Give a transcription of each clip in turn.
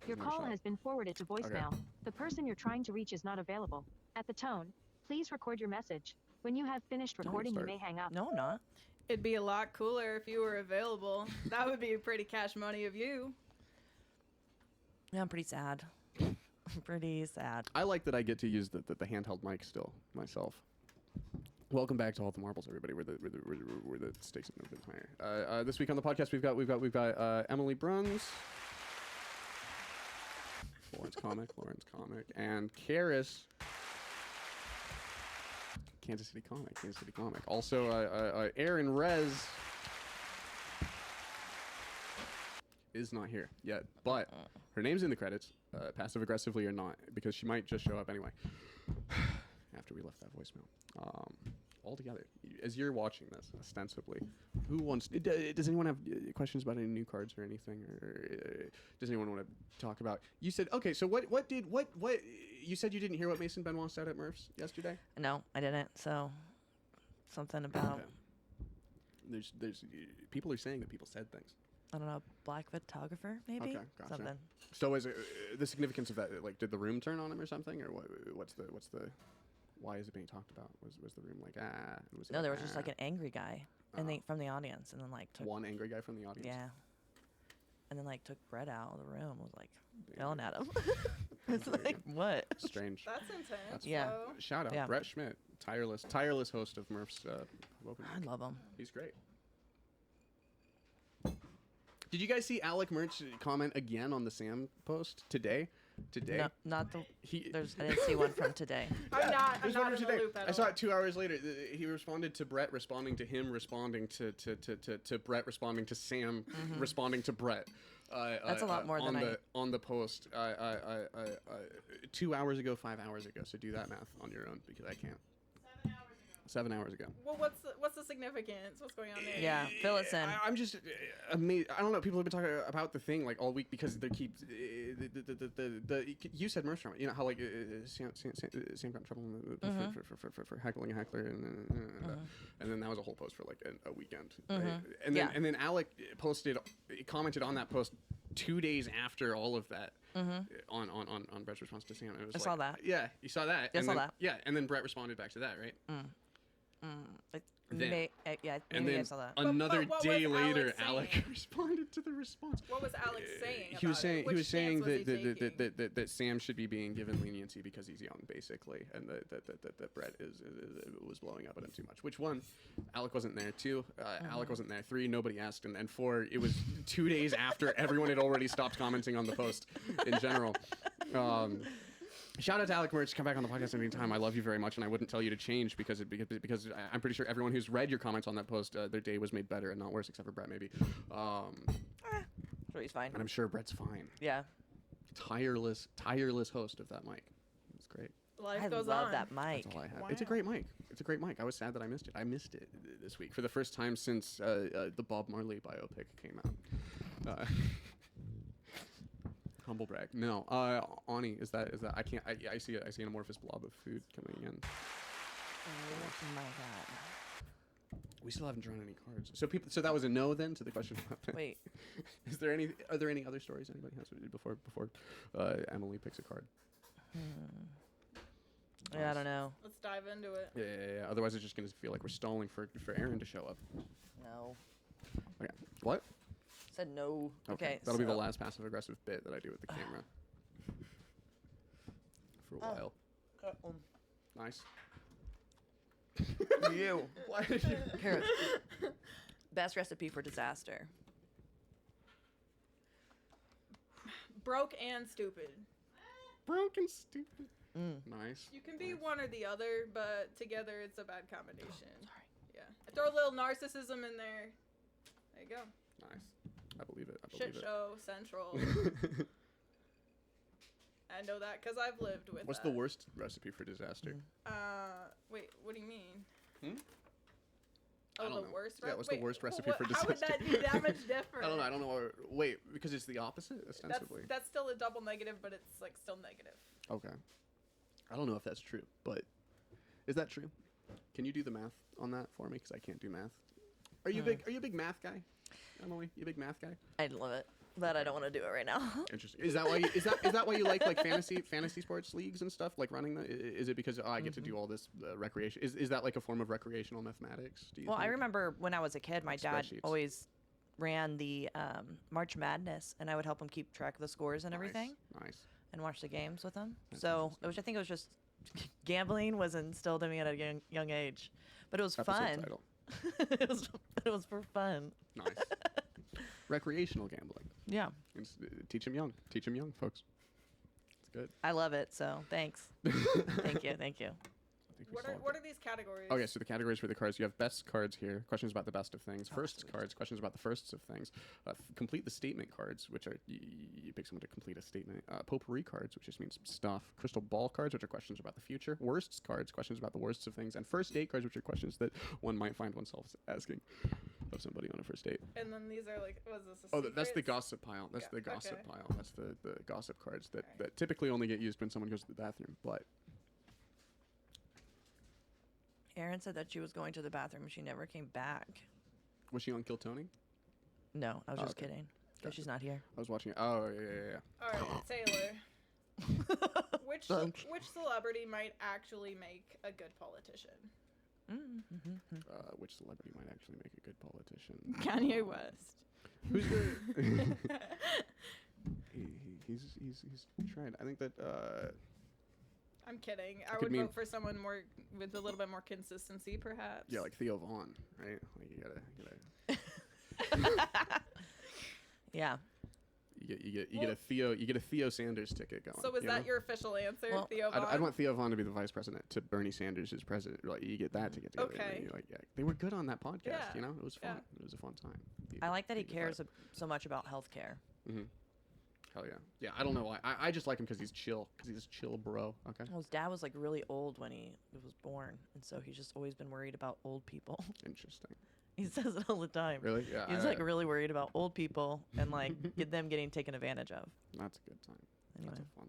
Your call has been forwarded to voicemail. Okay. The person you're trying to reach is not available. At the tone, please record your message. When you have finished recording, you may hang up. No, I'm not. It'd be a lot cooler if you were available. That would be pretty cash money of you. Yeah, I'm pretty sad. Pretty sad. I like that I get to use the handheld mic still myself. Welcome back to All the Marbles, everybody. Where the stakes have never been higher. This week on the podcast, we've got Emily Bruns, Lawrence Comic, and Karis, Kansas City Comic. Also, Aaron Rez is not here yet, but her name's in the credits, passive aggressively or not, because she might just show up anyway. After we left that voicemail. All together, as you're watching this, ostensibly, who wants? Does anyone have questions about any new cards or anything, or does anyone want to talk about? You said okay. So what you said you didn't hear what Mason Benoit said at Murph's yesterday? No, I didn't. So something about. Okay. There's people are saying that people said things. I don't know, black photographer maybe. Okay, gotcha. Something. So is it the significance of that? Like, did the room turn on him or something, or what's the why is it being talked about? Was the room like Was no, there was just like an angry guy, and from the audience, and then like took one angry guy from the audience. Yeah, and then like took Brett out of the room, was like yelling at him. It's like what? Strange. That's intense. Yeah. So. Shout out Brett Schmidt, tireless host of Murph's. I love him. He's great. Did you guys see Alec Merch comment again on the Sam post today? No, not the. I didn't see one from today. I'm not in the loop at all. I saw it 2 hours later. He responded to Brett, responding to him, responding to Brett, responding to Sam, responding to Brett. That's a lot more than on the post. 2 hours ago, 5 hours ago. So do that math on your own because I can't. 7 hours ago. Well, what's the significance? What's going on there? Yeah, fill us in. I'm just amazed. I don't know. People have been talking about the thing like all week because they keep you said Mercer. You know how like Sam got in trouble for heckling a heckler, and then that was a whole post for like a weekend. Right? And then Alec commented on that post 2 days after all of that on Brett's response to Sam. It was saw that. Yeah, you saw that. I saw that. Yeah, and then Brett responded back to that, right? Maybe I saw that. Another day later, Alec Alec responded to the response. What was Alex saying? He was saying that Sam should be being given leniency because he's young, basically, and that Brett was blowing up at him too much. Which one? Alec wasn't there. 2, Alec wasn't there. 3, nobody asked, and 4, it was 2 days after everyone had already stopped commenting on the post in general. Shout out to Alec Merch. Come back on the podcast anytime. I love you very much, and I wouldn't tell you to change because I'm pretty sure everyone who's read your comments on that post, their day was made better and not worse, except for Brett maybe. Sure, he's fine. And I'm sure Brett's fine. Yeah. Tireless host of that mic. It's great. Life goes love on. that mic. That's all I have. Wow. It's a great mic. I was sad that I missed it. I missed it this week for the first time since the Bob Marley biopic came out. Humble brag. No, Ani, is that? I can't. I see an amorphous blob of food coming in. Oh my god. We still haven't drawn any cards. So that was a no then to the question. Wait. Are there any other stories anybody has before Emily picks a card? Yeah, I don't know. Let's dive into it. Yeah. Otherwise, it's just gonna feel like we're stalling for Aaron to show up. No. Okay. What? Said no. Okay. That'll be the last passive aggressive bit that I do with the camera. For a while. Nice. You. Why did you? Here. Best recipe for disaster. Broke and stupid. Broke and stupid. Nice. You can be one or the other, but together it's a bad combination. Sorry. Yeah. Throw a little narcissism in there. There you go. Nice. I believe it. Shit show central. I know that because I've lived with. What's the worst recipe for disaster? Wait, what do you mean? I don't the know. worst. Yeah, what's the worst recipe for How disaster? would that be that much different? I don't know. Wait, because it's the opposite, ostensibly. That's still a double negative, but it's like still negative. Okay. I don't know if that's true, but is that true? Can you do the math on that for me? Because I can't do math. Are you a big math guy, Emily? You a big math guy? I love it. but I don't want to do it right now. Interesting. Is that why you, is that why you like fantasy sports leagues and stuff, like running the? Is it because I get to do all this recreation? Is that like a form of recreational mathematics? Do you Well, I think? remember when I was a kid, my dad Spreadsheets. always ran the March Madness, and I would help him keep track of the scores and everything, Nice. and watch the games with him. That's So I think it was just gambling was instilled in me at a young age, but it was Episode fun. title. it was for fun. Nice. Recreational gambling. Yeah, Teach them young. Teach them young, folks. It's good. I love it. So thanks. Thank you. Thank you. I think we What solved are it. these categories? Okay, so the categories for the cards, you have best cards here, questions about the best of things. Oh, First sweet. cards, questions about the firsts of things. Complete the statement cards, which are, you pick someone to complete a statement. Potpourri cards, which just means stuff. Crystal ball cards, which are questions about the future. Worsts cards, questions about the worsts of things. And first date cards, which are questions that one might find oneself asking of somebody on a first date. And then these are like, what is this? Oh, that's the secrets? gossip pile. That's Yeah, the gossip okay. pile. That's the gossip cards that typically only get used when someone goes to the bathroom. But Erin said that she was going to the bathroom and she never came back. was she on Kill Tony? No, I was Oh, just okay. kidding. Because Gotcha. she's not here. I was watching it. Oh, yeah. All right, Taylor. Which Thanks. which celebrity might actually make a good politician? Which celebrity might actually make a good politician? Kanye West. Who's the? he's trying. I think that. I'm kidding. I I could would mean- vote for someone more with a little bit more consistency, perhaps. Yeah, like Theo Vaughn, right? Like you gotta. Yeah. You get a Theo Sanders ticket going. So is you that know? your official answer, Well, Theo Vaughn? I'd want Theo Vaughn to be the vice president to Bernie Sanders as president. Like you get that ticket together. Okay. And you're like, yeah, they were good on that podcast. Yeah, You know, it was fun. yeah. It was a fun time. I like that he Be the cares vice. so much about healthcare. Hell yeah. Yeah, I don't know why. I just like him because he's chill. Because he's a chill bro. Okay. Well, his dad was like really old when he was born, and so he's just always been worried about old people. Interesting. He says it all the time. Really? Yeah. He's like really worried about old people and like get them getting taken advantage of. That's a good time. Anyway. That's a fun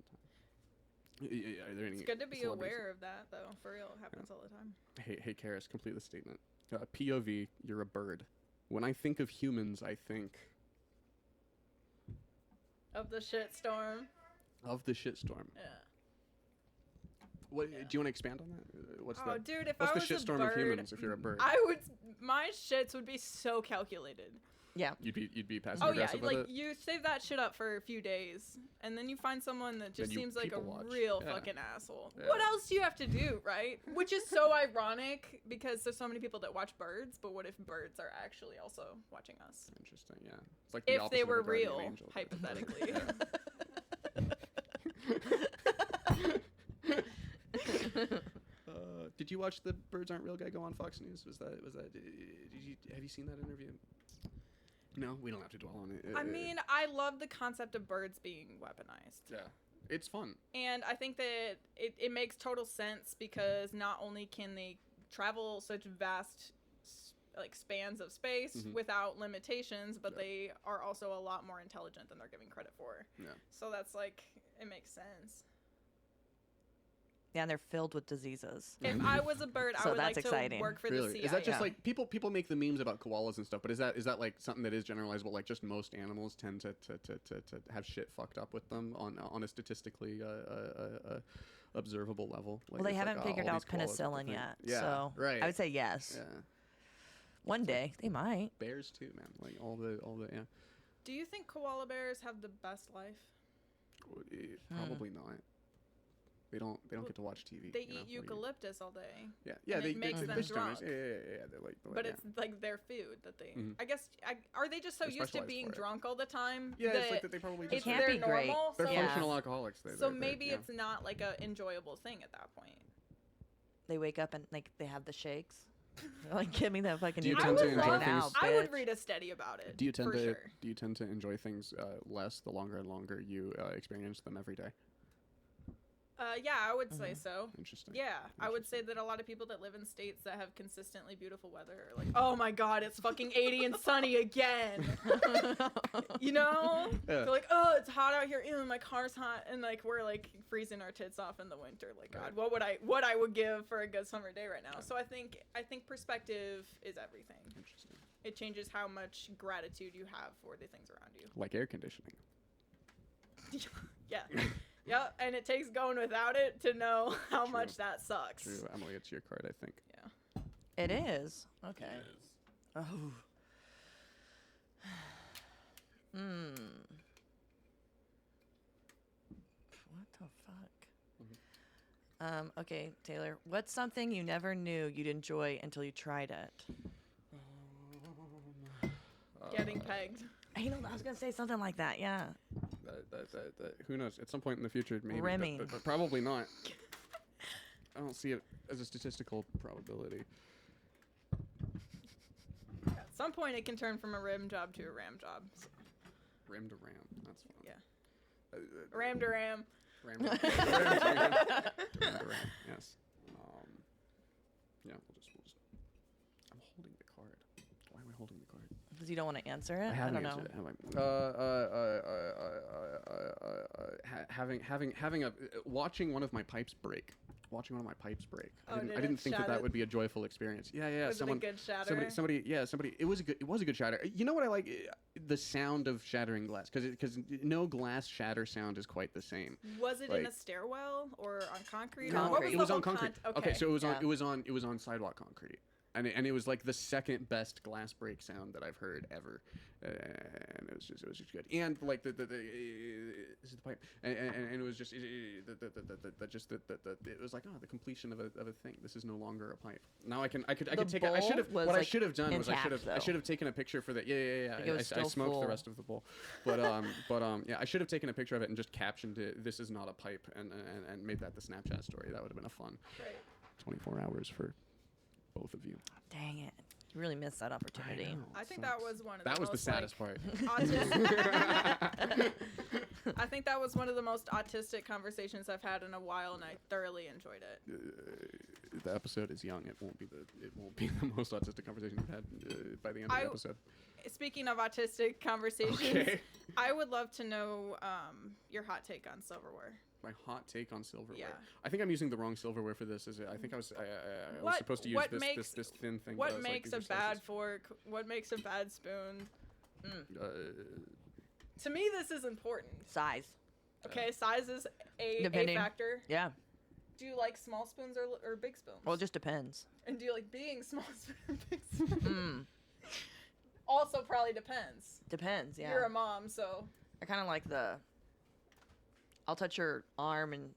time. Are there any It's good to be celebrities? aware of that, though. For real, it happens all the time. Hey, Karis, complete the statement. POV, you're a bird. When I think of humans, I think Of the shitstorm. of the shitstorm. Yeah. What Yeah. do you want to expand on that? What's Oh, the dude, if what's I the was shitstorm a bird, of humans if you're a bird? my shits would be so calculated. Yeah. You'd be passive Oh yeah, aggressive with like it. you save that shit up for a few days, and then you find someone that just Then you seems like a people watch. real Yeah. fucking asshole. Yeah. What else do you have to do, right? Which is so ironic because there's so many people that watch birds, but what if birds are actually also watching us? Interesting. Yeah. It's like the If opposite they of a were guardian real, angel. hypothetically. Did you watch the Birds Aren't Real guy go on Fox News? Was that? Have you seen that interview? No, we don't have to dwell on it. I mean, I love the concept of birds being weaponized. yeah, it's fun. And I think that it makes total sense because not only can they travel such vast like spans of space Mhm. without limitations, but Yeah. they are also a lot more intelligent than they're giving credit for. Yeah. So that's like, it makes sense. Yeah, and they're filled with diseases. If I was a bird, I So would that's like exciting. to work for Really? the CIA. Is that just Yeah. like people make the memes about koalas and stuff? But is that like something that is generalizable? Like just most animals tend to have shit fucked up with them on a statistically observable level. Like, Well, they it's like, haven't oh, figured all out these koalas have the penicillin thing. yet. Yeah, So right. I would say yes. Yeah, One day they might. bears too, man. Like all the yeah. Do you think koala bears have the best life? Probably not. They don't get to watch TV. They you know? eat What do you- eucalyptus all day. Yeah, and they it makes they, them they're stoners. drunk. Yeah. They're like, But yeah. it's like their food that they. Mhm. I guess. Are they just so They're used to specialized being for it. drunk all the time? Yeah, it's that like that they probably it's just can't their be great. normal. they're so Yeah. functional alcoholics. so maybe yeah. it's not like a enjoyable thing at that point. They wake up and like they have the shakes. They're like, give me that fucking. Do you I tend would to enjoy love- things? I would bitch." read a study about it. Do you tend for to sure. enjoy things less the longer and longer you experience them every day? Yeah, I would say so. Interesting. Yeah, I would say that a lot of people that live in states that have consistently beautiful weather are like, oh my god, it's fucking 80 and sunny again. You know? Yeah. They're like, oh, it's hot out here. Ew, my car's hot, and like we're like freezing our tits off in the winter. Like, God, Right. what I would give for a good summer day right now. So I think perspective is everything. Interesting. It changes how much gratitude you have for the things around you. Like air conditioning. Yeah. Yep, and it takes going without it to know how True. much that sucks. True. Emily, it's your card, I think. Yeah. It is. Okay. Oh. What the fuck? Okay, Taylor. What's something you never knew you'd enjoy until you tried it? Getting pegged. You know, I was gonna say something like that. Yeah. Who knows? At some point in the future, maybe. Rimming. But probably not. I don't see it as a statistical probability. At some point, it can turn from a rim job to a ram job. So. Rim to ram. That's fun. Yeah. Ram to ram. Ram to ram. Ram to ram. Yes. Yeah. We'll just. I'm holding the card. Why am I holding the card? Because you don't want to answer it. I haven't don't know. answered it, have I? Having a watching one of my pipes break. Watching one of my pipes break. Oh, I did didn't it think shatter? that would be a joyful experience. Yeah. Was Someone. it a good shatter? Somebody. It was a good shatter. You know what I like? The sound of shattering glass, because no glass shatter sound is quite the same. Was it in Like- a stairwell or on concrete? No, Or what Concrete. It the was on whole concrete. con- Okay, so it was Yeah. it was on sidewalk concrete, and it was like the second best glass break sound that I've heard ever, and it was just good. And like this is the pipe, and it was just it was like, oh, the completion of a thing. This is no longer a pipe. Now I could take bowl I should have was, what I like, should have done was I intact, should have taken a picture for that. Yeah. Like, it was I still smoked full. the rest of the bowl, but yeah, I should have taken a picture of it and just captioned it. This is not a pipe, and made that the Snapchat story. That would have been a fun. Right. 24 hours for both of you. Dang it! You really missed that opportunity. I think that was one of That the was the most, saddest part. autistic. I think that was one of the most autistic conversations I've had in a while, and I thoroughly enjoyed it. The episode is young. It won't be the most autistic conversation we've had by the end of the episode. Speaking of autistic conversations, Okay. I would love to know your hot take on silverware. My hot take on silverware. Yeah. I think I'm using the wrong silverware for this. I think I was What- supposed to use what this, makes- this thin thing. but I What was like, makes these a are bad slices. fork? What makes a bad spoon? Uh, To me, this is important. Size. Okay, size is a Depending. factor. Yeah. Do you like small spoons or big spoons? Well, it just depends. And do you like being small spoon or big spoon? Mm. Also, probably depends. Depends. Yeah. You're a mom, so I kind of like the. I'll touch your arm and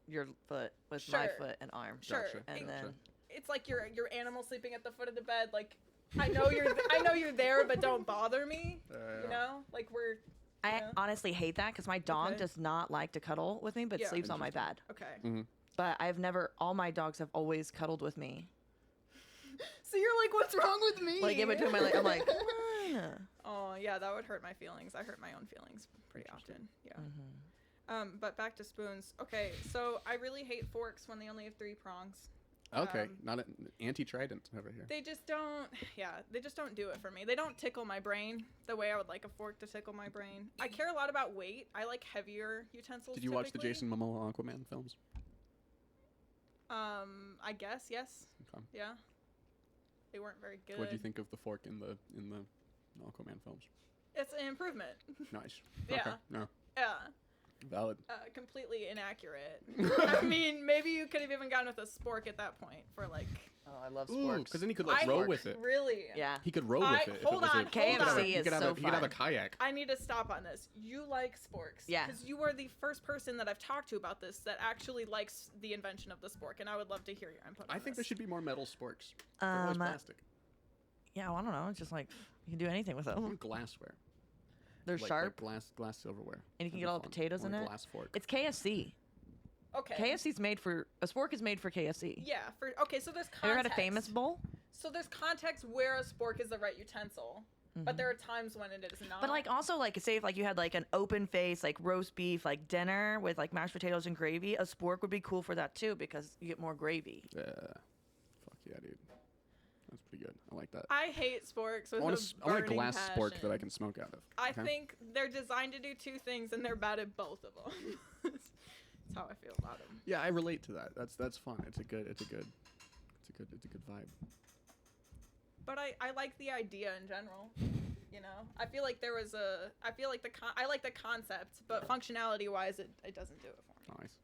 your foot with my Sure. foot and arm. sure. Gotcha. And It- then it's like your animal sleeping at the foot of the bed. Like, I know you're there, but don't bother me. You know, like we're I Yeah. honestly hate that because my dog Okay. does not like to cuddle with me, but Yeah. sleeps on my bed. okay. But I've never. All my dogs have always cuddled with me. So you're like, what's wrong with me? Like in between my leg, I'm like. "Ah." Oh yeah, that would hurt my feelings. I hurt my own feelings pretty often. Yeah. But back to spoons. Okay, so I really hate forks when they only have 3 prongs. okay, Um, not an anti-trident over here. They just don't. Yeah, they just don't do it for me. They don't tickle my brain the way I would like a fork to tickle my brain. I care a lot about weight. I like heavier utensils. Did you watch the typically. Jason Momoa Aquaman films? I guess yes. Okay. Yeah. They weren't very good. What do you think of the fork in the Aquaman films? It's an improvement. Nice. Yeah. Okay. No. Yeah. Valid. Completely inaccurate. I mean, maybe you could have even gone with a spork at that point for like. Oh, I love Ooh, sporks. because then he could like row with it. Really? Yeah. He could row with I- it. if hold it was on, a, hold on. KFC is so He could have a fun. kayak. I need to stop on this. You like sporks. Yeah. Because you are the first person that I've talked to about this that actually likes the invention of the spork, and I would love to hear your input on I think there this. should be more metal sporks. They're always plastic. Yeah, well, I don't know. It's just like you can do anything with I them. want glassware. They're Like sharp. glass silverware. And you can That'd get be all the fun. potatoes I want in a it. glass fork. It's KFC. Okay. KFC's made for a spork is made for KFC. Yeah. Okay. So there's context. Have you ever had a famous bowl? So there's context where a spork is the right utensil, but there are times when it is not. But like also like say if like you had like an open face like roast beef like dinner with like mashed potatoes and gravy, a spork would be cool for that too because you get more gravy. Yeah. Fuck yeah, dude. That's pretty good. I like that. I hate sporks with I want a I want a burning glass spork that I passion. can smoke out of. I okay? think they're designed to do 2 things, and they're bad at both of them. That's how I feel about them. Yeah, I relate to that. That's fun. It's a good vibe. but I like the idea in general. You know, I feel like there was a. I feel like I like the concept, but functionality wise, it doesn't do it for me. Nice.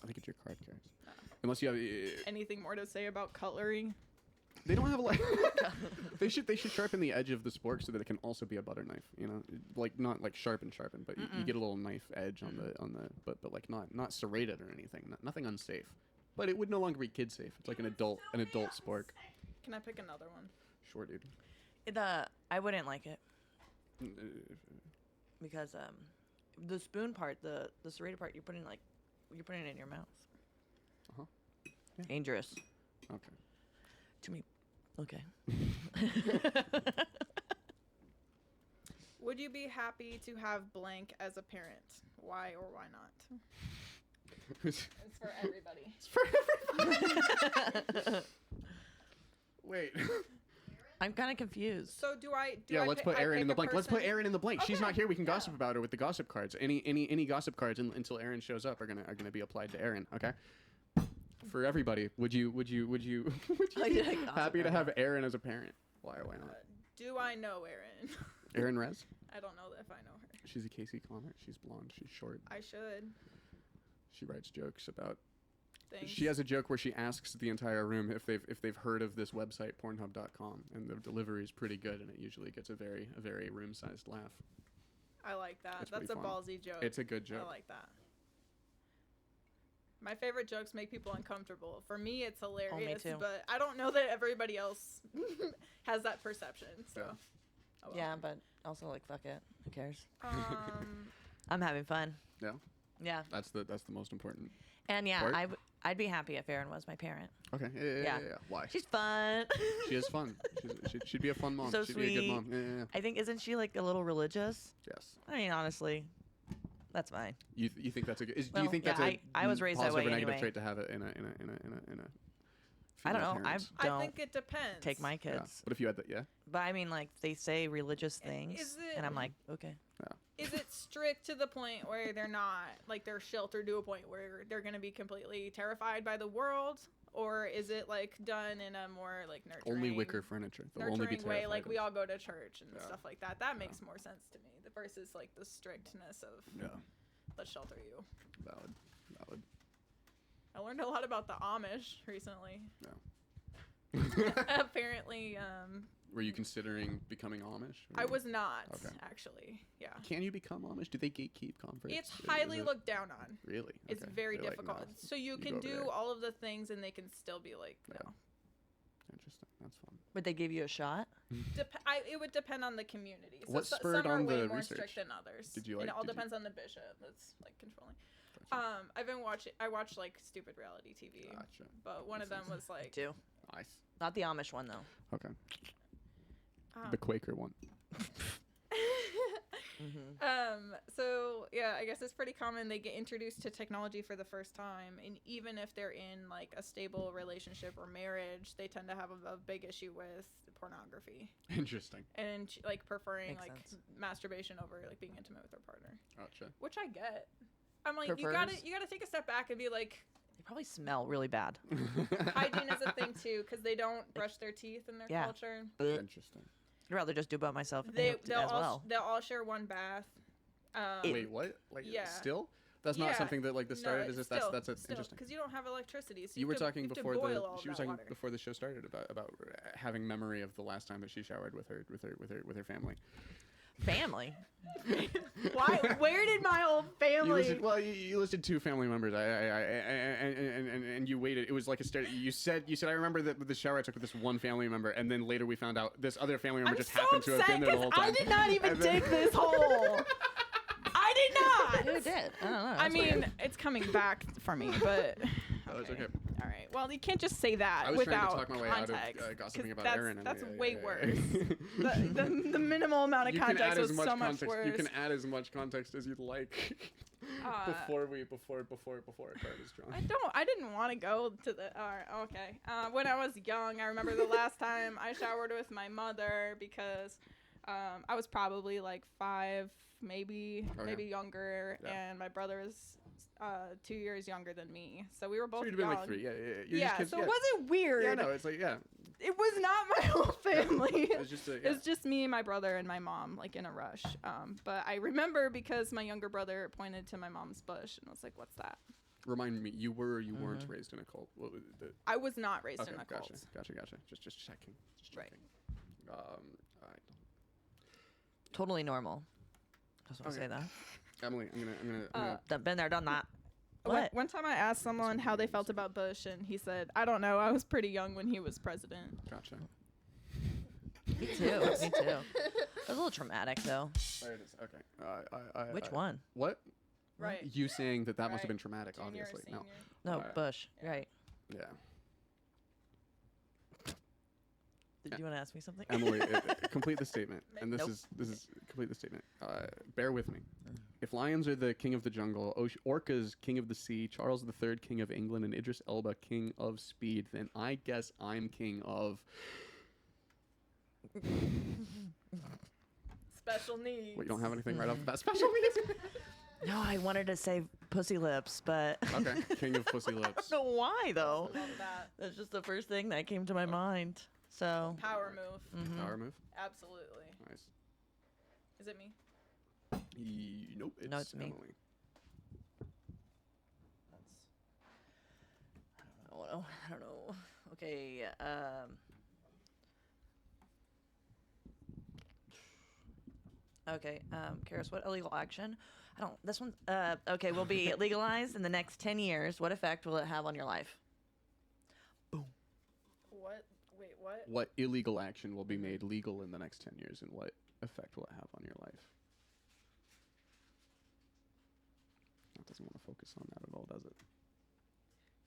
I think it's your card carries. Unless you have. Anything more to say about cutlery? They don't have like. they should sharpen the edge of the spork so that it can also be a butter knife. You know, like not like sharpen, but you get a little knife edge on the but like not serrated or anything. Nothing unsafe. But it would no longer be kid safe. It's like an adult spork. Can I pick another one? Sure, dude. I wouldn't like it because the spoon part, the serrated part, you're putting it in your mouth. Uh-huh. Yeah. Dangerous Okay. to me. Okay. Would you be happy to have blank as a parent? Why or why not? It's for everybody. It's for everybody. Wait. I'm kind of confused. So do I? Let's put Erin in the blank. Let's put Erin in the blank. She's Okay. not here. We can gossip about her with the gossip cards. Any gossip cards until Erin shows up are gonna be applied to Erin. Okay. For everybody, would you be happy to have Erin as a parent? Why or why not? Do I know Erin? Erin Rez. I don't know if I know her. She's a Casey Connor. She's blonde. She's short. I should. She writes jokes about. Thanks. She has a joke where she asks the entire room if they've heard of this website Pornhub.com, and the delivery is pretty good, and it usually gets a very room-sized laugh. I like that. It's That's a pretty fun. ballsy joke. It's a good joke. I like that. My favorite jokes make people uncomfortable. For me, it's hilarious, too. but I don't know that everybody else has that perception. So, Yeah. Oh, well. Yeah, but also like fuck it. Who cares? Um, I'm having fun. Yeah, Yeah. that's the most important. And yeah, Part? I'd be happy if Erin was my parent. Okay. Yeah. Yeah. Why? She's fun. She is fun. She'd be a fun mom. So She'd be a good sweet. mom. Yeah. I think isn't she like a little religious? Yes. I mean, honestly, that's fine. You think that's a good? Do you Well, think yeah, that's a I was raised that positive way or negative anyway. trait to have it in a I don't female know. parents? I Don't think it depends. take my Yeah. kids. What if you had that? Yeah. But I mean, like they say religious things, Is it- and I'm like, okay. Is it strict to the point where they're not like they're sheltered to a point where they're going to be completely terrified by the world, or is it like done in a more like nurturing, Only wicker furniture. They'll only be nurturing way, like terrified we of- all go to church and Yeah. stuff like that? That makes more sense to me versus like the strictness of Yeah. let's shelter you. Valid. I learned a lot about the Amish recently. Yeah. Apparently, Were you considering becoming Amish? or- I was not Okay. actually. Yeah, Can you become Amish? Do they gatekeep converts? it's Is highly it- looked down on. Really? It's Okay. very They're like, difficult. "No, So you go can over do there." all of the things, and they can still be like, Yeah. no. Interesting. That's fun. But they give you a shot. It would depend on the community. So What some spurred are on way the more research? strict than others. Did you And like- it all did you- depends on the bishop that's like controlling. Gotcha. I've been watching. I watch like stupid reality TV, Gotcha. but one of them was like, Too. Nice. Not the Amish one though. Okay. um, The Quaker one. So yeah, I guess it's pretty common they get introduced to technology for the first time, and even if they're in like a stable relationship or marriage, they tend to have a big issue with pornography Interesting. and like preferring Makes like sense. masturbation over like being intimate with their partner, Gotcha. which I get. I'm like, Prefers? you gotta take a step back and be like, They probably smell really bad. hygiene is a thing too, because they don't brush their teeth in their Yeah. culture. Interesting. I'd rather just do it by myself They'll as well. they'll all share one bath. Wait, what? Like, yeah. still? That's not Yeah. something that like the started. No, Is this? still, That's still, interesting. because you don't have electricity. So You were have to- talking you have to before boil all of she was that talking water. before the show started about having memory of the last time that she showered with her family. Family. Why? Where did my whole family? You listed two family members. And you waited. It was like a stare. You said I remember that the shower I took with this one family member, and then later we found out this other family member I'm just so happened to have been upset there the whole time. I did not even And then- dig this hole. I did not. Who did? I don't know. I That's weird. mean, it's coming back for me, but Oh, it's okay. All right. Well, you can't just say that I was without trying to talk my way out context. of gossiping 'cause about that's, Erin. That's way worse. the the minimal amount of you can context add as was much so much context. worse. You can add as much context as you'd like before a card is drawn. I didn't want to go to the. Okay. When I was young, I remember the last time I showered with my mother because I was probably like 5, maybe younger, Yeah. and my brother was 2 years younger than me, so we were both So you'd have been young. like 3. Yeah. You're Yeah, just kids, so it wasn't weird. Yeah, no, it's like, yeah. It was not my whole family. It was just It was just me, my brother, and my mom, like in a rush. But I remember because my younger brother pointed to my mom's bush and was like, "What's that?" Remind me, you were or you weren't raised in a cult? What was the, I was not raised okay, in a cult. Gotcha. Just checking. Right. I Totally normal. Just want to say that. Emily, I'm gonna Done, been there, done that. One, What? one time I asked someone how they felt about Bush, and he said, "I don't know. I was pretty young when he was president." gotcha. Me too. Me too. It was a little traumatic though. There it is. Okay. Which one? What? Right. You saying that must have Right. been traumatic, Junior, obviously. senior. No, Right. Bush. Right. Yeah. Did you want to ask me something? Emily, complete the statement. And this Nope. is complete the statement. Bear with me. If lions are the king of the jungle, orcas king of the sea, Charles III king of England, and Idris Elba king of speed, then I guess I'm king of. Special needs. What, you don't have anything right off the bat? Special needs. No, I wanted to say pussy lips, but Okay, king of pussy lips. I don't know why though. Love that. That's just the first thing that came to my mind. So Power move. Power move. Absolutely. Nice. Is it me? Nope. It's, No, it's me. Emily. I don't know. Okay. Okay. Karis, what illegal action? I don't. This one. Okay, will be legalized in the next 10 years. What effect will it have on your life? What? Wait, what? What illegal action will be made legal in the next 10 years, and what effect will it have on your life? That doesn't want to focus on that at all, does it?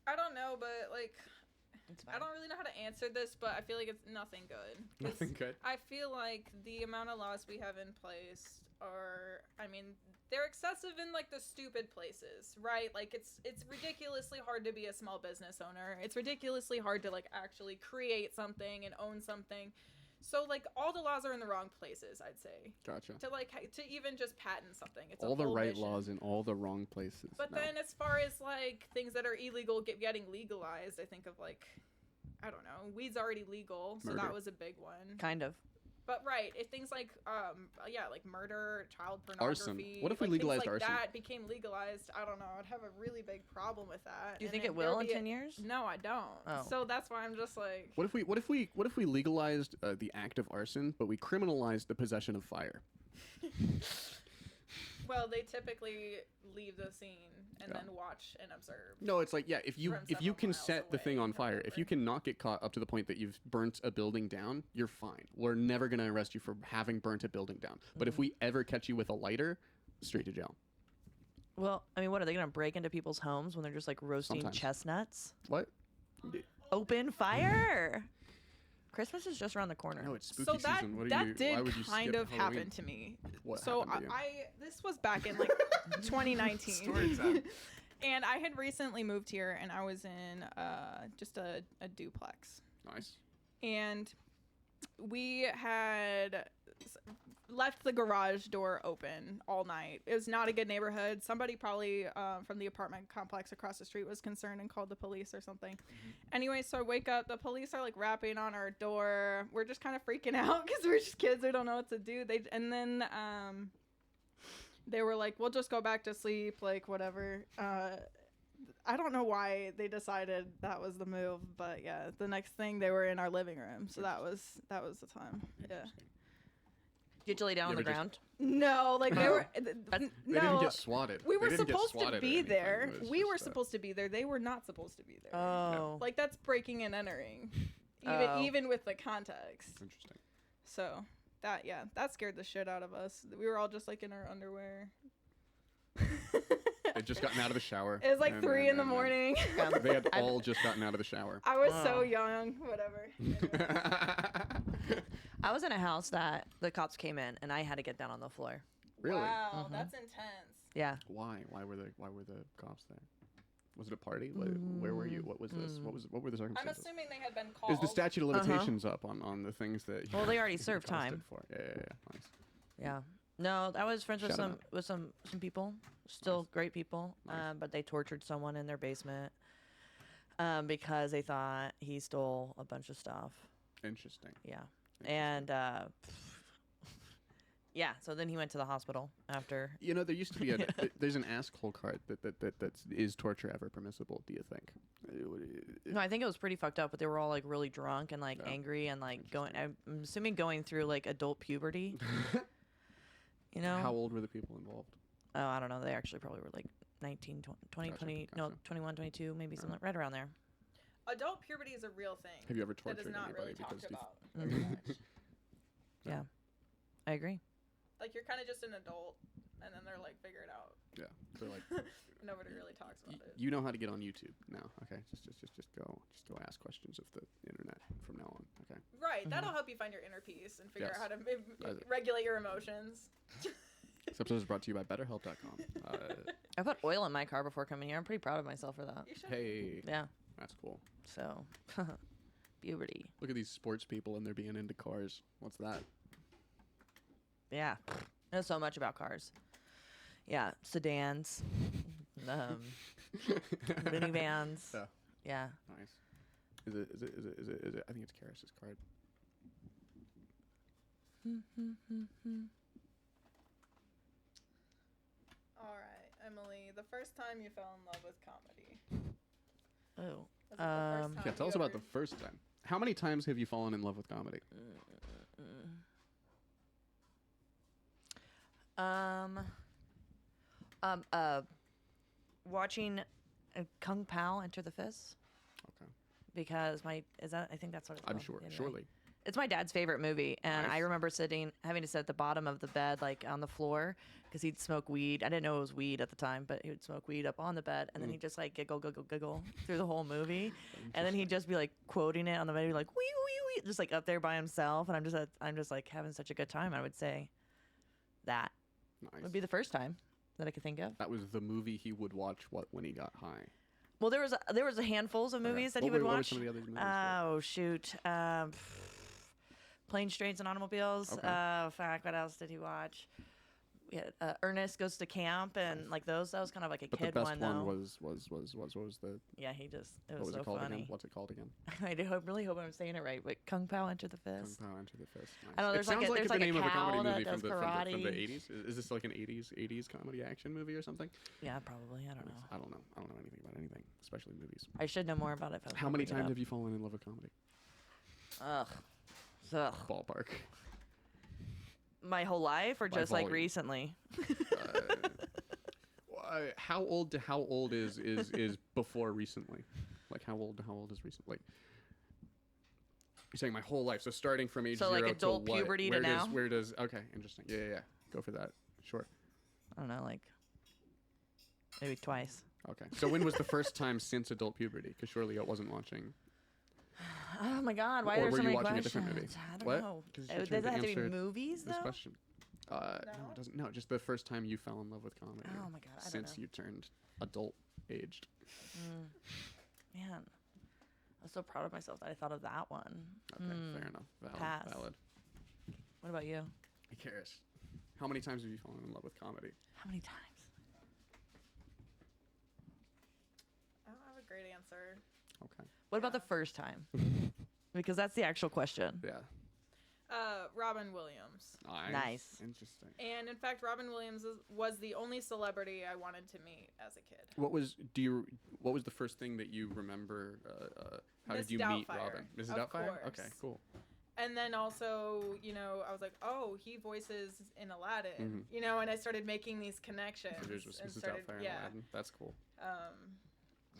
I don't know, but like, It's I don't really know how to answer this, but I feel like it's nothing good. 'Cause Nothing good. I feel like the amount of laws we have in place are, I mean, they're excessive in like the stupid places, right? Like it's ridiculously hard to be a small business owner. It's ridiculously hard to like actually create something and own something. So like all the laws are in the wrong places, I'd say. Gotcha. To like to even just patent something, it's All a the whole right mission. laws in all the wrong places. But No. then as far as like things that are illegal getting legalized, I think of like, I don't know, weed's already legal, so Murder. that was a big one. Kind of. But right, if things like like murder, child pornography, Arson. What if we like, legalized things like arson? that became legalized, I don't know, I'd have a really big problem with that. Do you And think then it will there'd in be 10 years? No, I don't. Oh. So that's why I'm just like, What if we legalized the act of arson, but we criminalized the possession of fire? well, they typically leave the scene and Yeah. then watch and observe. No, it's like, yeah, if you From can several set the miles thing away on or fire, if whatever. you can not get caught up to the point that you've burnt a building down, you're fine. We're never going to arrest you for having burnt a building down. But if we ever catch you with a lighter, straight to jail. Well, I mean, what are they gonna break into people's homes when they're just like roasting Sometimes. chestnuts? What? Open fire! Christmas is just around the corner. No, it's spooky So that season. What are that you, did why would you kind skip of Halloween? happen to me. What So happened to you? I this was back in like 2019. Story time. And I had recently moved here, and I was in just a duplex. Nice. And we had left the garage door open all night. It was not a good neighborhood. Somebody probably from the apartment complex across the street was concerned and called the police or something. Anyway, so I wake up. The police are like rapping on our door. We're just kind of freaking out because we're just kids. We don't know what to do. And then they were like, "We'll just go back to sleep, like whatever." I don't know why they decided that was the move, but yeah, the next thing they were in our living room, so that was the time. Yeah. Did you lay down on You the ever just- ground? No, like they were. They didn't No, get swatted. we They were didn't get supposed to swatted or be anything. there. It was We were just, supposed to be there. They were not supposed to be there. Oh. Like that's breaking and entering, Oh. even with the context. Interesting. So that scared the shit out of us. We were all just like in our underwear. They'd just gotten out of the shower. It was like and- 3 in the and- morning. They had all just gotten out of the shower. I was so Wow. young. Whatever. I was in a house that the cops came in, and I had to get down on the floor. Really? Wow, that's intense. Yeah. Why? Why were the cops there? Was it a party? Where were you? What was this? What were the I'm circumstances? assuming they had been called. Is the statute of limitations up on the things that? Well, they already you served caused it time. for? Yeah. Nice. Yeah. No, I was friends with Shout 'em some people, still Nice. great people, Nice. but they tortured someone in their basement because they thought he stole a bunch of stuff. Interesting. Yeah, Interesting. and yeah. So then he went to the hospital after. You know, there used to be there's an ask hole card that is torture ever permissible? Do you think? No, I think it was pretty fucked up, but they were all like really drunk and like Yeah. angry and like going. I'm assuming going through like adult puberty. You know? How old were the people involved? Oh, I don't know. They actually probably were like 19, 20, Gotcha, 20 no, gotcha. 21, 22, maybe something right around there. Adult puberty is a real thing. Have you ever that tortured is not anybody really talked because you about Mhm. very much. Yeah, I agree. Like you're kind of just an adult, and then they're like, figure it out. Yeah, they're like, Nobody really talks about it. you know how to get on YouTube now. Okay, just go ask questions of the internet from now on. Okay. Right, Mhm. that'll help you find your inner peace and figure Yes. out how to That's it. regulate your emotions. This episode is brought to you by BetterHelp.com. I put oil in my car before coming here. I'm pretty proud of myself for that. You should. Hey, Yeah. that's cool. So, puberty. Look at these sports people and they're being into cars. What's that? Yeah. Know so much about cars. Yeah, sedans, minivans. Yeah. Yeah. Nice. Is it? I think it's Karis's card. All right, Emily. The first time you fell in love with comedy. Oh. Was it the first time Yeah, tell you us about ever- the first time. How many times have you fallen in love with comedy? Watching Kung Pao Enter the Fist Okay. because I think that's what it's I'm called. sure. Anyway. Surely. It's my dad's favorite movie, and I Nice. remember having to sit at the bottom of the bed, like on the floor, because he'd smoke weed. I didn't know it was weed at the time, but he would smoke weed up on the bed, and then Mm. he'd just like giggle through the whole movie, and then he'd just be like quoting it on the bed, he'd be like wee wee wee, just like up there by himself, and I'm just like having such a good time. I would say that Nice. would be the first time that I could think of. That was the movie he would watch when he got high. Well, there was a handfuls of movies that he What would were watch. some of the other movies? Oh shoot. Planes, Trains, and Automobiles. Okay. Fuck, what else did he watch? We had Ernest Goes to Camp and like those. That was kind of like a But the kid best one one though. was what was the Yeah, it what was was so it called funny. again? What's it called again? Really hope I'm saying it right, but Kung Pao Enter the Kung Fist. Pao Enter the Fist. Nice. I know, It there's like sounds a- like there's the like a name of a cow comedy that movie does from the karate. 80s. Is this like an 80s comedy action movie or something? Yeah, probably. I don't know. I don't know. I don't know anything about anything, especially movies. I should know more about it. If I was How gonna many bring it times up. have you fallen in love with comedy? Ugh. Ugh. Ballpark. My whole life, or By just like volume. recently? How old to how old is before recently? Like how old to how old is recent? Like you're saying my whole life. So starting from age So, like, 0 adult to what? puberty to Where now? Where does okay? Interesting. Yeah. Go for that. Sure. I don't know, like maybe twice. Okay. So when was the first time since adult puberty? Because surely it wasn't watching. Oh my God! Why Or are there were so you many watching a questions? different movie? I don't What? know. 'Cause it's your Does turn it to have to be answer movies This though? question. No, it doesn't. No, just the first time you fell in love with comedy. Oh my God! I don't Since know. you turned adult aged. Man, I was so proud of myself that I thought of that one. Okay, fair enough. Pass. Valid. What about you? Karis, how many times have you fallen in love with comedy? How many times? I don't have a great answer. Okay. What about the first time? Because that's the actual question. Yeah. Robin Williams. Nice. Interesting. And in fact, Robin Williams was the only celebrity I wanted to meet as a kid. What was the first thing that you remember? How Miss did you meet Doubtfire. Robin? Mrs. Of Doubtfire. course. Okay, cool. And then also, I was like, oh, he voices in Aladdin, Mhm. and I started making these connections. Yours was and Mrs. started, Doubtfire and yeah. Aladdin. That's cool.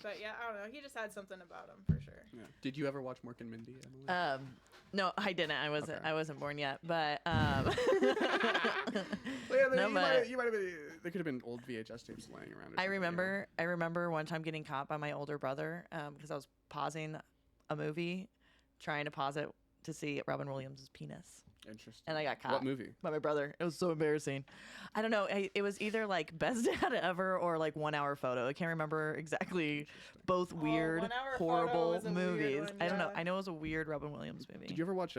But yeah, I don't know. He just had something about him for sure. Yeah. Did you ever watch Mork and Mindy, Emily? No, I didn't. Okay. I wasn't born yet. But Well, yeah, no, you but- might have been. There could have been old VHS tapes laying around. Or I something, you know? remember one time getting caught by my older brother because I was pausing a movie, trying to pause it to see Robin Williams' penis. Interesting. And I got caught. What movie? By my brother. It was so embarrassing. I don't know. It was either like Best Dad Ever or like 1 Hour Photo. I can't remember exactly. Both weird, 1 Hour Photo horrible was a weird movies. one, I don't know. yeah. I know it was a weird Robin Williams movie. Did you ever watch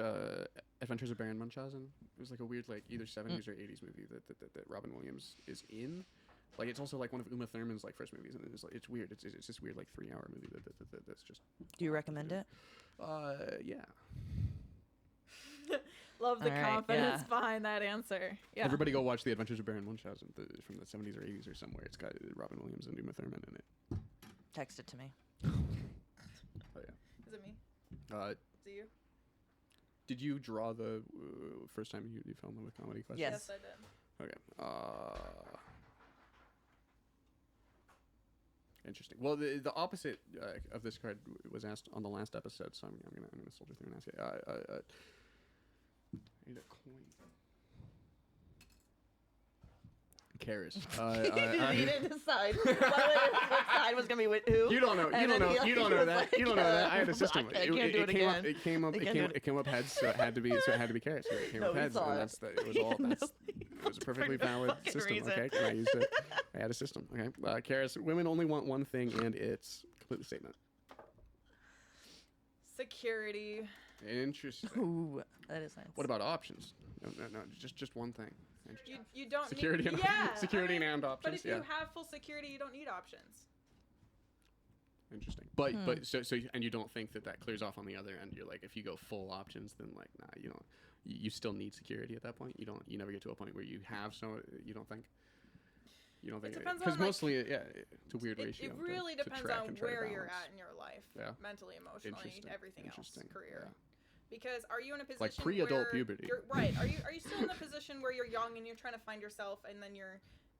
Adventures of Baron Munchausen. It was like a weird, like either 70s or 80s movie that Robin Williams is in. Like it's also like one of Uma Thurman's like first movies, and it's like it's weird. It's this weird like 3-hour movie that's just. Do you recommend it? Yeah. Love the All right, confidence yeah. behind that answer. Yeah. Everybody go watch The Adventures of Baron Munchausen from the 70s or 80s or somewhere. It's got Robin Williams and Uma Thurman in it. Text it to me. Oh yeah. Is it me? Uh, Is it you? did you draw the first time you filmed them with comedy questions? Yes. Yes, I did. Okay. Interesting. Well, the opposite of this card was asked on the last episode, so I'm gonna soldier through and ask it. I need a coin. Karis. He didn't decide what side was gonna be with who. You don't know. You And don't then know. he You don't know was that. like, You don't know that. I had a system. I can't do it came up. again. It came up. I can't do it. It came up heads, so it had to be. So it had to be Karis. It came No, up he heads, saw and it. that's that. It was all. No, That's. It was a perfectly for no valid fucking system. reason. Okay, and I used it. I had a system. Okay, Karis. Women only want one thing, and it's complete the statement. Security. Interesting. Ooh, that is nice. What about options? No, just one thing. You don't Security need, and yeah, security I mean, and But options. if Yeah, you have full security, you don't need options. interesting. But and you don't think that clears off on the other end? You're like, if you go full options, then like, nah, you don't. You still need security at that point. You don't. You never get to a point where you have you don't think. You don't think depends because on, like, mostly it's a weird ratio. It really to depends track on and try to where you're balance. at in your life, Yeah. mentally, emotionally, Interesting. everything else, Interesting. career. Yeah. Because are you in a position Like pre-adult where puberty. You're, right? Are you still in the position where you're young and you're trying to find yourself, and then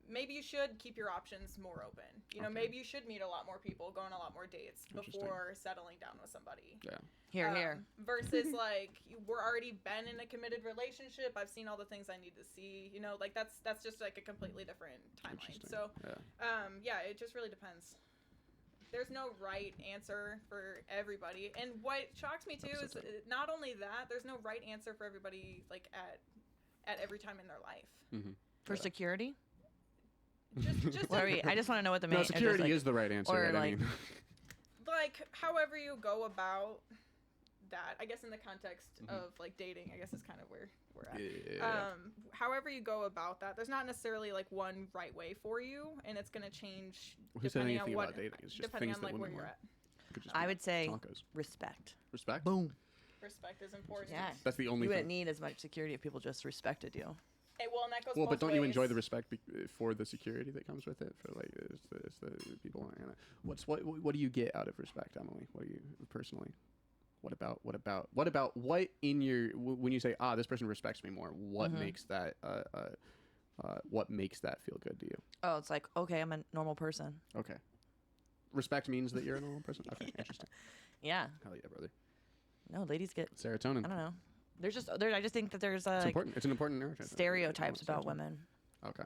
maybe you should keep your options more open. You know, Okay. maybe you should meet a lot more people, go on a lot more dates Interesting. before settling down with somebody. Yeah. Here. Versus like we're already been in a committed relationship. I've seen all the things I need to see. You know, like that's just like a completely different timeline. Interesting. So Yeah. it just really depends. There's no right answer for everybody. And what shocks me too is not only that, there's no right answer for everybody like at every time in their life. Mm-hmm. For security? Just What are we, I just want to know what the main No, security is the right answer. or Right? like- I mean, like however you go about that, I guess in the context of like dating, I guess is kind of where we're at. yeah. However you go about that, there's not necessarily like one right way for you, and it's gonna change Who said depending on anything what about dating? It's just depending things on that like where women you're want. at. Could just I be would say tacos. respect. Respect. Boom. Respect is important. Yeah. That's the only You wouldn't thing. need as much security if people just respected you. Hey, well, and that goes Well, both but don't you enjoy ways. the respect for the security that comes with it? For like, it's the people. What do you get out of respect, Emily? What do you personally? What about what in your when you say this person respects me more? What makes that what makes that feel good to you? Oh, it's like, okay, I'm a normal person. Okay, respect means that you're a normal person. Okay, interesting. Yeah. Hell yeah, brother. No, ladies get, Serotonin. I don't know. I just think that there's It's like important. It's an important neurotransmitter. stereotypes about Serotonin. women. Okay.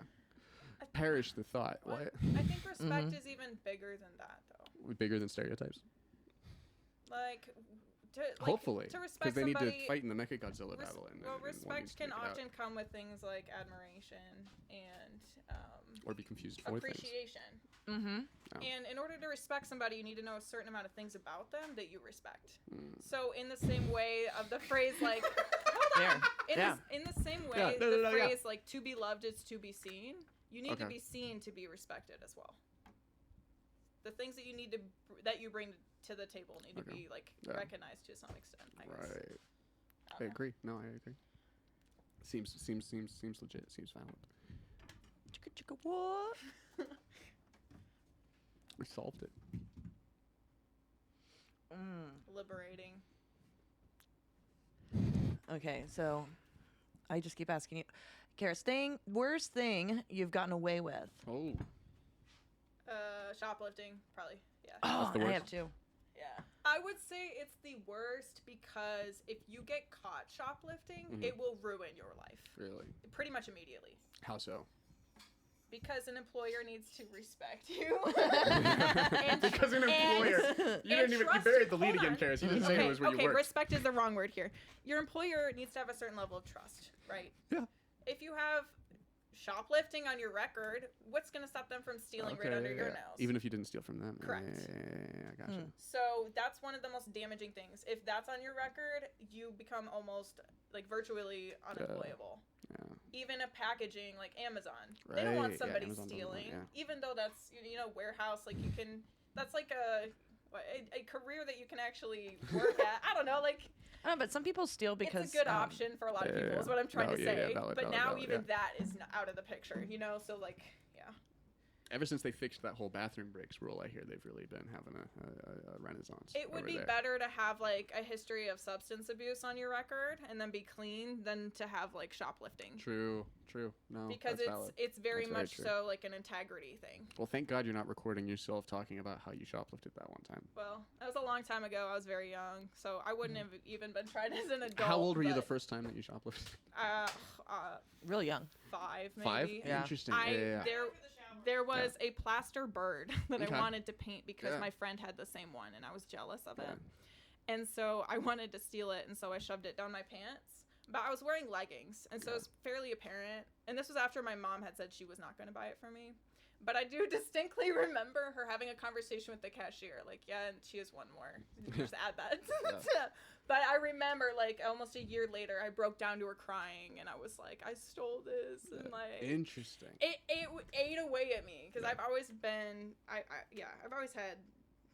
Perish the thought. What? I think respect is even bigger than that, though. Bigger than stereotypes. Like, Hopefully, to because respect they need somebody, to fight in the Mechagodzilla battle. And one needs respect to can make it out. often come with things like admiration and Or be confused for things. appreciation. Mm-hmm. Oh. And in order to respect somebody, you need to know a certain amount of things about them that you respect. Mm. So in the same way of the phrase like, hold on. In the same way, Yeah, the yeah. phrase like to be loved is to be seen. You need to Okay. be seen to be respected as well. The things that you need to that you bring to the table need to Okay. be like Yeah. recognized to some extent. I guess. Right. I I don't know. agree. No, I agree. Seems legit. Seems valid. Chicka chicka what? We solved it. Liberating. Okay, so I just keep asking you, Karis, worst thing you've gotten away with? Oh. Shoplifting, probably. Yeah. Oh, the I worst. have two. Yeah. I would say it's the worst because if you get caught shoplifting, it will ruin your life. Really? Pretty much immediately. How so? Because an employer needs to respect you. Because an employer. You didn't even. You buried the lead again, Karis. You didn't say it was where you worked. Respect is the wrong word here. Your employer needs to have a certain level of trust, right? Yeah. If you have shoplifting on your record, what's going to stop them from stealing right under your nose? Even if you didn't steal from them. Correct. Yeah, I gotcha. So know, that's one of the most damaging things. If that's on your record, you become almost like virtually unemployable. Yeah. Even a packaging like Amazon, they don't want Right, yeah, somebody Amazon doesn't want- stealing. yeah. Even though that's warehouse, like you can. That's like a career that you can actually work at. I don't know, like. I don't know, but some people steal because It's a good option for a lot of people, is what I'm trying to say. Valid, but valid, now valid, even yeah. that is out of the picture, so like, yeah. Ever since they fixed that whole bathroom breaks rule, I hear they've really been having a renaissance. It would over be there. better to have like a history of substance abuse on your record and then be clean than to have like shoplifting. True. No, Because that's valid. it's very That's very much true. so like an integrity thing. Well, thank God you're not recording yourself talking about how you shoplifted that one time. Well, that was a long time ago. I was very young, so I wouldn't have even been tried as an adult. How old were you the but, first time that you shoplifted? Really young. 5 maybe. 5? Yeah. Interesting. I there was a plaster bird that Okay. I wanted to paint because Yeah. my friend had the same one and I was jealous of it. Yeah. And so I wanted to steal it, and so I shoved it down my pants. But I was wearing leggings, and so it was fairly apparent. And this was after my mom had said she was not going to buy it for me. But I do distinctly remember her having a conversation with the cashier, like, yeah, and she has one more. Just add that. Yeah. But I remember, like, almost a year later, I broke down to her crying, and I was like, I stole this, and like, Interesting. it ate away at me because Yeah. I've always been, I've always had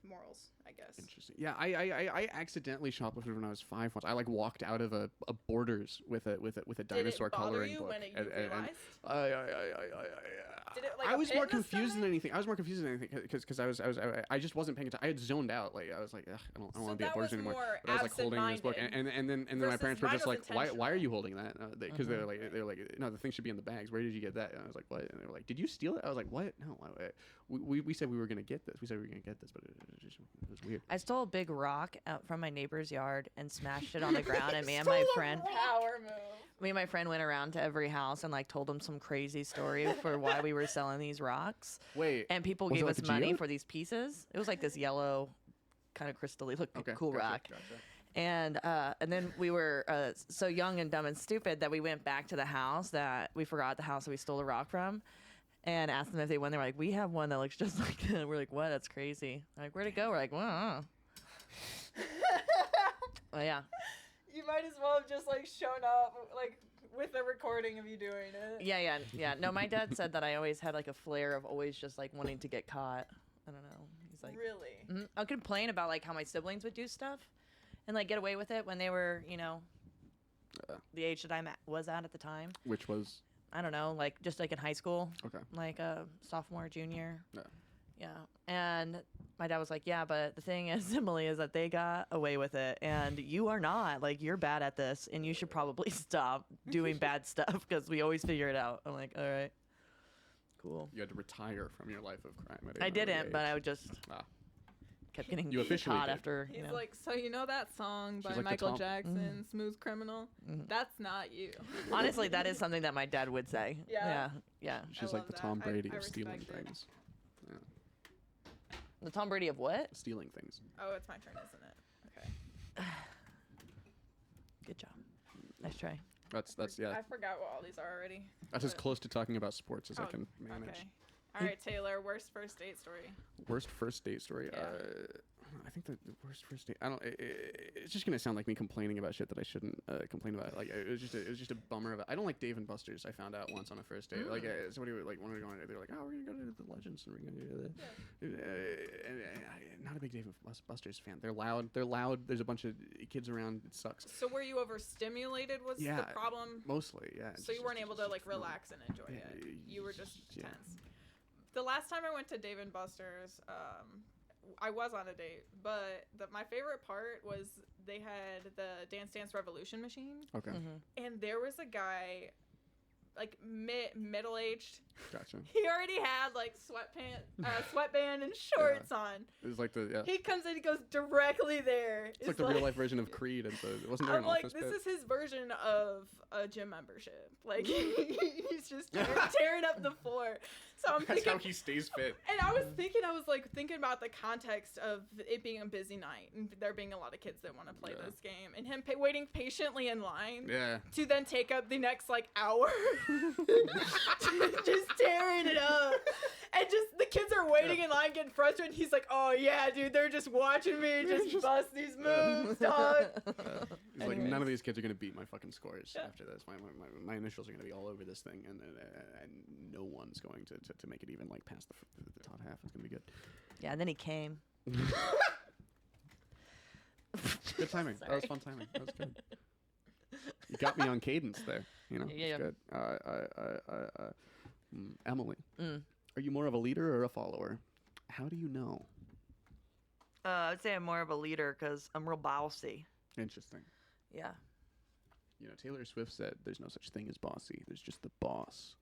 morals, I guess. Interesting. Yeah, I accidentally shoplifted when I was 5 once. I like walked out of a Borders with a dinosaur Did it bother coloring you book. when you realized? Did it, like, I a was pit more in the confused than stomach? anything. I was more confused than anything because I just wasn't paying attention. I had zoned out. Like I was like, ugh, I don't So want to be at that Borders was anymore. more But I was like holding this book, absent-minded and then my versus parents were mine just was like, why are you intentional. holding that? Because they were like, no, the thing should be in the bags. Where did you get that? And I was like, what? And they were like, did you steal it? I was like, what? No, we said we were gonna get this. We said we were gonna get this, but it was weird. I stole a big rock out from my neighbor's yard and smashed it on the ground, and me and my friend Power move. me and my friend went around to every house and like told them some crazy story for why we were selling these rocks. Wait, And people was it gave like us a money geode? for these pieces. It was like this yellow, kind of crystally looking okay, cool gotcha, rock. Gotcha. And then we were so young and dumb and stupid that we went back to the house that we forgot the house that we stole the rock from, and asked them if they went. They were like, "We have one that looks just like that." We're like, "What? That's crazy." They're like, "Where'd it go?" We're like, "Well, I don't know." Well, yeah. You might as well have just like shown up like with a recording of you doing it. Yeah. No, my dad said that I always had like a flair of always just like wanting to get caught. I don't know. He's like, Really? I would complain about like how my siblings would do stuff and like get away with it when they were, the age that I was at the time. Which was I don't know, like just like in high school, okay. like a sophomore, junior. Yeah. Yeah. And my dad was like, yeah, but the thing is, Emily, is that they got away with it and you are not. Like, you're bad at this and you should probably stop doing bad stuff because we always figure it out. I'm like, all right, cool. You had to retire from your life of crime. At I an early didn't, but age. I would just Ah. kept getting You officially caught did. after, He's like, so you know that song by She's like the Michael Tom- Jackson, Smooth Criminal? That's not you. Honestly, that is something that my dad would say. Yeah? Yeah. She's I like the love Tom that. I- Brady I of stealing respect it. things. The Tom Brady of what? Stealing things. Oh, it's my turn, isn't it? Okay. Good job. Nice try. That's yeah. I forgot what all these are already. That's as but- close to talking about sports as I Oh, can manage. Okay. All right, Taylor. Worst first date story. Worst first date story. Yeah. I think the worst first date. I don't. It's just gonna sound like me complaining about shit that I shouldn't complain about. Like it was just a bummer. I don't like Dave and Buster's. I found out once on a first date. Like somebody would, like wanted to go on. They were like, oh, we're gonna go to the Legends and we're gonna do that. Not a big Dave and Buster's fan. They're loud. There's a bunch of kids around. It sucks. So were you overstimulated? Was Yeah. the problem? Mostly, yeah. So you weren't able to like relax and enjoy it. You were just tense. The last time I went to Dave and Buster's, I was on a date, but my favorite part was they had the Dance Dance Revolution machine, Okay, and there was a guy, like middle-aged. gotcha. He already had like sweatband and shorts on. It was like the He comes in, he goes directly there. It's like the real life version of Creed. And wasn't there I'm an like, office this bit? is his version of a gym membership. Like, he's just tearing up the floor. So I'm That's thinking, how he stays fit. and I was thinking about the context of it being a busy night and there being a lot of kids that want to play this game, and him waiting patiently in line Yeah. to then take up the next like hour, just tearing it up, and just the kids are waiting in line, getting frustrated. And he's like, "Oh yeah, dude, they're just watching me just bust these moves, dog." He's like, Anyways. none of these kids are gonna beat my fucking scores after this. My initials are gonna be all over this thing, and no one's going to make it even like past the top half. It's gonna be good. Yeah, and then he came. Good timing. That was fun timing. That was good. You got me on cadence there. You know, Yeah. it's good. Emily, Mm. are you more of a leader or a follower? How do you know? I would say I'm more of a leader because I'm real bossy. Interesting. Yeah. You know, Taylor Swift said, "There's no such thing as bossy. There's just the boss."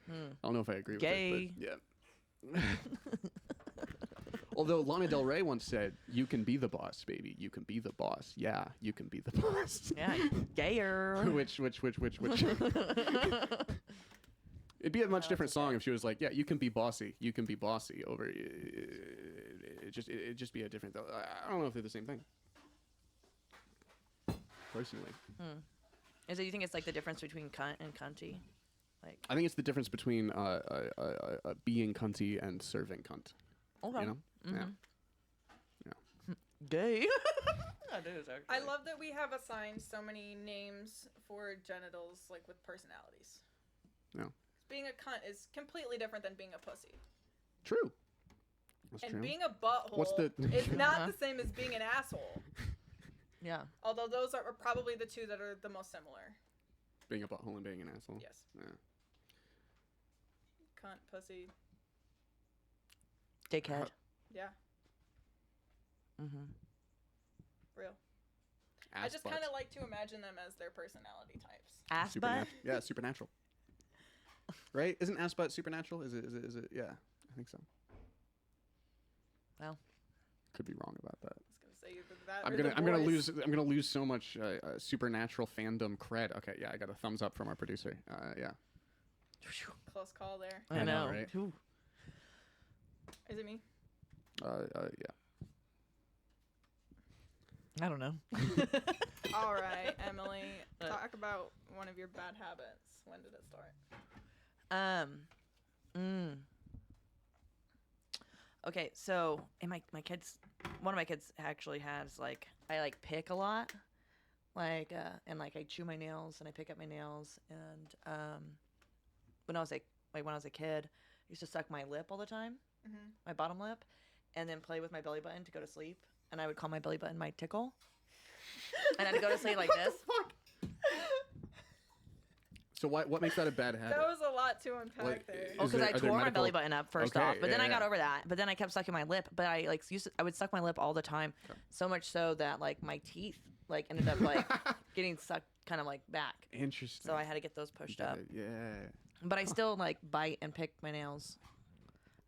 Hmm. I don't know if I agree Gay. with it, but yeah. Although Lana Del Rey once said, "You can be the boss, baby. You can be the boss. Yeah, you can be the boss." Yeah. Gayer. which. It'd be a much different song if she was like, "Yeah, you can be bossy. You can be bossy." Over, it'd just be a different. I don't know if they're the same thing. Personally, Is it? You think it's like the difference between cunt and cunty? Like, I think it's the difference between being cunty and serving cunt. okay. You know? Yeah. Gay. That is actually. I love that we have assigned so many names for genitals, like with personalities. Yeah. Being a cunt is completely different than being a pussy. True. That's And true. being a butthole What's the- is not the same as being an asshole. Yeah. Although those are probably the two that are the most similar. Being a butthole and being an asshole. Yes. Yeah. Cunt, pussy. Dickhead. Yeah, Mm-hmm. real. Ass I just butt. kind of like to imagine them as their personality types. Ass butt. Yeah, supernatural. Right? Isn't ass butt supernatural? Is it? Yeah, I think so. Well. Could be wrong about that. I was gonna say either that I'm or gonna the I'm gonna voice. lose so much supernatural fandom cred. Okay, yeah, I got a thumbs up from our producer. Yeah. Close call there. I I know, know. right? Ooh. Is it me? Yeah. I don't know. All right, Emily. Talk about one of your bad habits. When did it start? Okay, so and my kids, one of my kids actually has like I like pick a lot, like and like I chew my nails and I pick up my nails and when I was a kid, I used to suck my lip all the time, my bottom lip, and then play with my belly button to go to sleep, and I would call my belly button my tickle, and I'd go to sleep like this. So what makes that a bad habit? That was a lot to unpack Like, there. Oh, Is because I are there tore my medical- belly button up first Okay, off, but then yeah, I got yeah. over that. But then I kept sucking my lip. But I like I would suck my lip all the time, so much so that like my teeth like ended up like getting sucked kind of like back. Interesting. So I had to get those pushed up. Yeah. But I still like bite and pick my nails.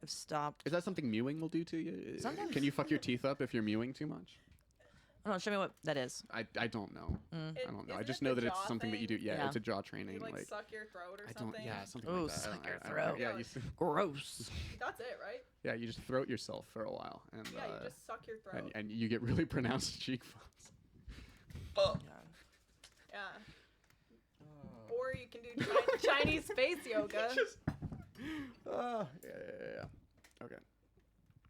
I've stopped. Is that something mewing will do to you? Sometimes. Can you fuck your teeth up if you're mewing too much? I don't know. Show me what that is. I don't know. I don't know. I Isn't just it know the that it's jaw something that you do. thing? Yeah, Yeah. it's a jaw training. You like suck your throat or I don't. something? Yeah, something Ooh, like that. suck your I don't throat. know. Yeah, Gross. That's it, right? yeah, you just throat yourself for a while, and Yeah, you just suck your throat. and you get really pronounced cheekbones. Yeah. Yeah. Or you can do Chinese face yoga. Yeah. Okay.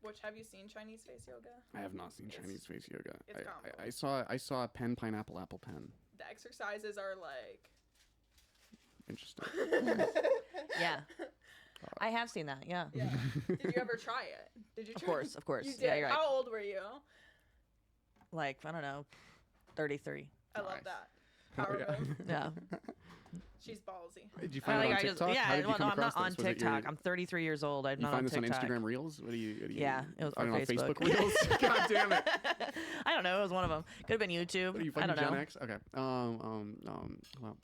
Which, have you seen Chinese face yoga? I have not seen It's- Chinese face yoga. it's combo. I saw a pen, pineapple, apple pen. The exercises are like. Interesting. Yeah. I have seen that. Yeah. Yeah. Did you ever try it? Did you? Of try course. Of course. You did. Yeah, you're right. How old were you? Like I don't know, 33. I love Nice. that. Power yeah. move. Yeah. She's ballsy. Did you find it on TikTok? yeah. How did you Well, come no, I'm across not on this? Was it TikTok. your- I'm 33 years old. I'm You not find on this TikTok. on Instagram Reels? What do you? Yeah, it was I on don't know, Facebook. Facebook Reels. God damn it! I don't know. It was one of them. Could have been YouTube. What are you I fucking don't know. Gen X? Okay. Well,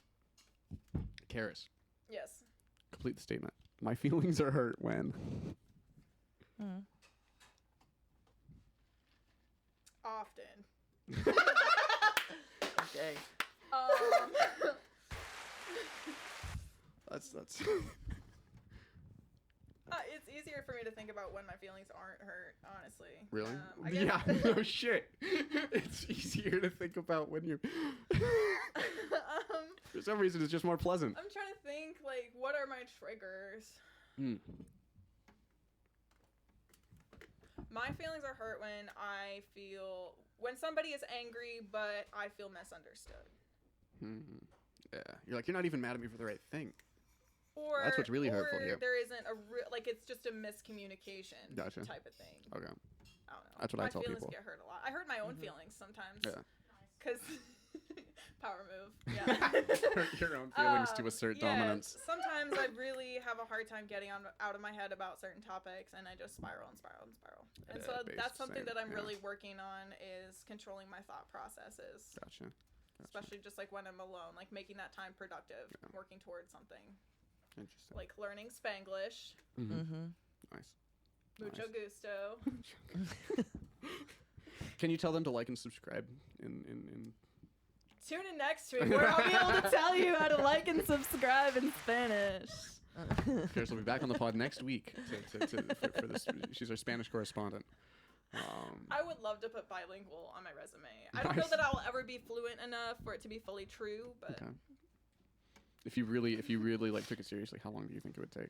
Karis, Yes. complete the statement. My feelings are hurt when. Mm. Often. Okay. That's. easier for me to think about when my feelings aren't hurt, honestly. Really? I Yeah. guess- No shit. It's easier to think about when you're. For some reason, it's just more pleasant. I'm trying to think, like, what are my triggers? Mm. My feelings are hurt when somebody is angry, but I feel misunderstood. Mm-hmm. Yeah. You're like, you're not even mad at me for the right thing. Or That's what's really hurtful or here. there isn't like it's just a miscommunication Gotcha. type of thing. Okay. I don't know. That's what I my tell feelings people. get hurt a lot. I hurt my own feelings sometimes. Yeah. Cause power move. Yeah. Your own feelings to assert yeah, dominance. Sometimes I really have a hard time getting out of my head about certain topics, and I just spiral and spiral and spiral. And so that's something that I'm really working on is controlling my thought processes. Gotcha. Especially just like when I'm alone, like making that time productive, working towards something. Interesting. Like learning Spanglish. Mm-hmm. Nice. Mucho Nice. gusto. Can you tell them to like and subscribe in Tune in next week where I'll be able to tell you how to like and subscribe in Spanish. Paris will be back on the pod next week for this. She's our Spanish correspondent. I would love to put bilingual on my resume. I don't know Nice. that I'll ever be fluent enough for it to be fully true, but Okay. If you really like took it seriously, how long do you think it would take?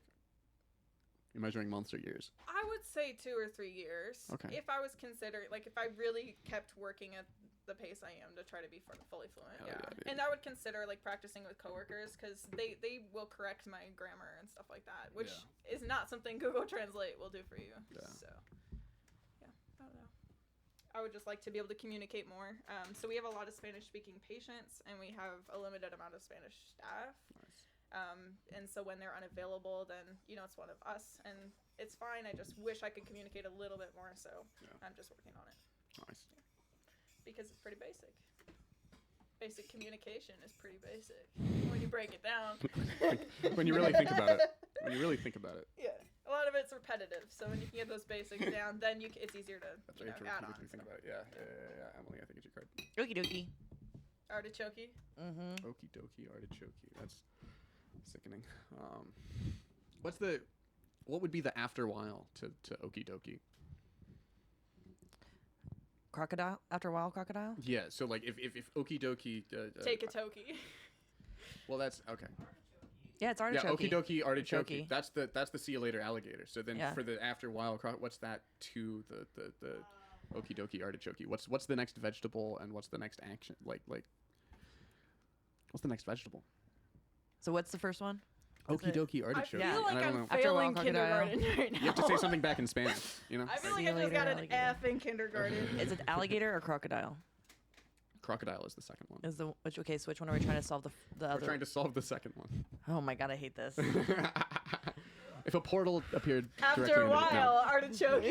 You're measuring months or years? I would say 2 or 3 years. Okay. If I was considering, like, if I really kept working at the pace I am to try to be fully fluent, Hell yeah. yeah, dude. And I would consider, like, practicing with coworkers because they will correct my grammar and stuff like that, which is not something Google Translate will do for you. Yeah. So, yeah, I don't know. I would just like to be able to communicate more. So we have a lot of Spanish-speaking patients, and we have a limited amount of Spanish staff. Nice. And so when they're unavailable, then, it's one of us, and it's fine. I just wish I could communicate a little bit more, so I'm just working on it. Nice. Because it's pretty basic. Basic communication is pretty basic when you break it down. When you really think about it. Yeah. A lot of it's repetitive, so when you can get those basics down, then it's easier to That's add right. on. To think about it. Yeah. Emily, I think it's your card. Okie dokie. Artichoke. Mm-hmm. Okie dokie, artichoke. That's sickening. What would be the after while to okie dokie? Crocodile? After a while, crocodile? Yeah. So like if okie dokie. Take a toki. Well, that's okay. Yeah, it's Yeah, artichoke. okie dokie, artichoke. Artichoke. That's the see you later alligator. So then Yeah. for the after while, what's that to the okie dokie artichoke? What's the next vegetable and what's the next action? Like what's the next vegetable? So what's the first one? Okie dokie I artichoke. feel Yeah. like And I don't I'm know. After a while, failing crocodile. kindergarten right now. You have to say something back in Spanish. You know. I feel See like you I just later, got an alligator. F in kindergarten. Is it alligator or crocodile? Crocodile is the second one. Is the okay? So which one are we trying to solve? The We're other. trying to solve the second one. Oh my god, I hate this. If a portal appeared After directly a under- no. while, artichoke.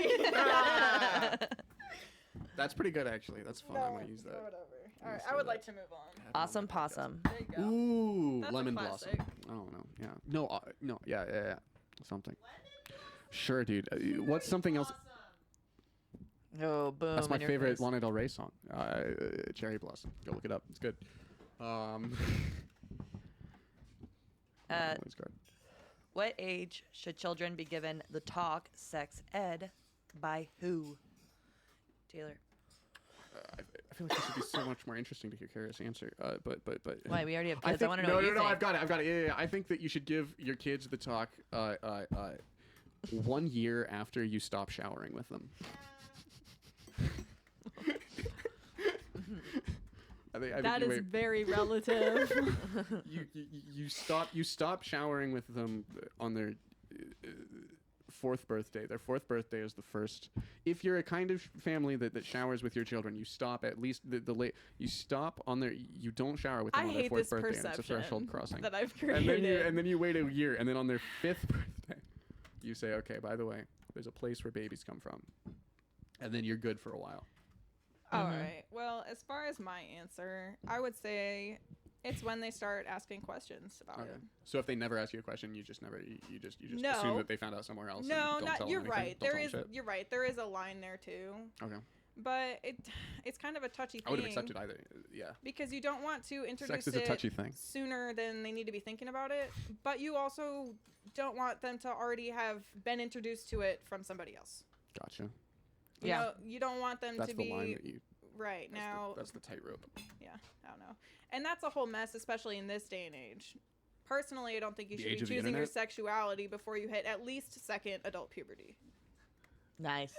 That's pretty good actually. That's fun. I might use that. Whatever. All right, Let's I do would that. like to move on. Awesome possum. There you go. Ooh, That's a lemon classic. blossom. I don't know. Yeah. No. Yeah. Something. Sure, dude. What's something else? Oh, boom. That's my in your favorite face. Lana Del Rey song. Cherry Blossom. Go look it up. It's good. Emily's card. What age should children be given the talk sex ed by who? Taylor. I feel like this would be so much more interesting to hear Kara's answer. But. Why? We already have I kids. I think, want to know what you no, think. I've got it. Yeah. I think that you should give your kids the talk 1 year after you stop showering with them. I think That you is wait- very relative. you stop showering with them on their fourth birthday. Their fourth birthday is the first. If you're a kind of family that showers with your children, you stop at least the late. You stop on their. You don't shower with them I on their hate fourth this birthday. And it's a threshold perception crossing. that I've And created. then you wait a year, and then on their fifth birthday, you say, okay, by the way, there's a place where babies come from, and then you're good for a while. All right. Well, as far as my answer, I would say it's when they start asking questions about Okay. it. So if they never ask you a question, you just No. assume that they found out somewhere else. and No, don't not tell you're them anything? right. Don't tell them shit? You're right. There is a line there too. Okay. But it's kind of a touchy thing. I would have accepted either. Yeah. Because you don't want to introduce Sex is a touchy it thing. sooner than they need to be thinking about it, but you also don't want them to already have been introduced to it from somebody else. Gotcha. You know, you don't want them That's to the be line that you. right now. That's the tightrope. Yeah, I don't know, and that's a whole mess, especially in this day and age. Personally, I don't think you The should age be of the choosing your internet? sexuality before you hit at least second adult puberty. Nice.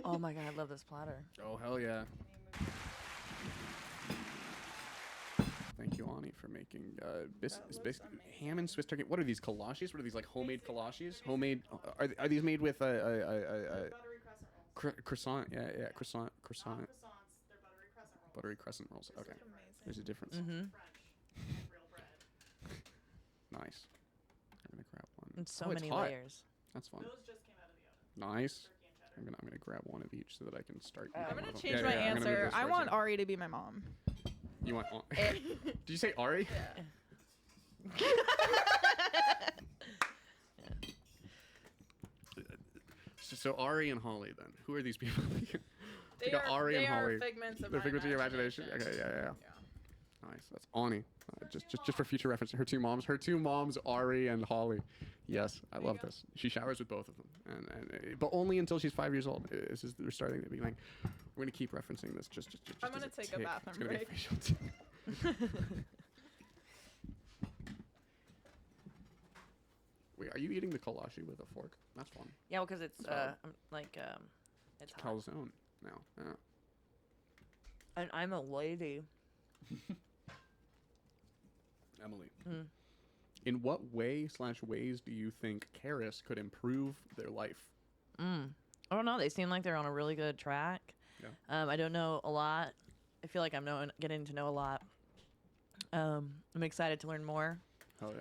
Oh my god, I love this platter. Oh hell yeah! Thank you, Ani, for making ham and Swiss turkey. What are these kolaches? What are these, like homemade kolaches? Homemade? Are these made with Buttery crescent rolls. croissant? Yeah, croissant. Not croissants, they're buttery crescent rolls. Buttery crescent rolls. Okay, Amazing. there's a difference. Mm-hmm. French, real bread. Nice. I'm gonna grab one. And so Oh, it's many hot. layers. That's fun. Those just came out of the oven. Nice. Turkey and cheddar. I'm gonna grab one of each so that I can start. I'm eating gonna one of them. change Yeah, my yeah, I'm gonna move answer. this I towards want you. Ari to be my mom. You want? Did you say Ari? Yeah. So Ari and Holly, then. Who are these people? They got Ari and Holly. figments of The my figments of your imagination. imagination. Okay, yeah. Yeah. Nice. That's Ani. Just for future reference, her two moms, Ari and Holly. Yes, I love this. She showers with both of them, but only until she's 5 years old. We're starting at the beginning. We're gonna keep referencing this. Just I'm gonna as take a tick. bathroom It's gonna be a break. facial tick. Wait, are you eating the kolache with a fork? That's fun. Yeah, well, because it's So- it's hot. Calzone now. Yeah. And I'm a lady. Emily. Mm. In what ways do you think Karis could improve their life? I don't know. They seem like they're on a really good track. Yeah. I don't know a lot. I feel like I'm getting to know a lot. I'm excited to learn more. Hell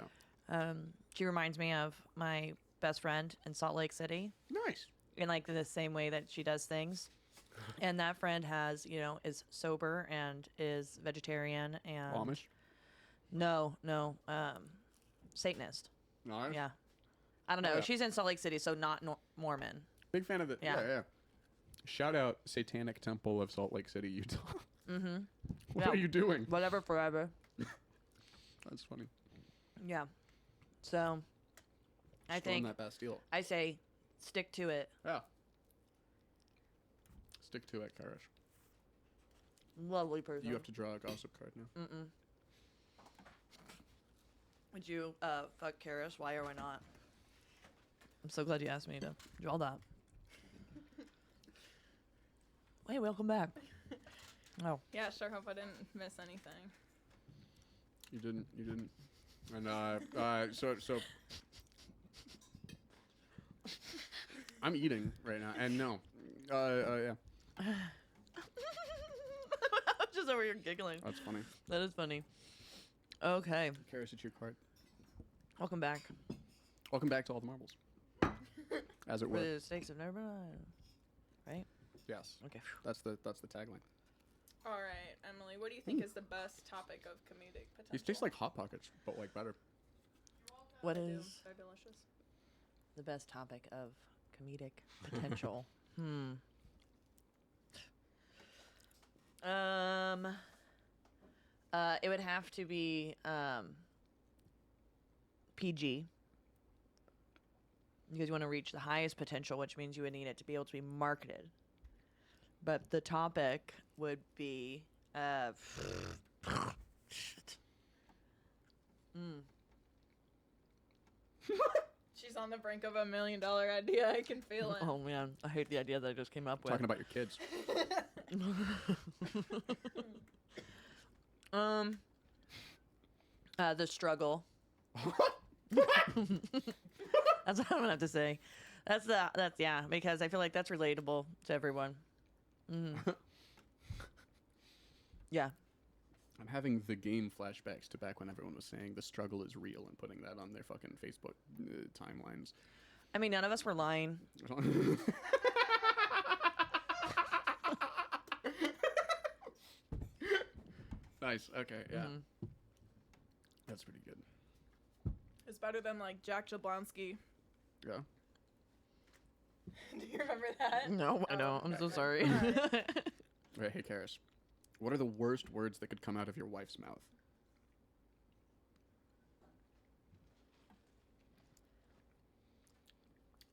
yeah. She reminds me of my best friend in Salt Lake City Nice. in like the same way that she does things. And that friend is sober and is vegetarian and Amish. No, Satanist. Nice. Yeah. I don't know. Yeah. She's in Salt Lake City, so not Mormon. Big fan of it. Yeah. Yeah. Shout out Satanic Temple of Salt Lake City, Utah. Mm-hmm. What Yeah. are you doing? Whatever, forever. That's funny. Yeah. So, I Storm think that Bastille. I say stick to it. Yeah. Stick to it, Karis. Lovely person. You have to draw a gossip card now. Mm-mm. Would you fuck Karis? Why or why not? I'm so glad you asked me to draw that. Hey, welcome back. Oh. Yeah, sure hope I didn't miss anything. You didn't. And so I'm eating right now, and no, yeah, I'm just over here giggling. that's funny. That is funny. Okay, Karis, it's your card. welcome back. Welcome back to All the Marbles. As it Where were. the stakes have never been higher. Right? Yes. Okay. That's the tagline. All right, Emily, what do you think is the best topic of comedic potential? These taste like Hot Pockets, but like better. What They do. is They're delicious. the best topic of comedic potential? It would have to be PG. Because you want to reach the highest potential, which means you would need it to be able to be marketed. But the topic would be shit. She's on the brink of $1 million idea. I can feel it. Oh man, I hate the idea that I just came up with. Talking about your kids. The struggle. That's what I'm gonna have to say. That's yeah, because I feel like that's relatable to everyone. Yeah. I'm having the game flashbacks to back when everyone was saying the struggle is real and putting that on their fucking Facebook timelines. I mean, none of us were lying. Nice. Okay. Yeah. That's pretty good. It's better than like Jack Jablonski. Yeah. Do You remember that? No, I Oh, don't. I'm so okay. sorry. Alright. Right, hey, Karis. What are the worst words that could come out of your wife's mouth?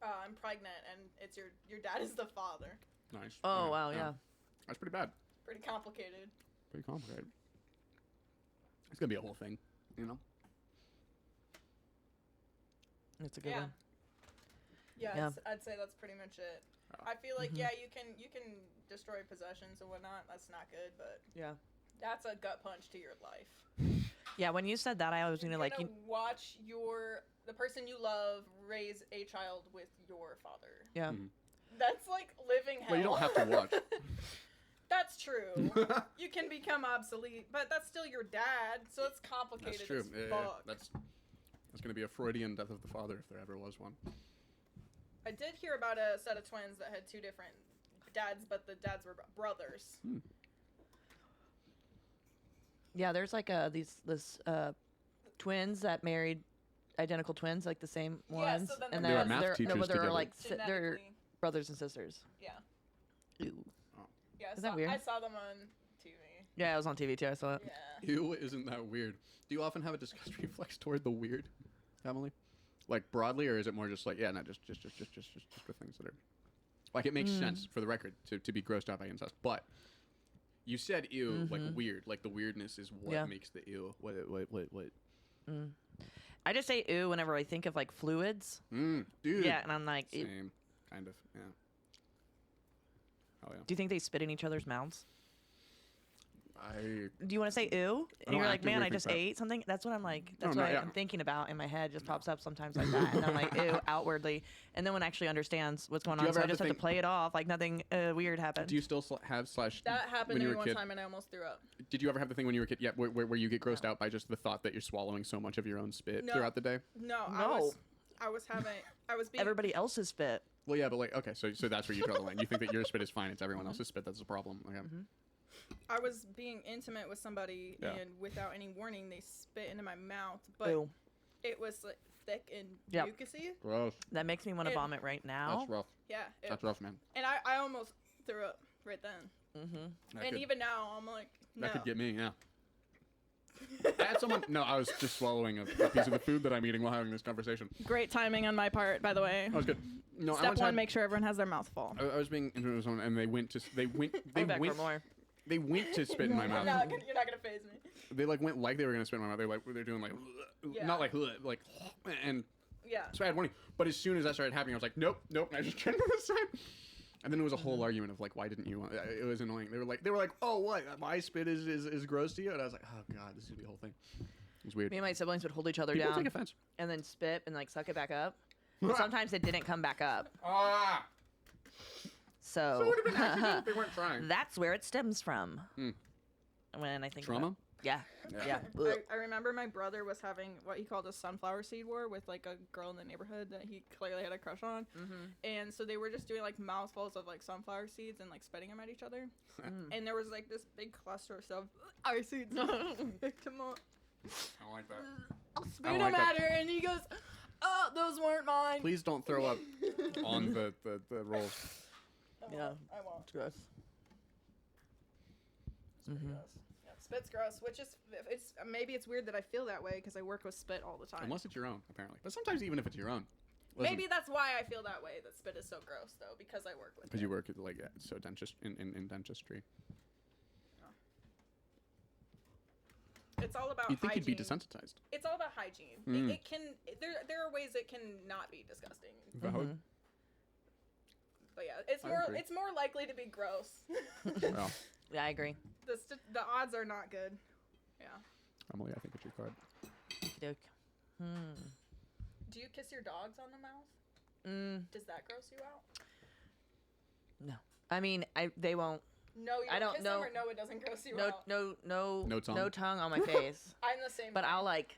I'm pregnant, and it's your dad is the father. Nice. Oh, Okay, wow, yeah. That's pretty bad. Pretty complicated. Pretty complicated. It's gonna be a whole thing, you know? It's a good Yeah. one. Yeah, Yeah. I'd say that's pretty much it. Oh. I feel like Mhm. yeah, you can destroy possessions and whatnot. That's not good, but Yeah. that's a gut punch to your life. Yeah, when you said that, I was You're gonna like, gonna watch the person you love raise a child with your father. yeah. Mhm. That's like living hell. Well, you don't have to watch. That's true. You can become obsolete, but that's still your dad, so it's complicated That's true. as Yeah, fuck. that's gonna be a Freudian death of the father if there ever was one. I did hear about a set of twins that had two different dads, but the dads were brothers. Yeah, there's like this twins that married identical twins, like the same Yeah, so ones, then and They were then math they're no, teachers but they're together. like they're Genetically, brothers and sisters. yeah. Ew. Yeah, Is that weird? I saw them on TV. Yeah, it was on TV too. I saw it. Yeah. Ew, isn't that weird? Do you often have a disgust reflex toward the weird, Emily? Like broadly, or is it more just like, yeah, no, just with things that are like it makes sense for the record to be grossed out by incest, but you said ew like weird, like the weirdness is what Yeah. makes the ew. What? I just say ooh whenever I think of like fluids. Dude. Yeah, and I'm like, ew. Same, kind of, yeah. Oh yeah. Do you think they spit in each other's mouths? I Do you want to say ooh? And don't you're like, man, actively I think just that. ate something. That's what I'm like. No, That's no, what yeah. I'm thinking about in my head. Just pops up sometimes like that, and I'm like, ew, outwardly. And then when actually understands what's going Do you on, ever so I have to just have to think- play it off like nothing weird happened. do you still have slash That happened when to you me were a one kid? time, and I almost threw up. Did you ever have the thing when you were a kid? Yeah, where you get grossed out by just the thought that you're swallowing so much of your own spit No. throughout the day? No, No. I was being Everybody else's spit. Well, yeah, but like, okay, so that's where you draw the line. You think that your spit is fine; it's everyone else's spit that's the problem. Okay. I was being intimate with somebody, Yeah. and without any warning, they spit into my mouth, but Ew. it was like thick and Yep. mucusy. Gross. That makes me want to It- vomit right now. That's rough. Yeah, That's rough, man. and I almost threw up right then. Mm-hmm. That And could, even now, I'm like, no. that could get me. Yeah. I had someone. No, I was just swallowing a piece of the food that I'm eating while having this conversation. Great timing on my part, by the way. That was good. No, I Step once one: had, make sure everyone has their mouth full. I was being intimate with someone, and they went to more. they went to spit in my mouth. You're not gonna phase me. They like went like they were gonna spit in my mouth. They're doing like Yeah. not like and Yeah. so I had warning. But as soon as that started happening, I was like, nope. And I just turned to the side. And then it was a whole argument of like, why didn't you? It was annoying. They were like, oh, what? My spit is gross to you? And I was like, oh god, this is gonna be a whole thing. It was weird. Me and my siblings would hold each other People down take offense. and then spit and like suck it back up. But sometimes it didn't come back up. Ah. So So what have been accident if they weren't trying? that's where it stems from. Hmm. When I think Trauma? about- yeah. Yeah. I remember my brother was having what he called a sunflower seed war with like a girl in the neighborhood that he clearly had a crush on, and so they were just doing like mouthfuls of like sunflower seeds and like spitting them at each other, and there was like this big cluster of sunflower seeds. Picked him up. I don't like that. I'll spit I don't them like at her, and he goes, "Oh, those weren't mine." Please don't throw up on the rolls. Yeah. I won't. It's gross. It's pretty gross. Yeah, spit's gross, which is maybe it's weird that I feel that way because I work with spit all the time. Unless it's your own, apparently. But sometimes even if it's your own. Listen, Maybe that's why I feel that way. That spit is so gross, though, because I work with. because it. you work at like so in dentistry. It's all about. You'd think hygiene. you'd be desensitized. It's all about hygiene. Mm. It can. There are ways it can not be disgusting. Valid. But yeah, it's I more. agree. It's more likely to be gross. Well, Yeah, I agree. The odds are not good. Yeah. Emily, I think it's your card. Okey-doke. Do you kiss your dogs on the mouth? Does that gross you out? No. I mean, they won't. No, you I don't don't kiss know. them, or no, it doesn't gross you No, out. No tongue. tongue on my face. I'm the same. But way. I'll like.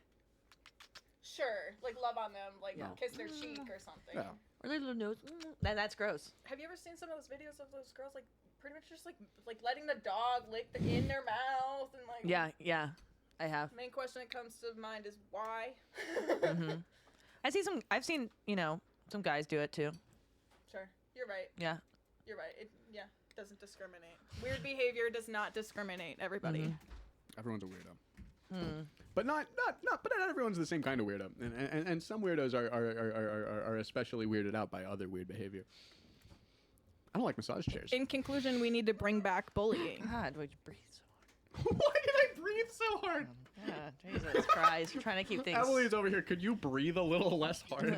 Sure, like love on them, like No. kiss their cheek or something. Yeah. Or little nose. That's gross. Have you ever seen some of those videos of those girls like pretty much just like letting the dog lick in their mouth and like? Yeah, I have. Main question that comes to mind is why. I've seen some guys do it too. Sure. You're right. Yeah. You're right. It doesn't discriminate. Weird behavior does not discriminate. Everybody. Mhm. Everyone's a weirdo. Hmm. But not everyone's the same kind of weirdo. And some weirdos are especially weirded out by other weird behavior. I don't like massage chairs. In conclusion, we need to bring back bullying. God, would you breathe so Why did I breathe so hard? hard? Yeah, Jesus Christ. You're trying to keep things... Emily's over here. Could you breathe a little less hard?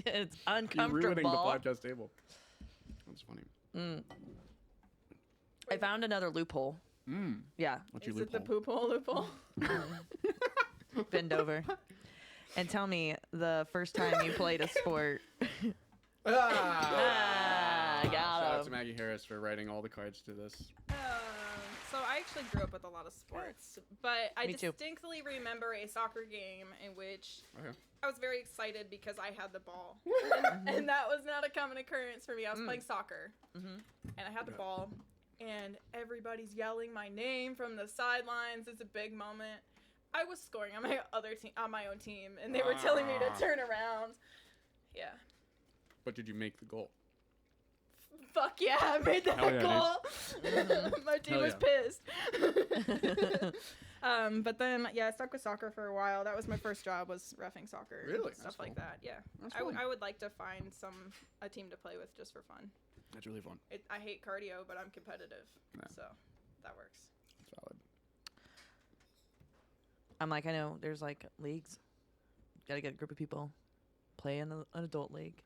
It's You're uncomfortable. ruining the podcast table. That's funny. I found another loophole. Yeah. What's your Is it the loophole? poop hole loophole? Bend over. And tell me the first time you played a sport. Ah! Got Shout out him. to Maggie Harris for writing all the cards to this. So I actually grew up with a lot of sports, but I Me too. distinctly remember a soccer game in which Okay. I was very excited because I had the ball, and that was not a common occurrence for me. I was playing soccer, and I had the ball, and everybody's yelling my name from the sidelines. It's a big moment. I was scoring on my own team, and they were telling me to turn around. Yeah. But did you make the goal? Fuck yeah, I made that Hell yeah, goal. My team Hell was yeah. pissed. But then, I stuck with soccer for a while. That was my first job, was reffing soccer. Really? And stuff That's like cool. that, yeah. That's I would fun. like to find a team to play with just for fun. That's really fun. I hate cardio, but I'm competitive, Yeah. so that works. That's valid. I'm like, I know there's like leagues. Got to get a group of people. Play in an adult league.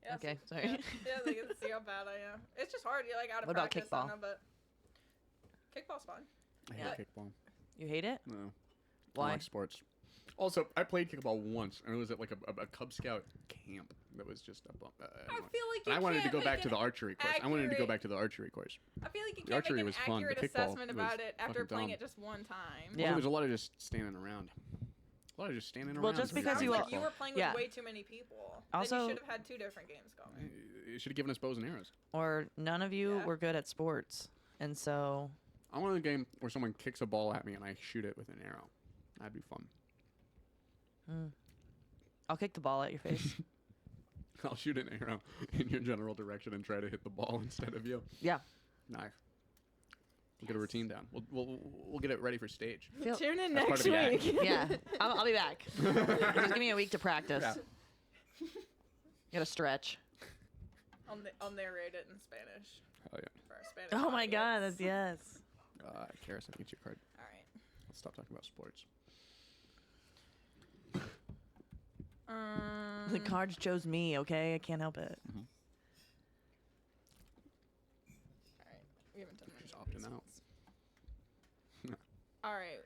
Yeah, Okay, so- sorry. Yeah, they get to see how bad I am. It's just hard. You're like out of What about practice. kickball? I know, but kickball's fun. I Yeah. hate kickball. You hate it? No. I Why? like sports. Also, I played kickball once, and it was at like a Cub Scout camp that was just up. I feel like and you I wanted to can't go make back to an the archery course. I wanted to go accurate- back to the archery course. I feel like you The can't archery make an was fun. The accurate kickball assessment was about it after fucking playing dumb. it just one time. Yeah. Also, there's a lot of just standing around. A lot of just standing around. Well, just for because Sounds you like all- you were playing yeah. with way too many people. Also- then you should have had 2 different games going. You should have given us bows and arrows. Or none of you Yeah. were good at sports. And so, I want a game where someone kicks a ball at me and I shoot it with an arrow. That'd be fun. I'll kick the ball at your face. I'll shoot an arrow in your general direction and try to hit the ball instead of you. Yeah. Nice. We'll get a routine down. We'll get it ready for stage. Feel- Tune in That's part next of the act. week. Yeah. I'll be back. Just give me a week to practice. Yeah. Gotta stretch. I'll narrate it in Spanish Hell for our Spanish. Oh my god, audience. yes. yeah. Karis, I get your card. All right. Let's stop talking about sports. The cards chose me, okay? I can't help it. All right. We haven't done Just any of opting these out. ones. All right.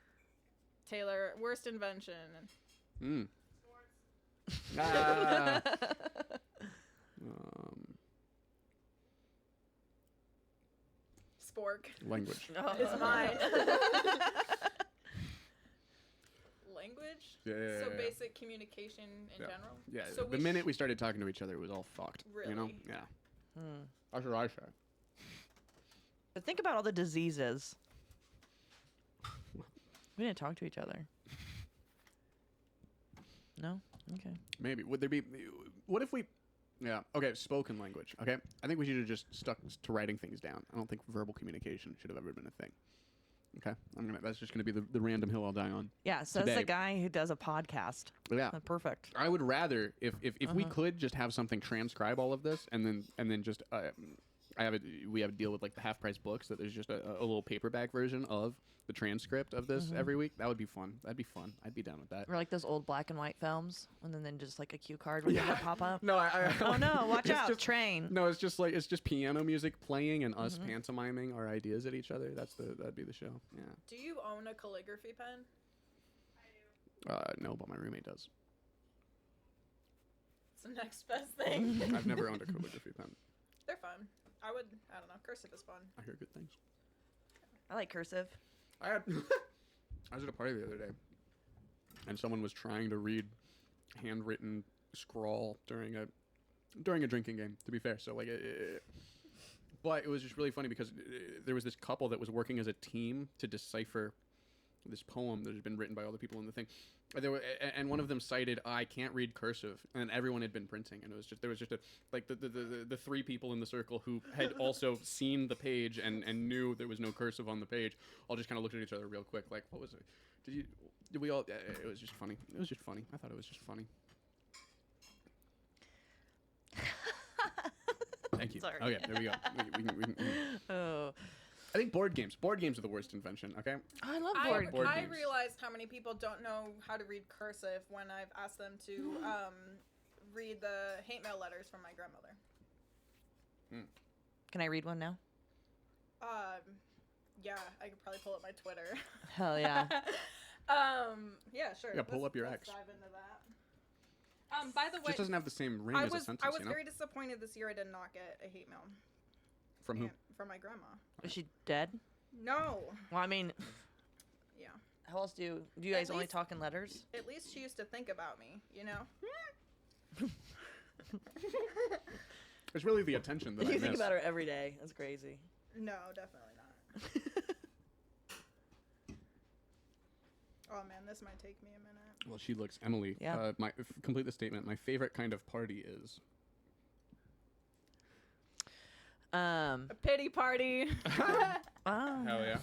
Taylor, worst invention. Ah. Spork Language. is mine. Language? Yeah, yeah, So yeah. basic communication in Yeah. general? Yeah, So the minute we started talking to each other, it was all fucked. You know? Really? Yeah. That's what I say. But think about all the diseases. We didn't talk to each other. No? Okay. Maybe. Would there be... What if we... Yeah. Okay, spoken language. Okay? I think we should have just stuck to writing things down. I don't think verbal communication should have ever been a thing. Okay? That's just going to be the random hill I'll die on. Yeah, says Today. the guy who does a podcast. Yeah. Perfect. I would rather if we could just have something transcribe all of this and then just we have a deal with like the half price books that there's just a little paperback version of the transcript of this every week. That would be fun. That'd be fun. I'd be down with that. Or like those old black and white films, and then just like a cue card would pop up. No, Oh no! Watch It's out! just- Train. No, it's just piano music playing and us pantomiming our ideas at each other. That'd be the show. Yeah. Do you own a calligraphy pen? No, but my roommate does. It's the next best thing. I've never owned a calligraphy pen. They're fun. I don't know. Cursive is fun. I hear good things. I like cursive. I was at a party the other day, and someone was trying to read handwritten scrawl during a drinking game. To be fair, so like, but it was just really funny because there was this couple that was working as a team to decipher this poem that had been written by all the people in the thing. And one of them cited, I can't read cursive, and everyone had been printing, and there was just the three people in the circle who had also seen the page and knew there was no cursive on the page, all just kind of looked at each other real quick, like, what was it? Did we all? It was just funny. It was just funny. I thought it was just funny. Thank you. Sorry. Okay, there we go. We can. Oh, I think board games are the worst invention. Okay. I love I board. board I games. realized how many people don't know how to read cursive when I've asked them to read the hate mail letters from my grandmother. Can I read one now? Yeah, I could probably pull up my Twitter. Hell yeah. Yeah, sure. Yeah, pull up your let's ex. dive into that. By the way, Just doesn't have the same ring as a sentence. I was you know? very disappointed this year I did not get a hate mail. From who? Yeah, from my grandma. Is she dead? No. Well, I mean, Yeah. how else do you guys At only least- talk in letters? At least she used to think about me, you know? It's really the attention that I You miss. think about her every day. That's crazy. No, definitely not. Oh man, this might take me a minute. Well, she looks Emily. Yeah. Complete the statement. My favorite kind of party is. Oh. A pity party. Hell yeah.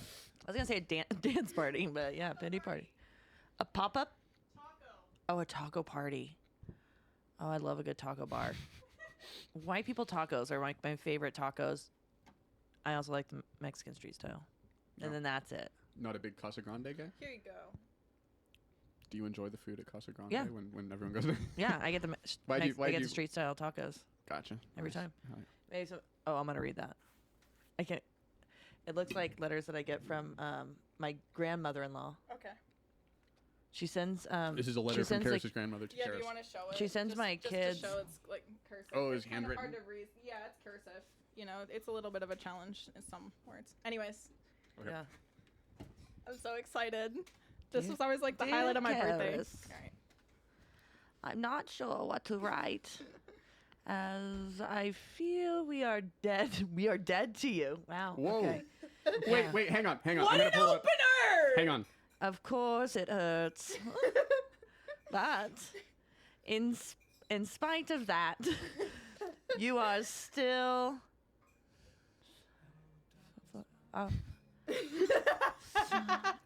I was gonna say a dance party, but yeah, pity party. A pop up. Oh, a taco party. Oh, I love a good taco bar. White people tacos are like my favorite tacos. I also like the Mexican street style, and No. then that's it. Not a big Casa Grande guy. Here you go. Do you enjoy the food at Casa Grande Yeah. when everyone goes there? Yeah, I get the Why'd you- I get you- the street style tacos Gotcha. every Nice. time. Hell yeah. Maybe some. Oh, I'm gonna read that. I can't. It looks like letters that I get from my grandmother-in-law. Okay. She sends. This is a she letter from sends, like, Karis' grandmother to Yeah, do Karis. you want to show it? She sends Just- my just kids- to show it's like cursive. Oh, it's kinda hard handwritten? to read. Yeah, it's cursive. You know, it's a little bit of a challenge in some words. Anyways, Okay. Yeah. I'm so excited. This Dear- was always like the dear highlight of my birthday. Karis. All right. I'm not sure what to write, as I feel we are dead. We are dead to you. Wow. Whoa. Okay. Wait, Yeah. hang on. I'm What gonna an pull up. opener! Hang on. Of course it hurts, but in spite of that, you are still.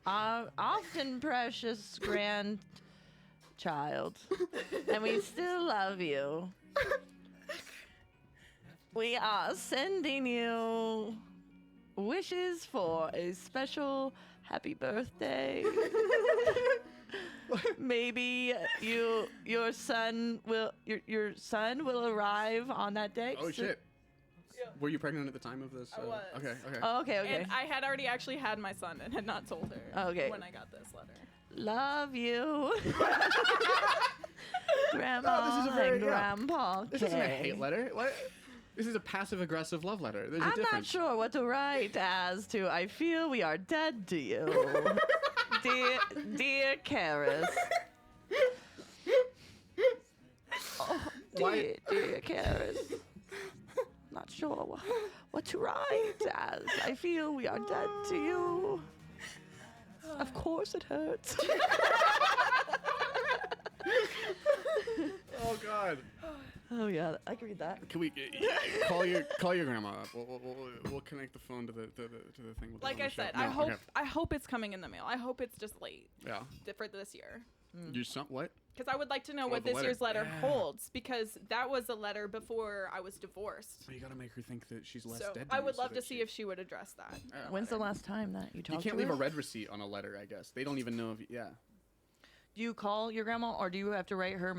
Our often precious grandchild, and we still love you. We are sending you wishes for a special happy birthday. Maybe your son will arrive on that day. Oh So- shit. Yeah. Were you pregnant at the time of this? I was. Okay. Oh, okay. Okay. And I had already actually had my son and had not told her Okay. when I got this letter. Love you, Grandma this is a very- and yeah. Grandpa. This isn't a K. hate letter. What? This is a passive aggressive love letter. There's a I'm not difference. sure what to write as to. I feel we are dead to you, dear Karis. Oh, Why- dear Karis. Not sure what to write as. I feel we are dead to you. Of course it hurts. Oh god. Oh yeah, I can read that. Can we call your grandma up? We'll connect the phone to the thing. We'll do it Like on the I show. said, No, okay. I hope it's coming in the mail. I hope it's just late Yeah. for this year. You what? Because I would like to know Oh, what the this letter. year's letter Yeah. holds. Because that was a letter before I was divorced. So you gotta make her think that she's less So dead. I you would so love that to see she- if she would address that. Yeah. When's the last time that you You talked can't to leave her? a red receipt on a letter. I guess they don't even know if. Yeah. Do you call your grandma, or do you have to write her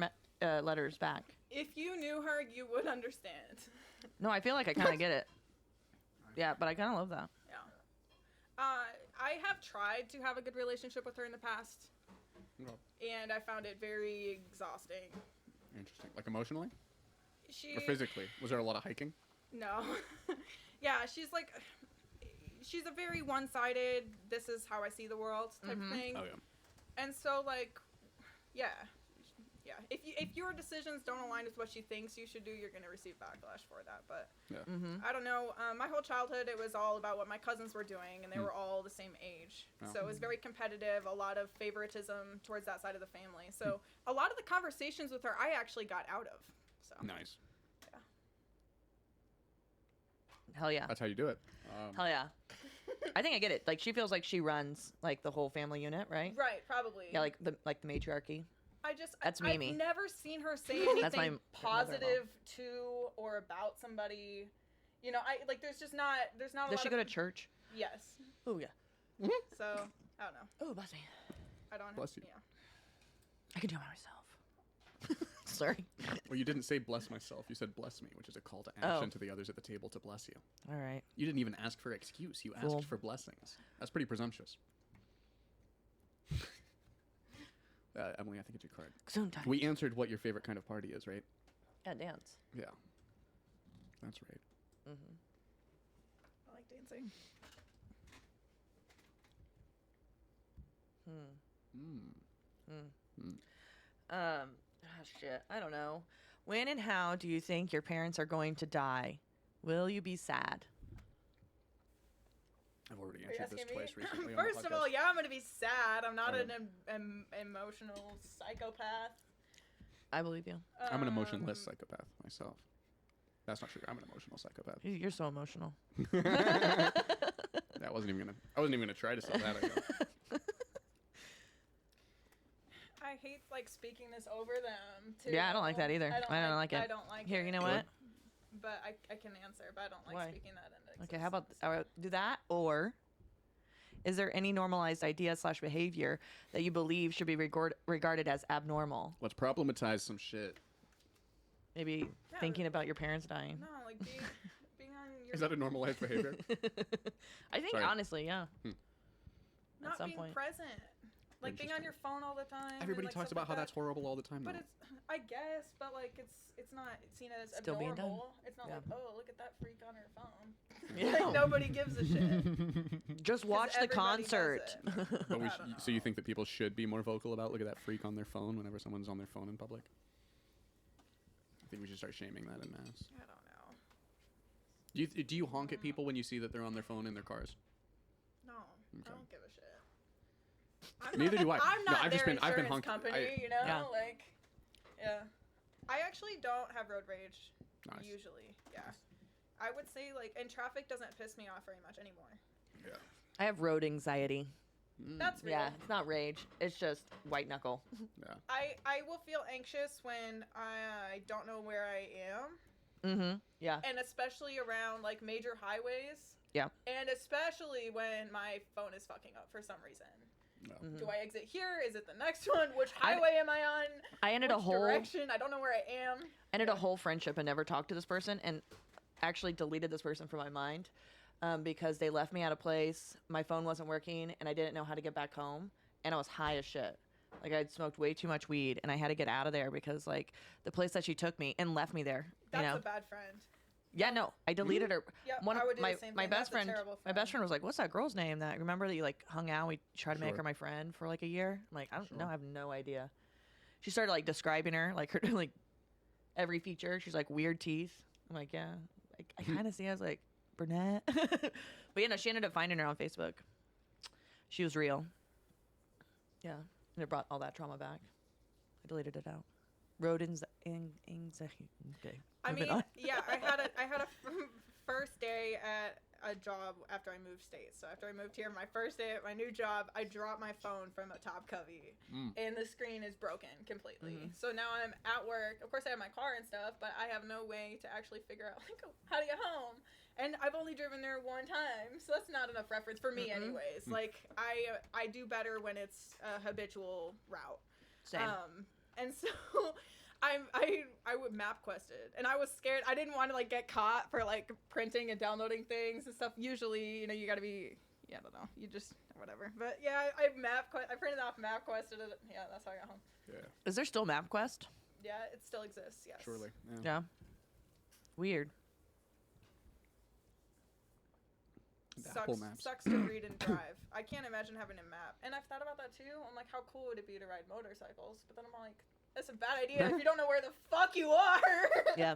letters back? If you knew her, you would understand. No, I feel like I kind of get it. Yeah, but I kind of love that. Yeah. I have tried to have a good relationship with her in the past, No. and I found it very exhausting. Interesting. Like emotionally She or physically? Was there a lot of hiking? No. Yeah, she's like, she's a very one-sided, this is how I see the world type Mhm. thing. Oh yeah. And so, like, yeah. yeah, if your decisions don't align with what she thinks you should do, you're gonna receive backlash for that. But I don't know. My whole childhood, it was all about what my cousins were doing, and they were all the same age. Oh. So it was very competitive. A lot of favoritism towards that side of the family. So a lot of the conversations with her, I actually got out of. So Nice. Hell yeah. That's how you do it. Hell yeah. I think I get it. Like she feels like she runs like the whole family unit, right? Right, probably. Yeah, like the matriarchy. That's Mimi. I've never seen her say anything That's my positive to or about somebody. You know, there's not a lot Does she of go to church? Yes. Oh yeah. So, I don't know. Oh, bless me. I don't Bless you. Yeah. I can do it by myself. Sorry. Well, you didn't say bless myself. You said bless me, which is a call to action to the others at the table to bless you. All right. You didn't even ask for excuse. You Fool. asked for blessings. That's pretty presumptuous. Emily, I think it's your card. Gesundheit. We answered what your favorite kind of party is, right? Yeah, dance. Yeah. That's right. Mm-hmm. I like dancing. Shit. I don't know. When and how do you think your parents are going to die? Will you be sad? I've already Are you answered this asking me? twice recently. First of all, yeah, I'm gonna be sad. I'm not Okay. an emotional psychopath. I believe you. I'm an emotionless psychopath myself. That's not true. I'm an emotional psychopath. You're so emotional. I wasn't even gonna try to sell that. I know. I hate like speaking this over them too. Yeah, I don't like that either. I don't like it. I don't like Here, it. you know what? But I can answer, but I don't like Why? speaking that into Okay, how about existence. do that? Or is there any normalized idea/behavior that you believe should be regarded as abnormal? Let's problematize some shit. Maybe Yeah, thinking about your parents dying. No, like being on your Is that a normalized behavior? I think Sorry. honestly, yeah. not some being point. present. Like being on your phone all the time. and, Everybody like, talks stuff about like how that's that. horrible all the time. But though. it's, I guess, but like it's not seen as Still being done. abnormal. It's not Yeah. like, oh, look at that freak on her phone. Yeah. Like nobody gives a shit. Just watch the everybody does concert. it. But I don't so you know. think that people should be more vocal about look at that freak on their phone whenever someone's on their phone in public? I think we should start shaming that in mass. I don't know. Do you honk at people when you see that they're on their phone in their cars? No, Okay. I don't give a shit. I'm Neither not, do I. I'm No, not I've just their been- I've been insurance honking- company, you know, Yeah. like, yeah. I actually don't have road rage. Nice. Usually, yeah. I would say like, and traffic doesn't piss me off very much anymore. Yeah. I have road anxiety. That's real. Yeah, it's not rage. It's just white knuckle. Yeah. I will feel anxious when I don't know where I am, Mm-hmm. Yeah. and especially around like major highways. Yeah. And especially when my phone is fucking up for some reason. No. Mm-hmm. Do I exit here? Is it the next one? Which highway am I on? I ended Which a whole direction? I don't know where I am. a whole friendship and never talked to this person, and actually deleted this person from my mind because they left me at a place, my phone wasn't working, and I didn't know how to get back home, and I was high as shit. Like I'd smoked way too much weed, and I had to get out of there because like the place that she took me and left me there. That's you know? a bad friend. Yeah, no, I deleted her. Yep, One I of would do my the same my thing. best That's a friend, terrible my best friend. friend was like, "What's that girl's name that remember that you like hung out? We tried to make Sure. her my friend for like a year." I'm like, I don't know, Sure. I have no idea. She started like describing her, like her like every feature. She's like weird teeth. I'm like, yeah, I kind of see. I was like brunette, but yeah, no, she ended up finding her on Facebook. She was real. Yeah, and it brought all that trauma back. I deleted it out. Road anxiety. Okay. I moving mean, on. yeah, I had a first day at a job after I moved states. So after I moved here, my first day at my new job, I dropped my phone from a top cubby, and the screen is broken completely. So now I'm at work. Of course, I have my car and stuff, but I have no way to actually figure out like how to get home. And I've only driven there one time, so that's not enough reference for me, anyways. Like I do better when it's a habitual route. Same. And so I would MapQuested, and I was scared. I didn't want to like get caught for like printing and downloading things and stuff. Usually, you know, you got to be, yeah, I don't know, you just whatever. But yeah, I printed off MapQuested it. Yeah, that's how I got home. Yeah. Is there still MapQuest? Yeah, it still exists. Yes. Surely. Yeah. Yeah. Weird. Apple Maps. Sucks to read and drive. I can't imagine having a map. And I've thought about that too. I'm like, how cool would it be to ride motorcycles? But then I'm like, That's a bad idea if you don't know where the fuck you are. Yeah.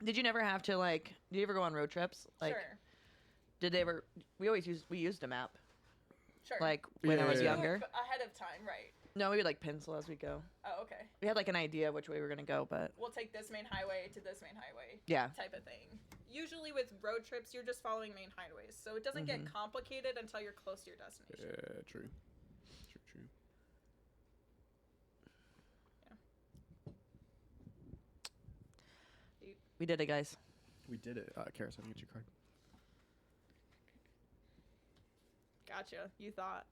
Did you never have to like? Did you ever go on road trips? Like, sure. did they ever? We used a map. Sure. Like when I was Yeah. younger. Ahead of time, right? No, we would like pencil as we go. Oh, okay. We had like an idea which way we were gonna go, but We'll take this main highway to this main highway. yeah. Type of thing. Usually with road trips, you're just following main highways, so it doesn't get complicated until you're close to your destination. Yeah, true. True. We did it, guys. We did it. Karis, I get your card. Gotcha. You thought.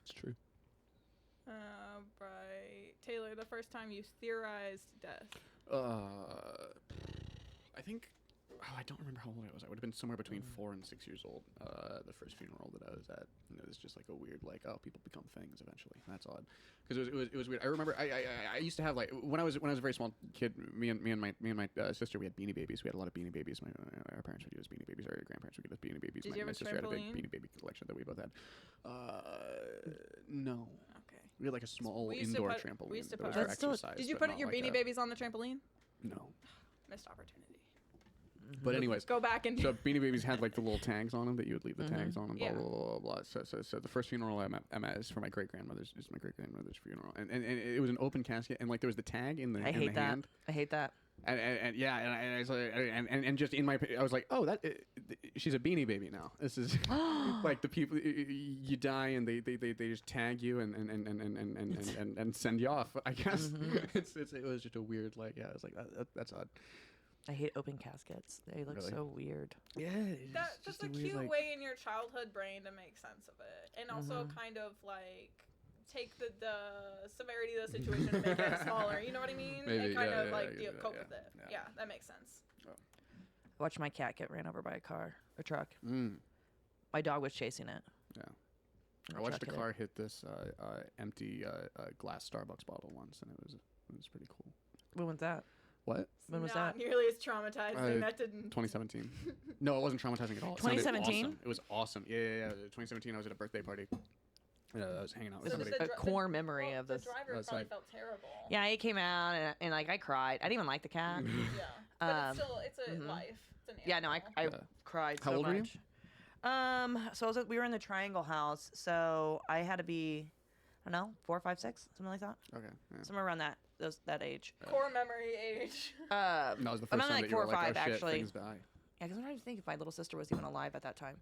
It's true. Right. Taylor, the first time you theorized death. I think. Oh, I don't remember how old I was. I would have been somewhere between 4 and 6 years old. The first funeral that I was at, and it was just like a weird, like, oh, people become things eventually. That's odd, because it was weird. I remember I used to have like when I was a very small kid. Me and my sister, we had Beanie Babies. We had a lot of Beanie Babies. Our parents would give us Beanie Babies. Our grandparents would give us Beanie Babies. Did you have my a sister had a big trampoline? Beanie Baby collection that we both had. No. Okay. We had like a small We used to indoor put- trampoline. we used to that put was our- for That's still- exercise, Did you but put not your like Beanie a- Babies on the trampoline? No. Missed opportunity. But anyways, Go back and so Beanie Babies had like the little tags on them that you would leave the tags on, and blah Yeah. blah blah blah. So the first funeral I'm at is for my great grandmother's. It's my great grandmother's funeral, and it was an open casket, and like there was the tag in the I hate that. hand, I hate that. and yeah, and I was like, and just in my, I was like, oh, that she's a Beanie Baby now. This is like the people you die and they just tag you and send you off. I guess it was just a weird like I was like that's odd. I hate open caskets. They look Really? so weird. Yeah, That's a cute way in your childhood brain to make sense of it, and also kind of like take the severity of the situation and make it smaller. You know what I mean? Maybe, and kind yeah, of yeah, like I get that, cope yeah, with it. yeah. Yeah, that makes sense. I watched my cat get ran over by a truck. Mm. My dog was chasing it. Yeah. And I watched a truck hit it. car hit this empty glass Starbucks bottle once, and it was pretty cool. When was that? What? It's When was not that? nearly as traumatizing. That didn't. 2017. No, it wasn't traumatizing at all. It sounded 2017? awesome. It was awesome. Yeah. 2017, I was at a birthday party. I was hanging out with So somebody. A core memory of this. The driver That's probably like- felt terrible. Yeah, he came out and like I cried. I didn't even like the cat. Yeah. But it's still, it's a mhm. life. It's an Yeah, no, I animal. Yeah. cried How so old were you? much. So we were in the Triangle House, so I had to be, I don't know, 4, 5, 6, something like that, Okay. Yeah. somewhere around that age. Core memory age. That was the I'm first only time like that you 4 were or like, 5 oh shit, actually. things die. Yeah, because I'm trying to think if my little sister was even alive at that time.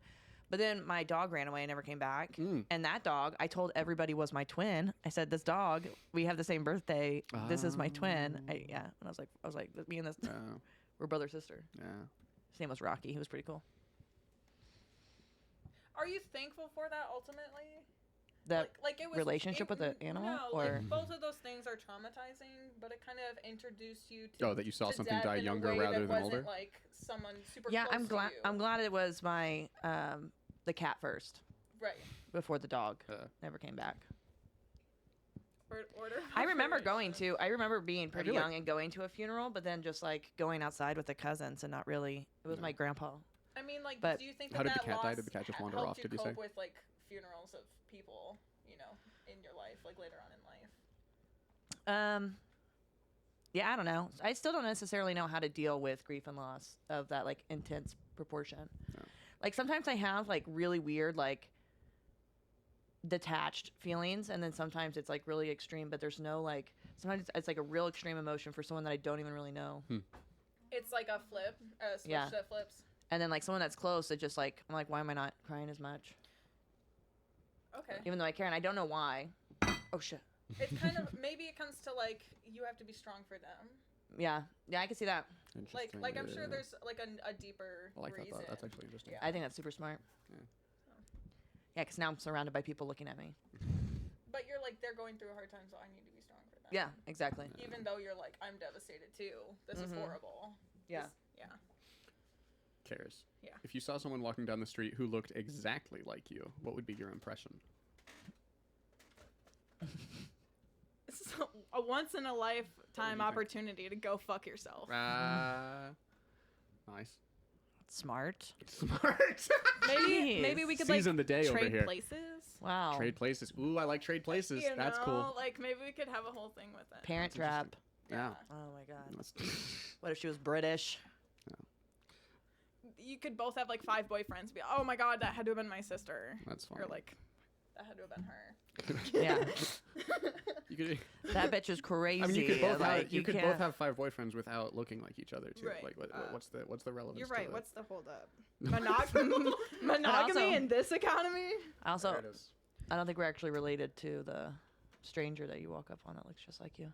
But then my dog ran away and never came back. Mm. And that dog, I told everybody was my twin. I said, "This dog, we have the same birthday. This is my twin." And I was like, me and this, Yeah. we're brother sister. Yeah. His name was Rocky. He was pretty cool. Are you thankful for that ultimately? That like it was relationship with the animal, No, or like both of those things are traumatizing, but it kind of introduced you to. Oh, that you saw to something death die in a younger way rather that than wasn't, older. Like someone super. yeah, close I'm to glad. you. I'm glad it was my the cat first Right. before the dog Yeah. never came back. Order. I remember going to. I remember being pretty feel like- young and going to a funeral, but then just like going outside with the cousins and not really. It was Yeah. my grandpa. I mean, like, But- do you think How did the that cat die? loss Did the cat just wander helped off, did you cope say? with like funerals of people, you know, in your life, like later on in life? Yeah, I don't know. I still don't necessarily know how to deal with grief and loss of that like intense proportion. Yeah. Like sometimes I have like really weird like detached feelings, and then sometimes it's like really extreme, but there's no like sometimes it's like a real extreme emotion for someone that I don't even really know. It's like a flip, a switch Yeah. that flips. And then like someone that's close, it just like I'm like, why am I not crying as much? Okay. Even though I care and I don't know why. Oh shit. It's kind of maybe it comes to like you have to be strong for them. Yeah. Yeah, I can see that. Interesting. Like I'm Yeah, sure yeah. there's like a deeper I like that reason. thought. That's actually interesting. Yeah. I think that's super smart. Yeah. Yeah, because now I'm surrounded by people looking at me. But you're like they're going through a hard time, so I need to be strong for them. Yeah, exactly. Even though you're like I'm devastated too. This is Mhm. horrible. Yeah. Yeah. Cares. Yeah. If you saw someone walking down the street who looked exactly like you, what would be your impression? This is a once in a lifetime think? opportunity to go fuck yourself. Nice. Smart. Smart. Maybe we could like Season the day over trade here. places. Wow. Trade places. Ooh, I like trade places. You That's know, cool. Like maybe we could have a whole thing with it. Parent That's interesting. trap. Yeah. Oh my god. That's- What if she was British? You could both have like 5 boyfriends. Be oh my god, that had to have been my sister. That's fine. Or like that had to have been her. Yeah. You could, That bitch is crazy. I mean, you could both like, have, you could can't- both have 5 boyfriends without looking like each other too. Right. Like, what's the relevance? You're to right. that? What's the hold up? Monogamy also- in this economy? Also, There it is. I don't think we're actually related to the stranger that you walk up on that looks just like you.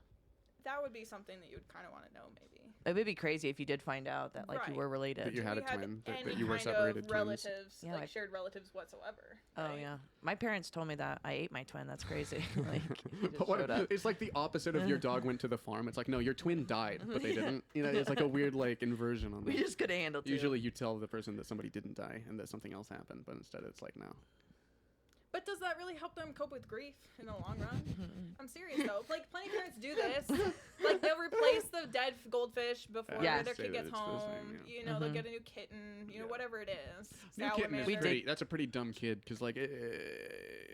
That would be something that you would kind of want to know, maybe. It would be crazy if you did find out that like you Right. were related. That you had a We had twin. That any you were kind separated of twins. relatives, Yeah, like like- shared relatives whatsoever. Oh right? yeah, my parents told me that I ate my twin. That's crazy. Like, he just But what showed if, up. it's like the opposite of your dog went to the farm. It's like, no, your twin died, but they didn't. You know, it's like a weird like inversion on We that. just couldn't handle. Usually you tell the person that somebody didn't die and that something else happened, but instead it's like, no. But does that really help them cope with grief in the long run? I'm serious though. Like plenty of parents do this. Like they'll replace the dead goldfish before Yes. their kid gets It's the same, home. yeah. You know, they'll Mhm. get a new kitten. You know, Yeah. whatever it is. New kitten is We Salamander. did- that's a pretty dumb kid because like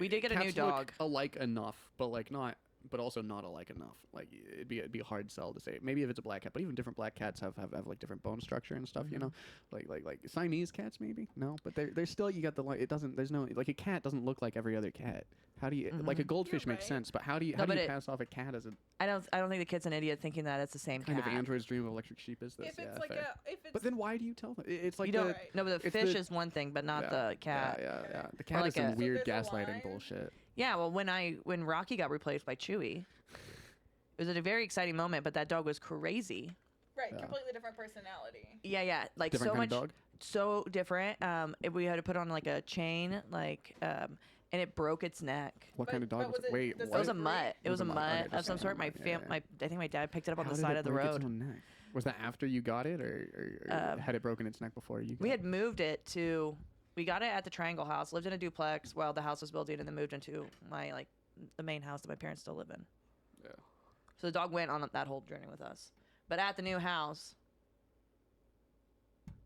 We did get a new cats look dog. alike enough, but like not, but also not alike enough. Like it'd be a hard sell to say. Maybe if it's a black cat, but even different black cats have like different bone structure and stuff. You know, like Siamese cats maybe no, but they're still you got the like it doesn't there's no like a cat doesn't look like every other cat. How do you like a goldfish You're makes right. sense, but how do you No, but it- pass off a cat as a I don't think the kid's an idiot thinking that it's the same kind cat. of android's dream of electric sheep is this? If it's Yeah, like fair. if it's But then why do you tell them? It's like you don't the, Right. no, but the it's fish the- is one thing, but not yeah, the cat. Yeah. The cat like is some a- So weird there's a gaslighting line? bullshit. Yeah, well, when Rocky got replaced by Chewie, it was a very exciting moment. But that dog was crazy. right, Yeah. completely different personality. Yeah, like Different so kind much, of dog. so different. We had to put on like a chain, and it broke its neck. What But- kind of dog but was was it? it Wait, the It was a Breed? mutt. It was a mutt Okay, of some the sort. same My one, yeah, yeah. I think my dad picked it up on How the did side it of the break its road. own neck? Was that after you got it, or had it broken its neck before you? We got had moved it to. We got it at the Triangle House. Lived in a duplex while the house was building, and then moved into my the main house that my parents still live in. Yeah. So the dog went on that whole journey with us. But at the new house,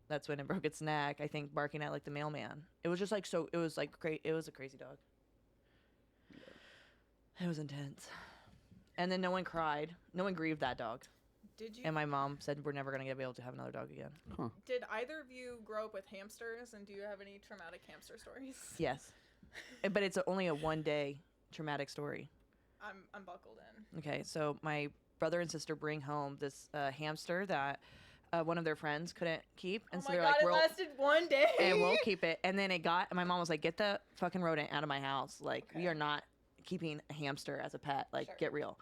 that's when it broke its neck. I think barking at like the mailman. It was just like so. It was like great. It was a crazy dog. It was intense. And then no one cried. No one grieved that dog. Did you? And my mom said we're never gonna be able to have another dog again. Huh. Did either of you grow up with hamsters? And do you have any traumatic hamster stories? Yes. But it's only a 1-day traumatic story. I'm buckled in. Okay, so my brother and sister bring home this hamster that one of their friends couldn't keep, and Oh so my they're god, like, it "We'll lasted 1 day. and we'll keep it." And then it got. My mom was like, "Get the fucking rodent out of my house! Like, we Okay. are not keeping a hamster as a pet. Like, Sure. get real."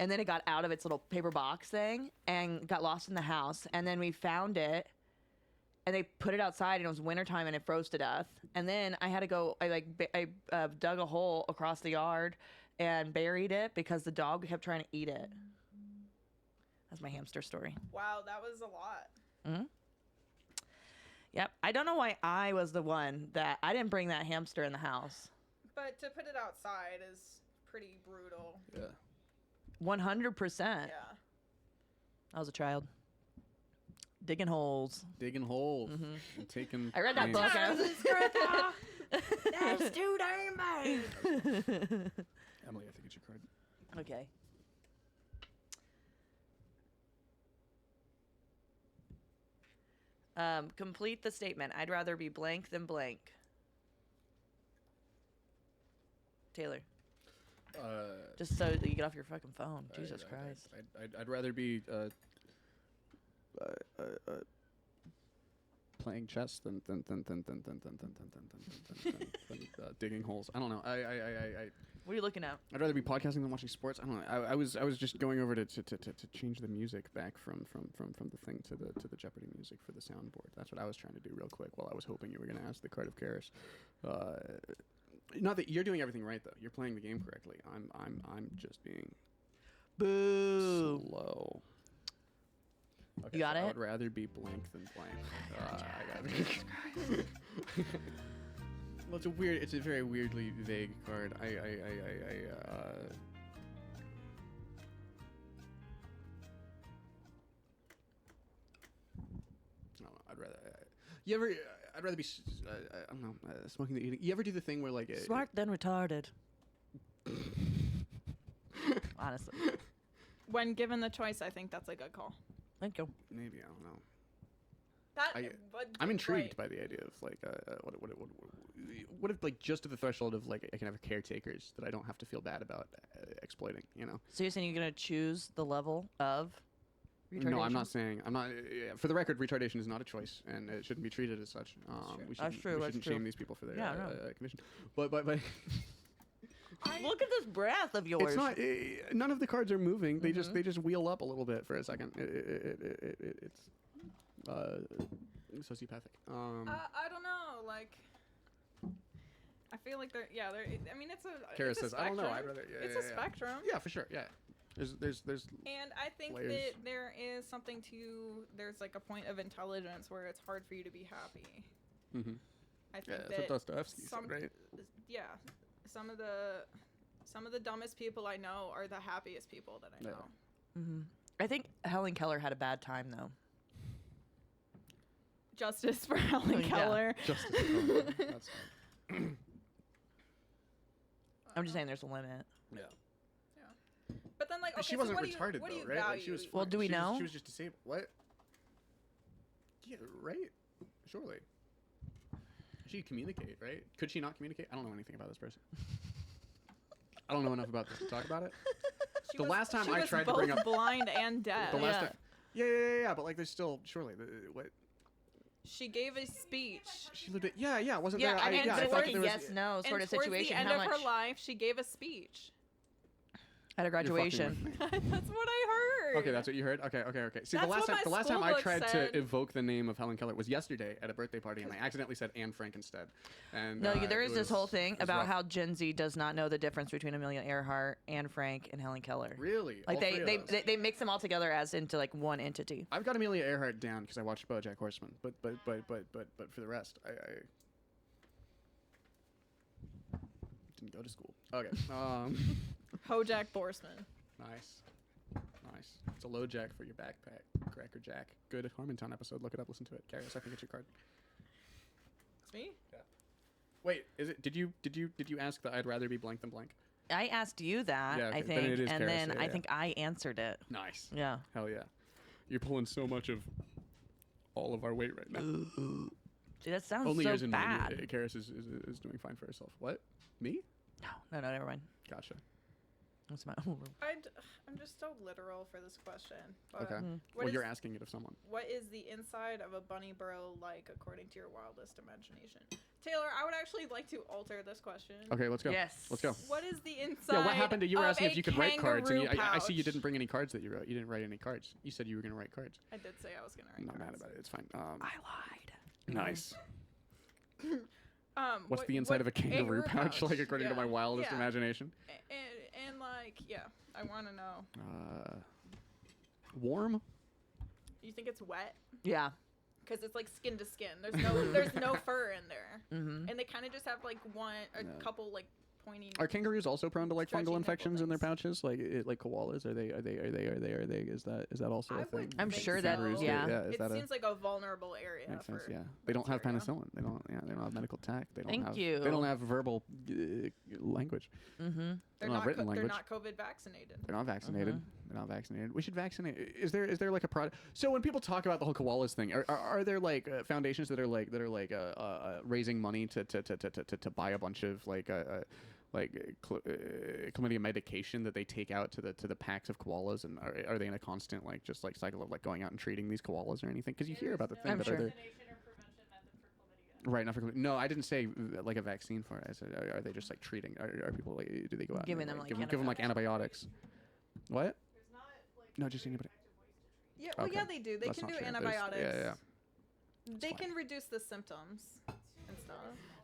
And then it got out of its little paper box thing and got lost in the house. And then we found it, and they put it outside, and it was wintertime, and it froze to death. And then I had to go. I dug a hole across the yard and buried it because the dog kept trying to eat it. That's my hamster story. Wow, that was a lot. Yep. I don't know why I was the one that I didn't bring that hamster in the house. But to put it outside is pretty brutal. Yeah. 100%. Yeah. I was a child. Digging holes. Digging holes. And taking. I read that names. book. That's too damn bad. Emily, I think it's your card. Okay. Complete the statement. I'd rather be blank than blank. Taylor, just so that you get off your fucking phone. Jesus Christ. I'd rather be playing chess than digging holes. I don't know. What are you looking at? I'd rather be podcasting than watching sports. I don't know. I was just going over to change the music back from the thing to the Jeopardy music for the soundboard. That's what I was trying to do real quick while I was hoping you were going to ask the card of Karis. Not that you're doing everything right though. You're playing the game correctly. I'm just being Boo. slow. Okay, You got so I it? would rather be blank than blank. I got it. Well, it's a very weirdly vague card. I don't know. I'd rather. I'd rather be. I don't know. Smoking than eating. You ever do the thing where like Smart then retarded. Honestly. When given the choice, I think that's a good call. Thank you. Maybe, I don't know. But I'm intrigued right. by the idea of like what if like just at the threshold of like I can have caretakers that I don't have to feel bad about exploiting, you know? So you're saying you're gonna choose the level of retardation? No, I'm not saying I'm not. For the record, retardation is not a choice, and it shouldn't be treated as such. We That's shouldn't, true, we that's shouldn't true. shame these people for their Yeah, no. condition. But Look at this breath of yours. it's not. None of the cards are moving. They just wheel up a little bit for a second. It's sociopathic. I don't know. Like, I feel like they're. I mean, it's a. Kara it's a says, "I don't know. I'd spectrum. rather." It's a spectrum. Yeah, for sure. Yeah. There's. And I think layers. that there is something to. There's like a point of intelligence where it's hard for you to be happy. Mm-hmm. I think Yeah, that that's what Dostoevsky said, right? Yeah, some of the dumbest people I know are the happiest people that I Yeah. know. Mm-hmm. I think Helen Keller had a bad time though. Justice for Helen Yeah. Keller. Justice. That's I'm just saying there's a limit. yeah. But then, like, okay, She so wasn't what do you, retarded what do though, you right? value? Like, she was. Well, fine. do we She was- know? She was just disabled. What? Yeah, right. Surely. She could communicate, right? Could she not communicate? I don't know anything about this person. I don't know enough about this to talk about it. She the was- last time she I was tried to both bring up blind and deaf. the last Yeah. time. Yeah. But like, there's still surely what She gave a speech. she lived it. Yeah. Wasn't Yeah, there? I mean, yeah, it's I a thought fucking there was- yes/no sort and of towards situation. the end How of much her life, she gave a speech. at a You're fucking graduation? with me. That's what I heard. Okay, that's what you heard. Okay. See, That's what my the last time school I book tried said. to evoke the name of Helen Keller was yesterday at a birthday party, and I accidentally said Anne Frank instead. And No, there is it this was- whole thing it was about rough. how Gen Z does not know the difference between Amelia Earhart, Anne Frank, and Helen Keller. Really, Like all three of they, those? they mix them all together as into like one entity. I've got Amelia Earhart down because I watched BoJack Horseman, but for the rest, I didn't go to school. Okay. Hojack Borsman. Nice. It's a low jack for your backpack, Cracker Jack. Good Harmontown episode. Look it up. Listen to it. Karius, I think it's your card. It's me. Wait, is it? Did you ask that I'd rather be blank than blank? I asked you that, Yeah, I okay, then think, it is and Karis, then yeah, I yeah. think I answered it. Nice. Yeah. Hell yeah. You're pulling so much of all of our weight right now. See, that sounds Only so yours and mine. bad. Karis is doing fine for herself. What? Me? No, never mind. Gotcha. That's my. I'm just so literal for this question. But Okay. Mm. what Well, you're is- asking it of someone. What is the inside of a bunny burrow like, according to your wildest imagination? Taylor, I would actually like to alter this question. Okay, let's go. Yes. Let's go. What is the inside? Yeah, what happened to you? Were of asking a if you could write cards, and kangaroo I see you pouch? didn't bring any cards that you wrote. You didn't write any cards. You said you were going to write cards. I did say I was gonna I'm write not mad cards. about it. It's fine. I lied. Nice. What- What's the inside what- of a kangaroo pouch like, according to my Yeah, wildest yeah. imagination? And like, yeah, I want to know. Warm? You think it's wet? Yeah. Because it's like skin to skin. There's no fur in there, Mm-hmm. and they kind of just have like a Yeah. couple like pointy. Are kangaroos also prone to like Stretchy fungal nipple infections in their things. pouches, like koalas? Are they? Is that also I a thing? would I'm think sure that- Kangaroos do? yeah. Is It that seems like a vulnerable area. makes sense? for Yeah, they don't have bacteria. penicillin. They don't have medical tech. They don't Thank have. you. They don't have verbal language. Mm-hmm. They're not not. written They're language. not COVID vaccinated. They're not vaccinated. They're not vaccinated. We should vaccinate. Is there like a product? So when people talk about the whole koalas thing, are there like foundations that are raising money to buy a bunch of chlamydia medication that they take out to the packs of koalas, and are they in a constant cycle of going out and treating these koalas or anything? Because you hear about the thing, I'm but sure. are there right? Not for no, I didn't say like a vaccine for it. I said are they just treating? Are people do they go out Giving and, them, like, give them like antibiotics? What? No, just antibiotics. Yeah. Well, Okay. yeah, they do. They That's can do not true. antibiotics. Yeah. They fine. can reduce the symptoms and stuff.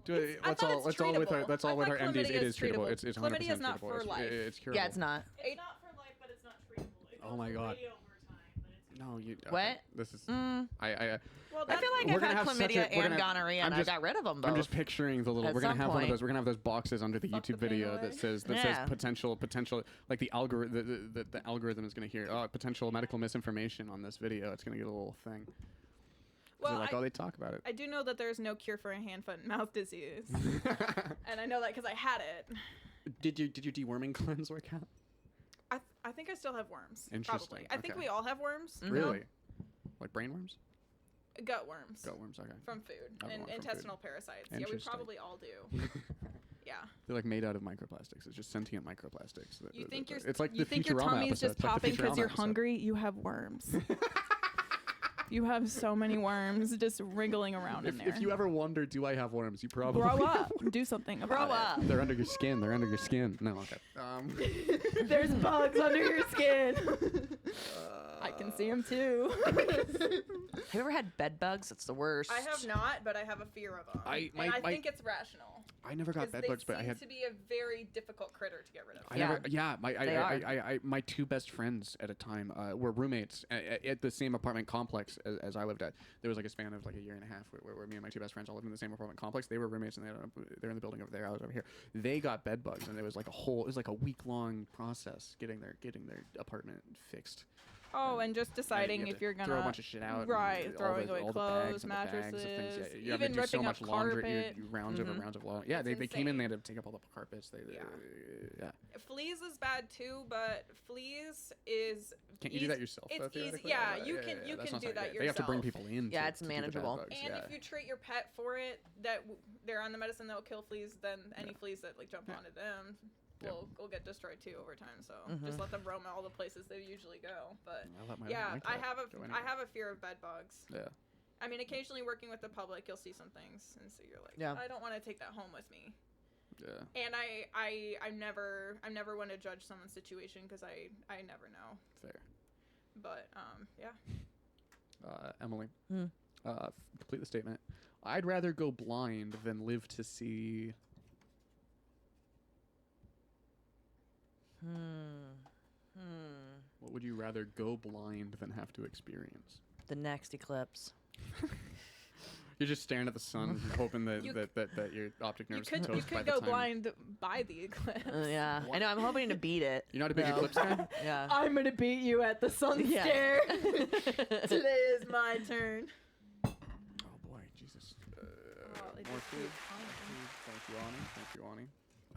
Let's I thought all it's with our treatable. let's all I with thought our MDs. It chlamydia is treatable. treatable. It's 100% Chlamydia is not treatable. for It's- life. It's curable. Yeah, it's not. It's not for life, but it's not treatable. It Oh goes my God. way over time, but it's No, you. What? This is. Mm. Well, I feel like We're I've gonna had have such a- chlamydia we're and gonna- gonorrhea, I'm and just- I got rid of them both. I'm just picturing the little. At We're gonna some have one of point. those. We're gonna have those boxes under the Fuck the YouTube pain video away. that says Yeah. potential like the algorithm. The algorithm is gonna hear potential medical misinformation on this video. It's gonna get a little thing. Well, like, oh, they talk about it. I do know that there's no cure for a hand, foot, and mouth disease, and I know that because I had it. Did your deworming cleanse work out? I think I still have worms. Interesting, Probably. I think okay. we all have worms. Mhm. Really? Like brain worms? Gut worms. Gut worms, okay. From food Other and one from intestinal parasites. Yeah, we Interesting. probably all do. Yeah. They're like made out of microplastics. It's just sentient microplastics. You think your It's like you the think your Futurama tummy's episode. just It's like the popping because Futurama you're episode. hungry? You have worms. You have so many worms just wriggling around in there. If you ever wonder, do I have worms? You probably grow up, do something about Grow it. up. They're under your skin. They're under your skin. No, okay. There's bugs under your skin. I can see them too. Have you ever had bed bugs? It's the worst. I have not, but I have a fear of them. I think it's rational. I never got Because bed they bugs, but I seem had. to be a very difficult critter to get rid of. I Yeah. never. Yeah, They are. my two best friends at a time were roommates at the same apartment complex as I lived at. There was like a span of like a year and a half where me and my two best friends all lived in the same apartment complex. They were roommates and they're in the building over there. I was over here. They got bed bugs and it was like a week-long process getting their apartment fixed. Oh, and just And you deciding have if to you're gonna throw a bunch of shit out. right, and throwing away all the bags clothes, and the bags of things. mattresses, Yeah, you have to even do so ripping much up laundry. carpet. You rounds over Mhm. rounds of laundry. Yeah, It's they came in. insane. They had to take up all the carpets. Yeah. Yeah. Fleas is bad too, but fleas is Can't you do that yourself? It's though, easy. theoretically? Yeah, Oh, you can you that's can not do so- that yeah, yourself. They have to bring people in. Yeah, to- it's to do the bed manageable. bugs, And yeah. if you treat your pet for it, they're on the medicine that will kill fleas, then any fleas that like jump Yeah. onto them Yeah. will get destroyed too over time. So Mhm. just let them roam all the places they usually go. But I let my- yeah, my I cat have go I anywhere. have a fear of bed bugs. Yeah. I mean, occasionally working with the public, you'll see some things, and so you're like, Yeah. I don't want to take that home with me. Yeah. And I'm never one to judge someone's situation because I never know. Fair. But yeah. Emily, Hmm. complete the statement. I'd rather go blind than live to see. What would you rather go blind than have to experience? The next eclipse. You're just staring at the sun, hoping that, You that your optic You nerves could toast by go the time. blind by the eclipse. Yeah, I know. I'm hoping to beat it. You're not a big though. eclipse guy? Yeah. I'm gonna beat you at the sun Yeah. scare. Today is my turn. Oh boy, Jesus. they More just food. keep Thank you, Ani. Thank you, Ani.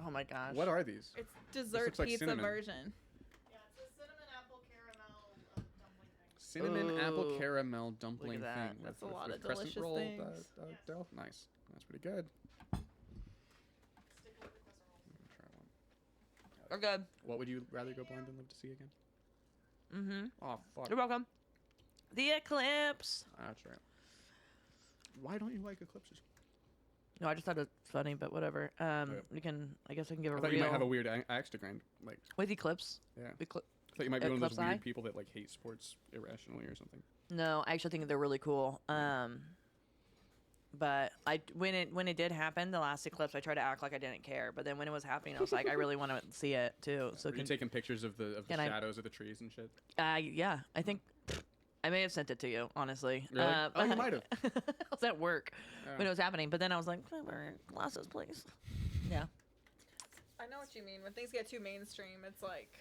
Oh my gosh. What are these? It's dessert looks like pizza cinnamon. version. Yeah, it's a cinnamon apple caramel dumpling thing. Cinnamon apple Ooh. caramel dumpling that. thing. That's with, a lot with of crescent delicious roll, things. Yes. dough. Nice. That's pretty good. Stick with the casserole. Try one. We're good. What would you rather go blind than live to see again? Mm-hmm. Oh, fuck. You're welcome. The eclipse. That's right. Why don't you like eclipses? No, I just thought it was funny, but whatever. Okay. We can. I guess I can give a I thought real you might have a weird axe to grind. Like, with eclipse. yeah. Eclipse. I thought you might be one of those Eclipse weird eye? people that like hate sports irrationally or something. No, I actually think they're really cool. But when it did happen, the last eclipse, I tried to act like I didn't care. But then when it was happening, I was like, I really want to see it too. So Were you taking pictures of the can I- shadows of the trees and shit? yeah, I think I may have sent it to you, honestly. Really? Oh, you might have. I was at work Yeah. when it was happening, but then I was like, glasses, please. Yeah. I know what you mean. When things get too mainstream, it's like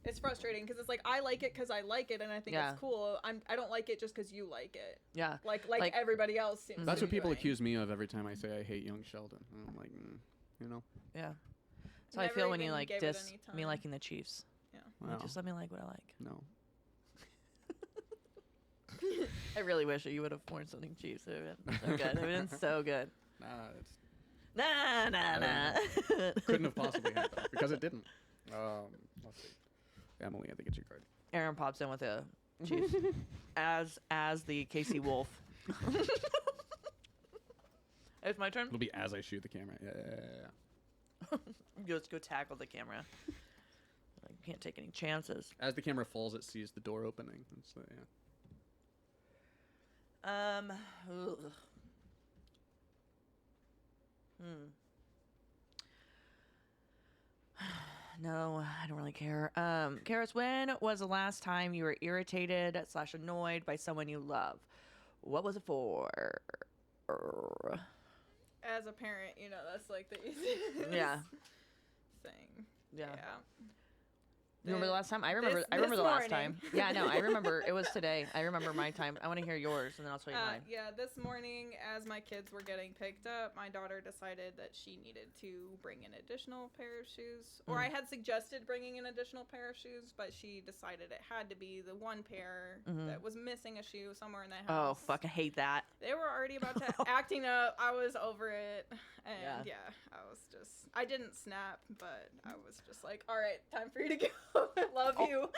it's frustrating because it's like I like it because I like it and I think Yeah. it's cool. I don't like it just because you like it. Yeah. Like Like- everybody else seems. That's to what be people doing. accuse me of every time I say I hate young Sheldon. And I'm like, you know. Yeah. That's how I Never feel when you even like gave it diss any me time. liking the Chiefs. Like, Wow. just let me like what I like. No. I really wish that you would have worn something Chiefs. It would have been so good. It would have been so good. Nah, it's Nah. couldn't have possibly happened because it didn't. Let's see. Emily, I think it's your card. Aaron pops in with a Chiefs as the Casey Wolf. It's my turn. It'll be as I shoot the camera. Yeah. Just go tackle the camera. I can't take any chances. As the camera falls, it sees the door opening. It's, yeah. Ugh. No, I don't really care. Karis, when was the last time you were irritated / annoyed by someone you love? What was it for? As a parent, that's like the easiest Yeah. thing. Yeah. You remember the last time? I remember. This- I remember this the last morning. time. Yeah, no, I remember. It was today. I remember my time. I want to hear yours, and then I'll tell you mine. Yeah, this morning, as my kids were getting picked up, my daughter decided that she needed to bring an additional pair of shoes. Or I had suggested bringing an additional pair of shoes, but she decided it had to be the one pair that was missing a shoe somewhere in the Oh, house. fuck! I hate that. They were already about to acting up. I was over it. And yeah, I didn't snap, but I was just like, all right, time for you to go. I love you.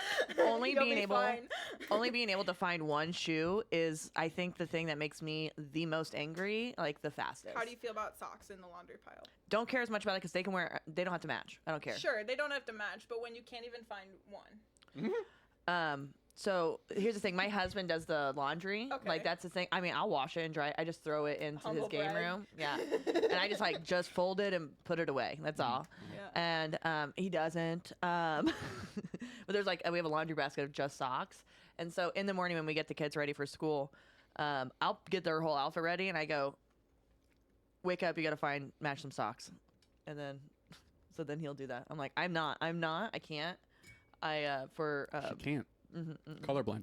Only You'll being be able, fine. only being able to find one shoe is, I think, the thing that makes me the most angry, like the fastest. How do you feel about socks in the laundry pile? Don't care as much about it because they can wear. They don't have to match. I don't care. Sure, they don't have to match, but when you can't even find one. So here's the thing. My husband does the laundry. Okay. Like that's the thing. I mean, I'll wash it and dry it. I just throw it into Humble his game brag. room. Yeah. And I just fold it and put it away. That's all. Yeah. And he doesn't. But there's we have a laundry basket of just socks. And so in the morning when we get the kids ready for school, I'll get their whole outfit ready and I go, wake up, you got to match some socks. And then, so then he'll do that. I'm like, I'm not, I can't. She can't. Colorblind.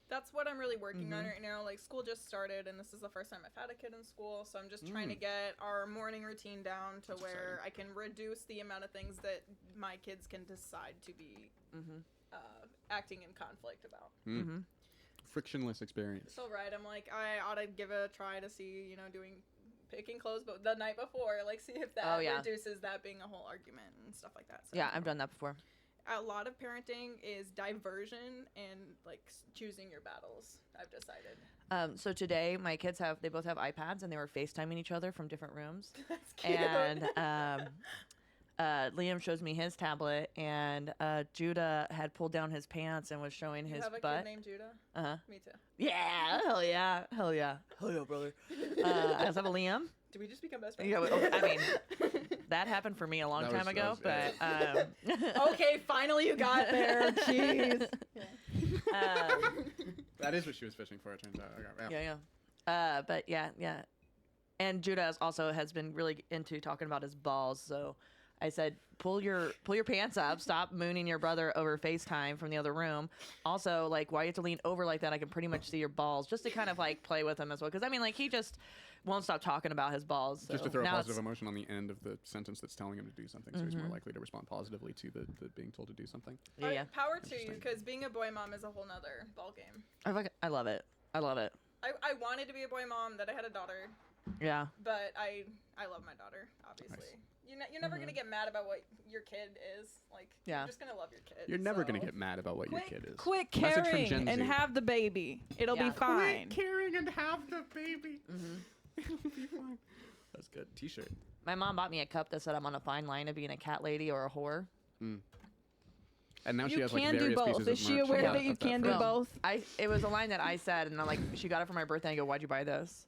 That's what I'm really working on right now. Like, school just started, and this is the first time I've had a kid in school, so I'm just trying to get our morning routine down to where I can reduce the amount of things that my kids can decide to be acting in conflict about. Frictionless experience. So, right, I'm like, I ought to give it a try to see, picking clothes, but the night before, see if that reduces that being a whole argument and stuff like that. So, Yeah, I've done that before. a lot of parenting is diversion and choosing your battles. I've decided. So today my kids they both have iPads and they were FaceTiming each other from different rooms. That's cute. And Liam shows me his tablet and Judah had pulled down his pants and was showing you his have a butt. kid named Judah? Uh-huh. Me too. Yeah, hell yeah. Hell yeah. Hell yeah, brother. I also have a Liam. Did we just become best friends? Yeah, I mean, that happened for me a long time ago, but Okay, finally you got there. Jeez. That is what she was fishing for, it turns out. Okay, yeah. But yeah. And Judah also has been really into talking about his balls, so I said, pull your pants up, stop mooning your brother over FaceTime from the other room. Also, why you have to lean over like that? I can pretty much see your balls, just to kind of play with him as well. Because I mean, he just won't stop talking about his balls. So just to throw a now positive emotion on the end of the sentence that's telling him to do something, so he's more likely to respond positively to the being told to do something. Yeah. Power to you, because being a boy mom is a whole nother ballgame. I love it. I love it. I wanted to be a boy mom, that I had a daughter, Yeah. but I love my daughter, obviously. Nice. You're never going to get mad about what your kid is. Yeah. You're just going to love your kid. You're never going so. to get mad about what your kid is. Quit Message from caring Gen and Z. have the baby. It'll Yeah. be fine. Caring and have the baby. It'll be fine. That's good. T-shirt. My mom bought me a cup that said I'm on a fine line of being a cat lady or a whore. And now she You has can do various both. pieces Is of she merch aware of that you can do phrase. both? It was a line that I said, and I'm like, she got it for my birthday. I go, why'd you buy this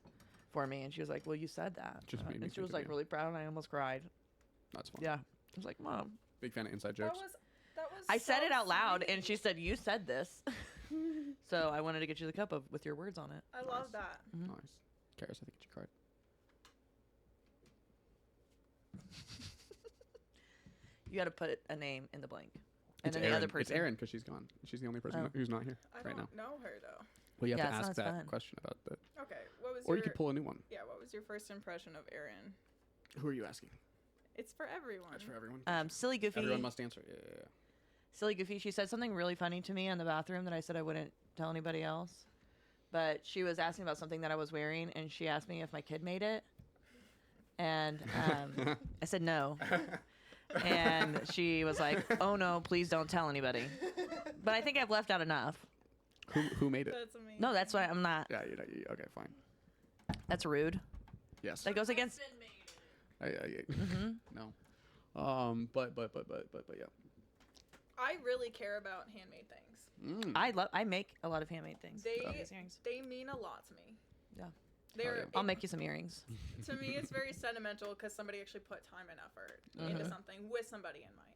for me? And she was like, well, you said that. Just made me and she think was of you. really proud, and I almost cried. That's fine. Yeah. I was like, Mom. Big fan of inside That jokes. was I said so it out loud, sweet. and she said, you said this. So I wanted to get you the cup with your words on it. I love that. Nice. Karis, I think she cried. You got to put a name in the blank. And It's then Erin. the other person. It's Erin because she's gone. She's the only person Oh. who's not here I right now. don't know her, though. Well, you have Yeah, to it's ask not that fun. question about that. Okay, what was Or your... you could pull a new one. Yeah, what was your first impression of Erin? Who are you asking? It's for everyone. That's for everyone. Silly Goofy. Everyone must answer. Yeah. Silly Goofy. She said something really funny to me in the bathroom that I said I wouldn't tell anybody else. But she was asking about something that I was wearing, and she asked me if my kid made it. And I said no. And she was like, oh no, please don't tell anybody. But I think I've left out enough. Who made it? That's amazing. No, that's why I'm not. Yeah, okay, fine. That's rude. Yes. That goes against. No. But yeah. I really care about handmade things. I make a lot of handmade things. They These earrings. they mean a lot to me. Yeah. They're I'll make you some earrings. to me it's very sentimental because somebody actually put time and effort into something with somebody in mind.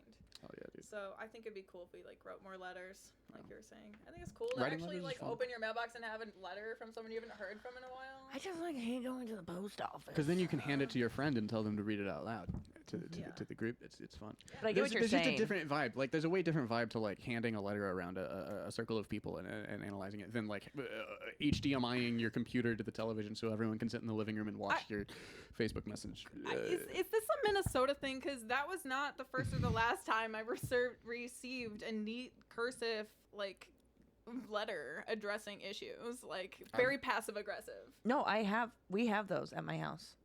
Oh yeah, dude. So I think it'd be cool if we wrote more letters, like you were saying. I think it's cool to Writing actually letters is fun. open your mailbox and have a letter from someone you haven't heard from in a while. I just hate going to the post office. Because then you can hand it to your friend and tell them to read it out loud. to the group. It's fun. But I get what you're there's saying. just a different vibe. Like there's a way different vibe to like handing a letter around a circle of people and analyzing it than like HDMIing your computer to the television so everyone can sit in the living room and watch your Facebook message. Is this a Minnesota thing? Because that was not the first or the last time I received a neat cursive like letter addressing issues, like very passive aggressive. No, we have those at my house.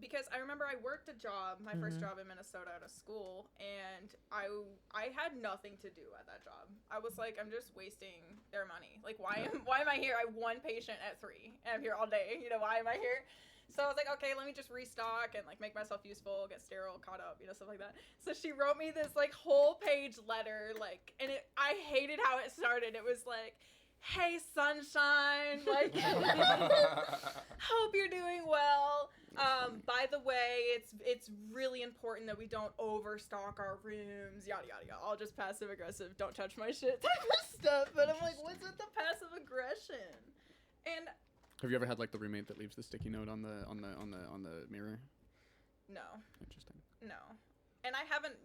Because I remember I worked a job, my first job in Minnesota at a school, and I had nothing to do at that job. I was like, I'm just wasting their money. Like, why am I here? I have one patient at 3, and I'm here all day. You know, why am I here? So I was like, okay, let me just restock and like make myself useful, get sterile, caught up, you know, stuff like that. So she wrote me this like whole page letter, like, and I hated how it started. It was like, hey, sunshine, like, hope you're doing well. By the way, it's really important that we don't overstock our rooms, yada yada yada. All just passive aggressive, don't touch my shit type of stuff. But I'm like, what's with the passive aggression? And Have you ever had like the roommate that leaves the sticky note on the mirror? no, Interesting. no. And I haven't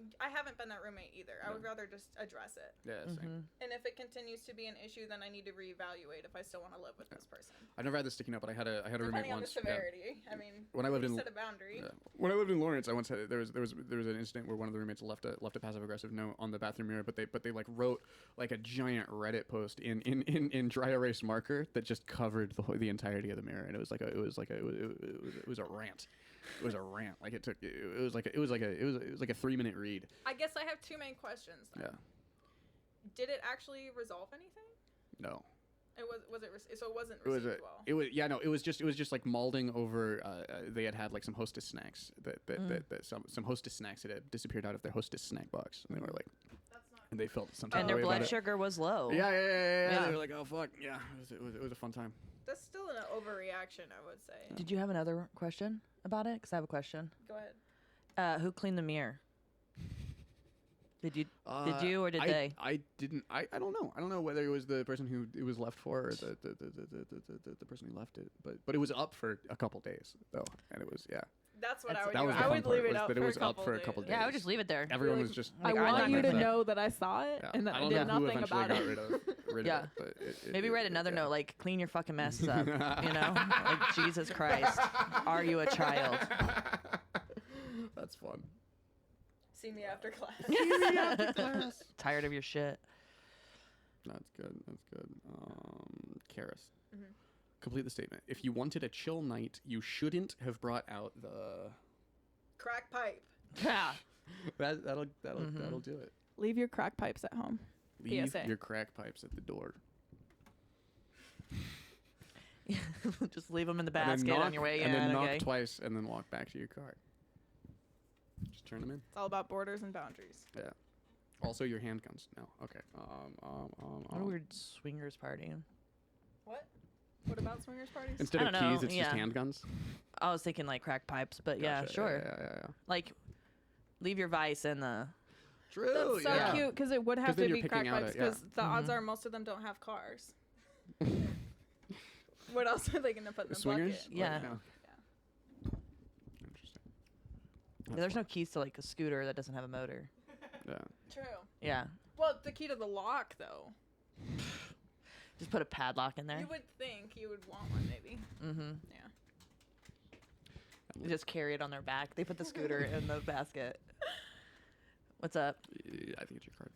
been that roommate either. I would rather just address it. Yeah, same. And if it continues to be an issue, then I need to reevaluate if I still want to live with this person. I've never had the sticky note, but I had a roommate Depending on the once. Yeah. severity. I mean, When I lived in set a boundary. When I lived in Lawrence, I once had there was an incident where one of the roommates left a passive aggressive note on the bathroom mirror, but they like wrote like a giant Reddit post in dry erase marker that just covered the entirety of the mirror, and it was like a rant. It was a rant. Like it was like a 3-minute read. I guess I have 2 main questions. Then. Yeah. Did it actually resolve anything? No. So it wasn't It was received well. it was just like malding over. They had like some Hostess snacks that some Hostess snacks had disappeared out of their Hostess snack box, and they were like, That's not and they felt some And type their of way blood about it. sugar was low. Yeah. Yeah. They were like, oh fuck, yeah. It was a fun time. That's still an overreaction, I would say. Did you have another question about it? Because I have a question. Go ahead. Who cleaned the mirror? Did you or did they? I didn't. I don't know. I don't know whether it was the person who it was left for or the person who left it. But it was up for a couple days though, and it was That's what That's- I would that do. was the I fun would part, leave it was up that for it was a couple up for a days. couple days. Yeah, I would just leave it there. Everyone Like, was just. I Like, I'm want not you to gonna- know that I saw it Yeah. and that I I don't did know who nothing eventually about got it. rid Yeah. of it, but Maybe write another note like clean your fucking messes up. You know, like Jesus Christ, are you a child? That's fun. See me after class. Tired of your shit. That's good. Karis. Mhm. Complete the statement. If you wanted a chill night, you shouldn't have brought out the. Crack pipe. Yeah. That'll do it. Leave your crack pipes at home. Leave PSA. your crack pipes at the door. Just leave them in the And then basket knock, on your way in. and then knock Okay. twice, and then walk back to your car. Just turn them in. It's all about borders and boundaries. Yeah. Also, your handguns. No. Okay. What a weird swingers party. What? What about swingers parties? Instead I of don't keys, know, it's yeah. just handguns. I was thinking like crack pipes, but yeah, Gotcha. sure. Yeah. Like, leave your vice in the. True. That's so yeah. cute because it would have 'Cause then to you're be crack picking out pipes a- yeah. because the odds Mhm. are most of them don't have cars. What else are they gonna put in The the swingers. bucket? Yeah. No. Interesting. There's no keys to like a scooter that doesn't have a motor. Yeah. True. Yeah. Well, the key to the lock though. Just put a padlock in there. You would think you would want one maybe. Mm-hmm. Yeah. They just carry it on their back. They put the scooter in the basket. What's up? I think it's your card.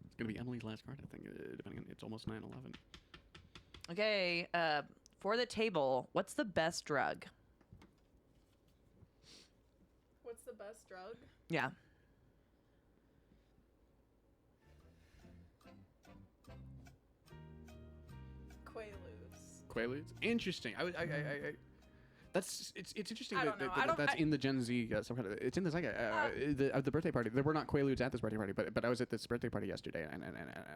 It's gonna be Emily's last card. I think, depending on it's almost 9/11. Okay. For the table, what's the best drug? What's the best drug? Yeah. Quaaludes. Quaaludes. Interesting. I that's it's interesting I that, don't know. that that's in the Gen Z subreddit. It's in the the birthday party. There were not Quaaludes at this birthday party, but I was at this birthday party yesterday and I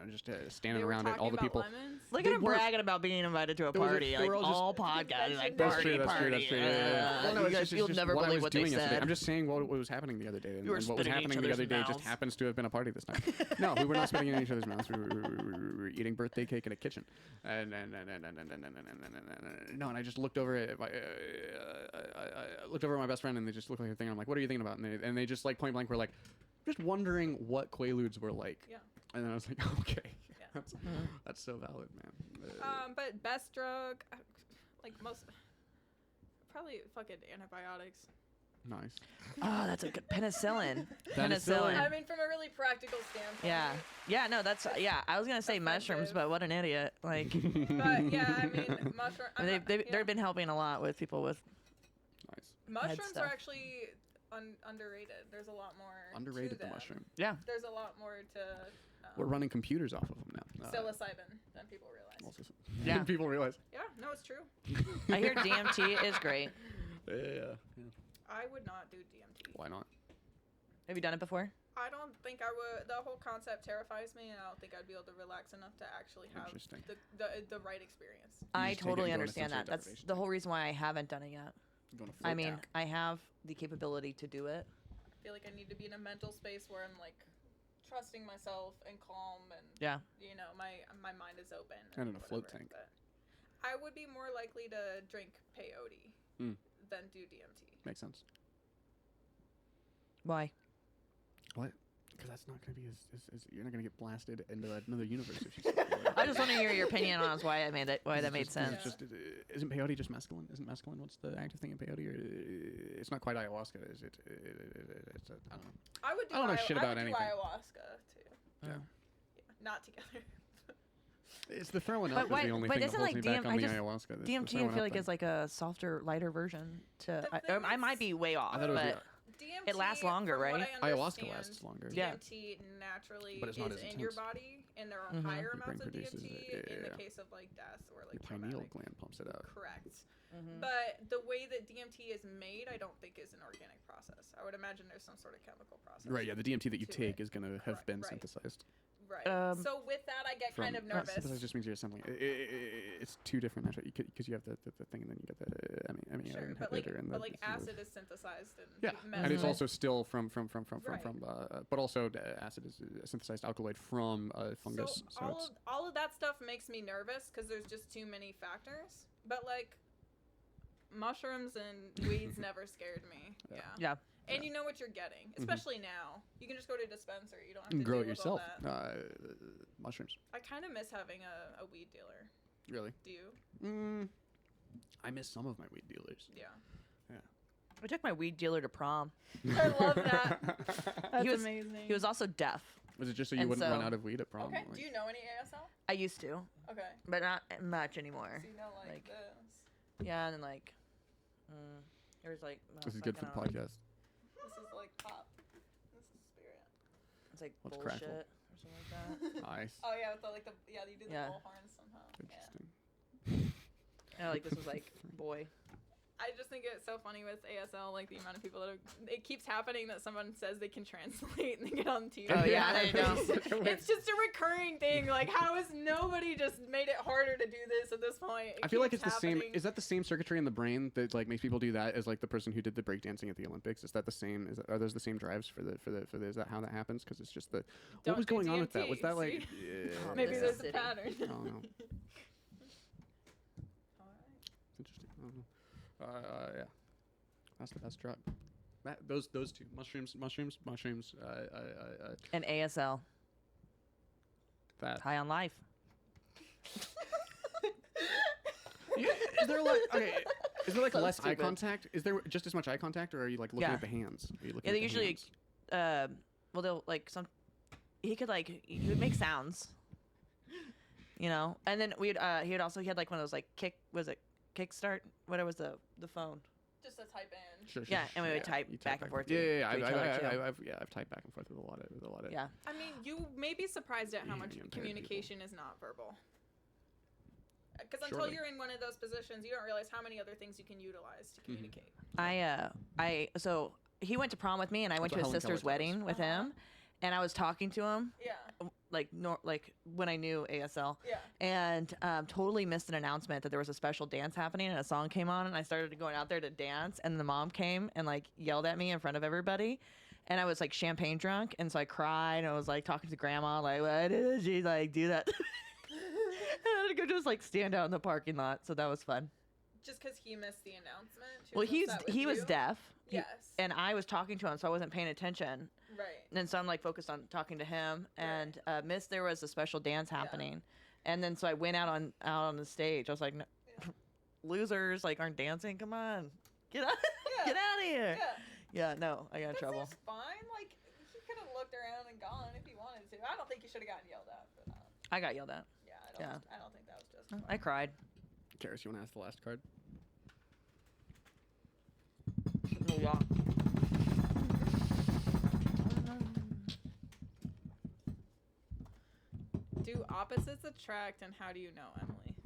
was just standing They were around it. All talking the about people. lemons? Look They at him weren't- bragging about being invited to a There was a- party. they Like were all just- all podcasts, like That's party, true, That's true. party. Well, no, You it's guys, just- you'll it's just never what I believe was what they doing yesterday. said. I'm just saying what was happening the other day, and You were what was spitting in happening each the other other's day just mouths. happens to have been a party this time. No, we were not spitting in each other's mouths. We were eating birthday cake in a kitchen, and no, and I just looked over at I looked over at my best friend and they just looked like they're thinking. I'm like, what are you thinking about? And they just like point blank were like, just wondering what Quaaludes were like. Yeah. And then I was like, okay, Yeah. that's so valid, man. But best drug, like most, probably fucking antibiotics. Nice. Oh, that's a good penicillin. Penicillin. I mean, from a really practical standpoint. Yeah. Yeah, no, that's I was gonna say mushrooms, Effective. but what an idiot. Like But yeah, I mean, mushroom. they've been helping a lot with people with Nice. Mushrooms stuff. are actually underrated. There's a lot more. Underrated to the them. mushroom. yeah. There's a lot more to. We're running computers off of them now. Psilocybin than people realize. Also, Yeah. people realize. Yeah, no, it's true. I hear DMT is great. Yeah. I would not do DMT. Why not? Have you done it before? I don't think I would. The whole concept terrifies me, and I don't think I'd be able to relax enough to actually have Interesting. the right experience. I just take it totally and go into understand sensory that. That's deprivation. the whole reason why I haven't done it yet. Going to I mean, I have the capability to do it. I feel like I need to be in a mental space where I'm like trusting myself and calm, and Yeah. you know, my mind is open. And in a float whatever, tank. but I would be more likely to drink peyote than do DMT. makes sense. Why? What? Because that's not going to be as you're not going to get blasted into another universe if you. I just want to hear your opinion on why I made it. Why that made sense. Isn't peyote just mescaline? Isn't mescaline what's the active thing in peyote? Or, it's not quite ayahuasca, is it? It's a, I don't know. I would do. I don't know shit about I would anything. do ayahuasca too. Yeah. Yeah, not together. It's the throwing But up why- is the only but thing that isn't, holds like, me back DM on the I just- ayahuasca. It's the DMT, I throwing feel up like thing. is like a softer, lighter version. To The thing I is- might be way off, I thought it was but DMT, It lasts longer, from what right? I Ayahuasca understand, lasts longer. Yeah. DMT naturally But it's not is as in your intense. body, and there are Mhm. higher Your brain amounts of produces DMT it, in yeah. the case of like death or like Your pineal traumatic. gland pumps it out. Correct. Mhm. But the way that DMT is made, I don't think is an organic process. I would imagine there's some sort of chemical process. Right, yeah, the DMT that you to take it. is going to have Right, been right. synthesized. Right. So with that, I get From, kind of not nervous. synthesized just means you're assembling. It's two different naturally, because you have the thing and then you get the Sure, but like, inhibitor and but like acid is synthesized and yeah, messed and it's with. also still from Right. but also acid is a synthesized alkaloid from fungus. So, it's all of that stuff makes me nervous because there's just too many factors. But like mushrooms and weeds never scared me. Yeah. Yeah. And Yeah. you know what you're getting, especially now. You can just go to a dispensary. You don't have to you can grow deal it with all yourself. that. Mushrooms, I kind of miss having a weed dealer. really. Do you? I miss some of my weed dealers. Yeah. I took my weed dealer to prom. I love that. That's He was- amazing. He was also deaf. Was it just so you And wouldn't run so- out of weed at prom? Okay. Like- Do you know any ASL? I used to, Okay. but not much anymore. So you know like, Like- this. Yeah, and then like, there was like. This is good for the fucking, podcast. This is like pop. This is spirit. It's like What's bullshit crackle? or something like that. Nice. Oh yeah, with the like the you do the Yeah. bullhorn somehow. Yeah. Interesting. And like this was like boy. I just think it's so funny with ASL, like the amount of people that it keeps happening that someone says they can translate and they get on TV. Oh, yeah, there you go. It's just a recurring thing. Like, how has nobody just made it harder to do this at this point? I feel like it's keeps the same. happening. Is that the same circuitry in the brain that like makes people do that as like the person who did the breakdancing at the Olympics? Is that the same? Are those the same drives for the is that how that happens? Because it's just the what Don't was do going on with that? DMT, Was that like see? Oh, Maybe this there's is a city. pattern. I don't know. Alright. It's interesting. I don't know. Yeah, that's the best drug. Those two mushrooms. And ASL, That high on life. is there like okay? Is there like So less eye stupid. contact? Is there just as much eye contact, or are you like looking Yeah. at the hands? Are you looking Yeah, at they the usually, hands? well, they'll like some. He could like he would make sounds, you know, and then he had like one of those like kickstart. What was the phone? Just to type in. Sure, Yeah, and we would yeah. type You back and forth Yeah, to- yeah, to each other, too. I've typed back and forth with a lot of. Yeah. I mean, you may be surprised at how Yeah, much you impaired communication is not verbal. Because until Surely. you're in one of those positions, you don't realize how many other things you can utilize to Mm-hmm. communicate. So he went to prom with me, and I went to That's his what Helen sister's Keller does. wedding with Uh-huh. him, and I was talking to him Yeah. like when I knew ASL. Yeah. And totally missed an announcement that there was a special dance happening and a song came on, and I started going out there to dance, and the mom came and like yelled at me in front of everybody, and I was like champagne drunk, and so I cried and I was like talking to grandma like, why did she like do that? And I had to go just like stand out in the parking lot, so that was fun. Just because he missed the announcement. She Well, was upset with he was you? deaf. Yes. And I was talking to him, so I wasn't paying attention. Right. And so I'm like focused on talking to him. And Miss, there was a special dance happening, and then so I went out on the stage. I was like, no, losers like aren't dancing. Come on, get out, get out of here. Yeah, no, I got in trouble. Seems fine. Like he could have looked around and gone if he wanted to. I don't think you should have gotten yelled at for that. I got yelled at. Yeah. Yeah. I don't think that was just. I cried. Karis, you want to ask the last card? Oh, yeah. Do opposites attract, and how do you know, Emily?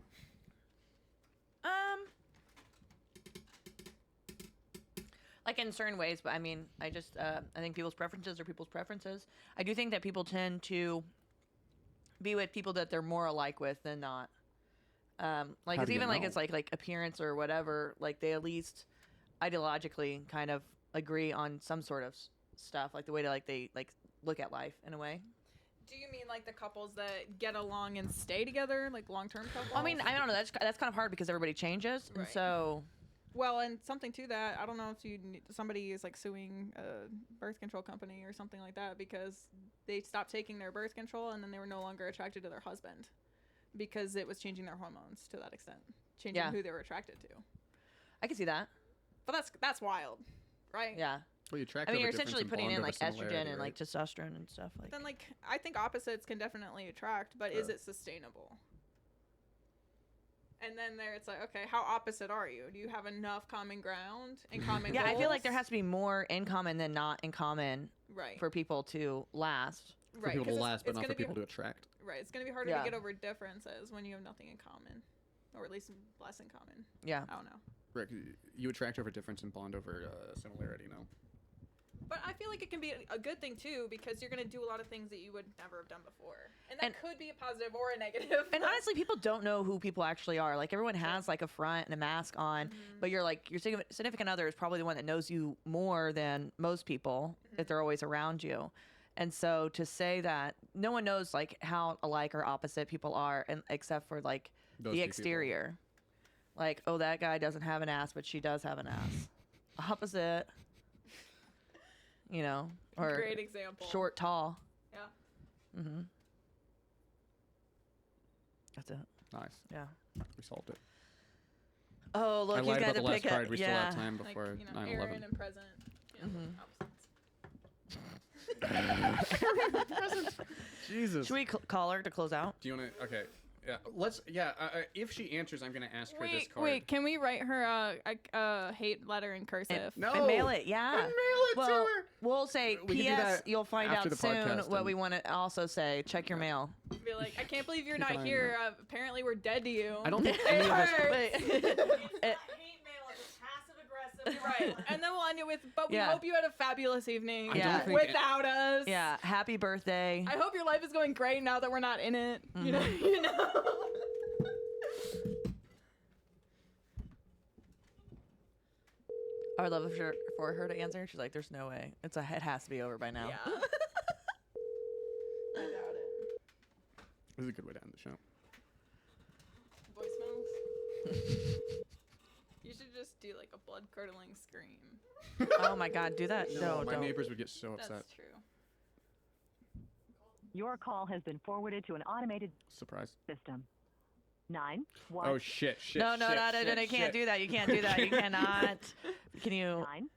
Like in certain ways, but I mean, I think people's preferences are people's preferences. I do think that people tend to be with people that they're more alike with than not. Like How it's do you even like know? it's like appearance or whatever. Like they at least ideologically kind of agree on some sort of stuff, like the way to they look at life in a way. Do you mean like the couples that get along and stay together, like long-term couples? Well, I mean, I don't know. That's kind of hard because everybody changes, and Right. so Well, and something to that, I don't know if somebody is like suing a birth control company or something like that because they stopped taking their birth control and then they were no longer attracted to their husband because it was changing their hormones to that extent, changing Yeah. who they were attracted to. I can see that. But that's wild, right? Yeah. Well, you attract I mean, over you're difference essentially and putting bond in over like estrogen similarity, and right? like testosterone and stuff like. Then like I think opposites can definitely attract, but is Yeah. it sustainable? And then there it's like, okay, how opposite are you? Do you have enough common ground and common Yeah, I feel like there goals? has to be more in common than not in common right. for people to last. For right, people to 'cause last, but not gonna for be- people to attract. Right, it's gonna be harder Yeah. to get over differences when you have nothing in common, or at least less in common. Yeah. I don't know, Rick, you attract over difference and bond over similarity, no? but I feel like it can be a good thing too because you're gonna do a lot of things that you would never have done before, and that And- could be a positive or a negative. And honestly, people don't know who people actually are. Like everyone has like a front and a mask on, but your significant other is probably the one that knows you more than most people if they're always around you. And so to say that no one knows like how alike or opposite people are, and except for like Those the two people. exterior, like oh that guy doesn't have an ass, but she does have an ass. Opposite, you know, or Great example. short, tall. Yeah. Mm-hmm. That's it. Nice. Yeah. We solved it. Oh look, I he's lied got about to the last pick card. up. We still have time Like before 9/11. Aaron and present. Yeah, opposites. Jesus. Should we call her to close out? Do you want to? Okay. Yeah. Let's. Yeah. If she answers, I'm gonna ask her this card. Wait, can we write her a hate letter in cursive? No. And mail it, yeah. And mail it well, to her. we'll say, We can do P.S. that You'll find after out the soon podcast what and- we want to also say. Check your mail. Be like, I can't believe you're Keep an not eye on here. Apparently, we're dead to you. I don't think It any of us. hurts. Wait. It's not hate mail, it's passive aggressive. Right, and then we'll end it with, but we Yeah. hope you had a fabulous evening I don't think without us. Yeah, happy birthday. I hope your life is going great now that we're not in it. You know, Mm-hmm. you know. I would love for her to answer. She's like, there's no way. It has to be over by now. Yeah. I doubt it. This is a good way to end the show. Voicemails. You should just do like a blood curdling scream. Oh my God, do that. No, my don't. neighbors would get so upset. That's true. Your call has been forwarded to an automated Surprise. system. 9 1 Oh shit! Shit! No, no, shit, no, shit, no, you can't shit. do that. You can't do that. You cannot. Can you? 9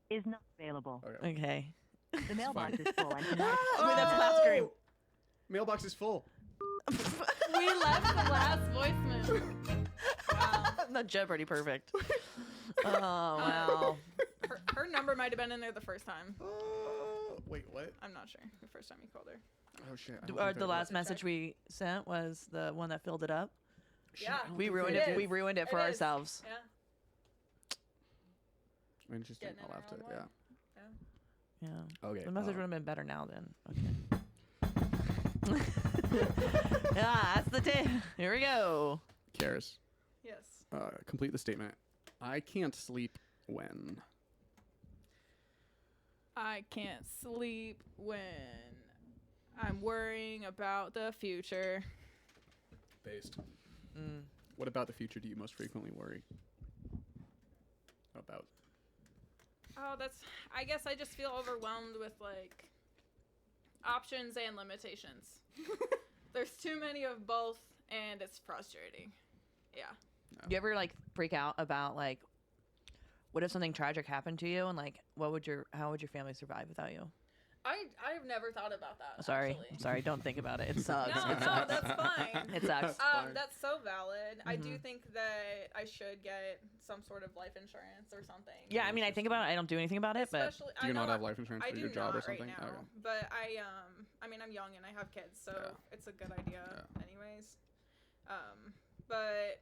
is not available. Okay. Okay. The mailbox is full and cannot. Wait, that's a loud scream. Mailbox is full. We left the last voicemail. Wow. Not Jeopardy perfect. Oh, wow. Her number might have been in there the first time. Wait, what? I'm not sure. The first time you called her. Oh shit! I don't think The that last was- message we sent was the one that filled it up. Shit, Yeah. I don't We think ruined that it. is. We ruined it for It is. ourselves. Yeah. Interesting. Getting in I'll have to. our own Yeah. way. Yeah. Okay. The message would have been better now then. Okay. Yeah, that's the tip. Here we go. Karis, Yes. complete the statement. I can't sleep when. I can't sleep when I'm worrying about the future. Based. What about the future do you most frequently worry about? Oh, I guess I just feel overwhelmed with like options and limitations. There's too many of both, and it's frustrating. Yeah. Do you ever like freak out about like, what if something tragic happened to you, and like, how would your family survive without you? I've never thought about that. Sorry, Actually. I'm sorry. Don't think about it. It sucks. No, It no, sucks. that's fine. It sucks. That's so valid. I do Mhm. think that I should get some sort of life insurance or something. Yeah, I mean, I think about it. I don't do anything about it, but Especially, Do you I know not have life insurance I for do your job or not something? right now, Okay. but I mean, I'm young and I have kids, so Yeah. it's a good idea, Yeah. anyways. But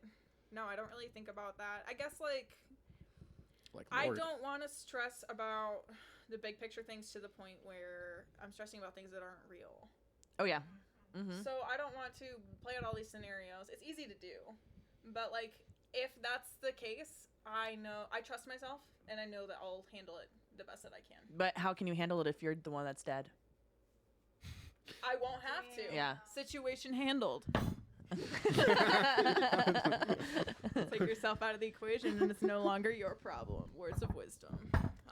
no, I don't really think about that. I guess like I Lord. don't want to stress about the big picture things to the point where I'm stressing about things that aren't real. oh yeah. Mm-hmm. So I don't want to play out all these scenarios. It's easy to do, but like if that's the case, I trust myself and I know that I'll handle it the best that I can. But how can you handle it if you're the one that's dead? I won't have to. Yeah. Situation handled. Take yourself out of the equation and it's no longer your problem. Words of wisdom.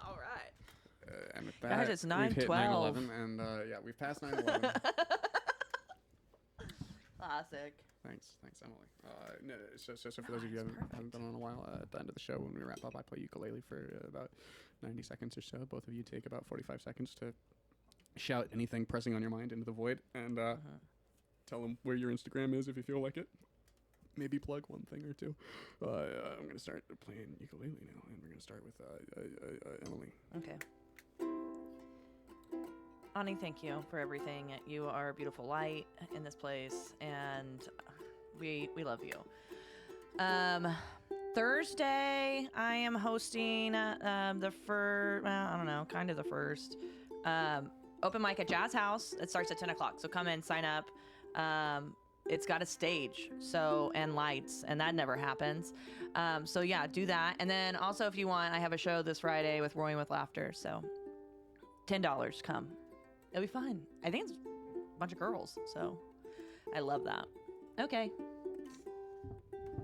All right. And with Guys, that, it's we've hit 9:12. 9/11, and yeah, we've passed 9/11. Classic. Thanks, Emily. No, so for those of you who haven't done it in a while, at the end of the show when we wrap up, I play ukulele for about 90 seconds or so. Both of you take about 45 seconds to shout anything pressing on your mind into the void, and tell them where your Instagram is if you feel like it. Maybe plug one thing or two. I'm gonna start playing ukulele now, and we're gonna start with Emily. Okay. Ani, thank you for everything. You are a beautiful light in this place, and we love you. Thursday, I am hosting the first open mic at Jazz House. It starts at 10 o'clock, so come in, sign up. It's got a stage, and lights, and that never happens. So yeah, do that. And then also, if you want, I have a show this Friday with Roaring with Laughter. So $10, come. It'll be fun. I think it's a bunch of girls, so I love that. Okay.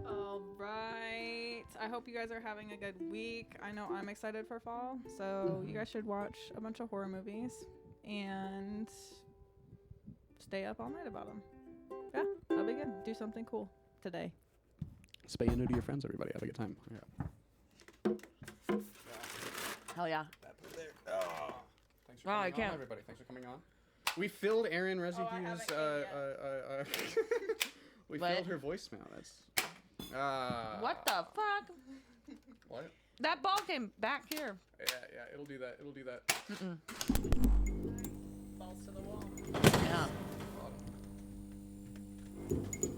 All right. I hope you guys are having a good week. I know I'm excited for fall, so you guys should watch a bunch of horror movies and stay up all night about them. Yeah, that'll be good. Do something cool today. Spay and neuter your friends, everybody. Have a good time. Yeah. Hell yeah. Thanks for Oh, coming I on, can't. everybody. Thanks for coming on. We filled Erin I Residue's. haven't We What? filled her voicemail. That's. What the fuck? What? That ball came back here. Yeah. It'll do that. Mm-mm. Balls to the wall. Yeah. Bottom.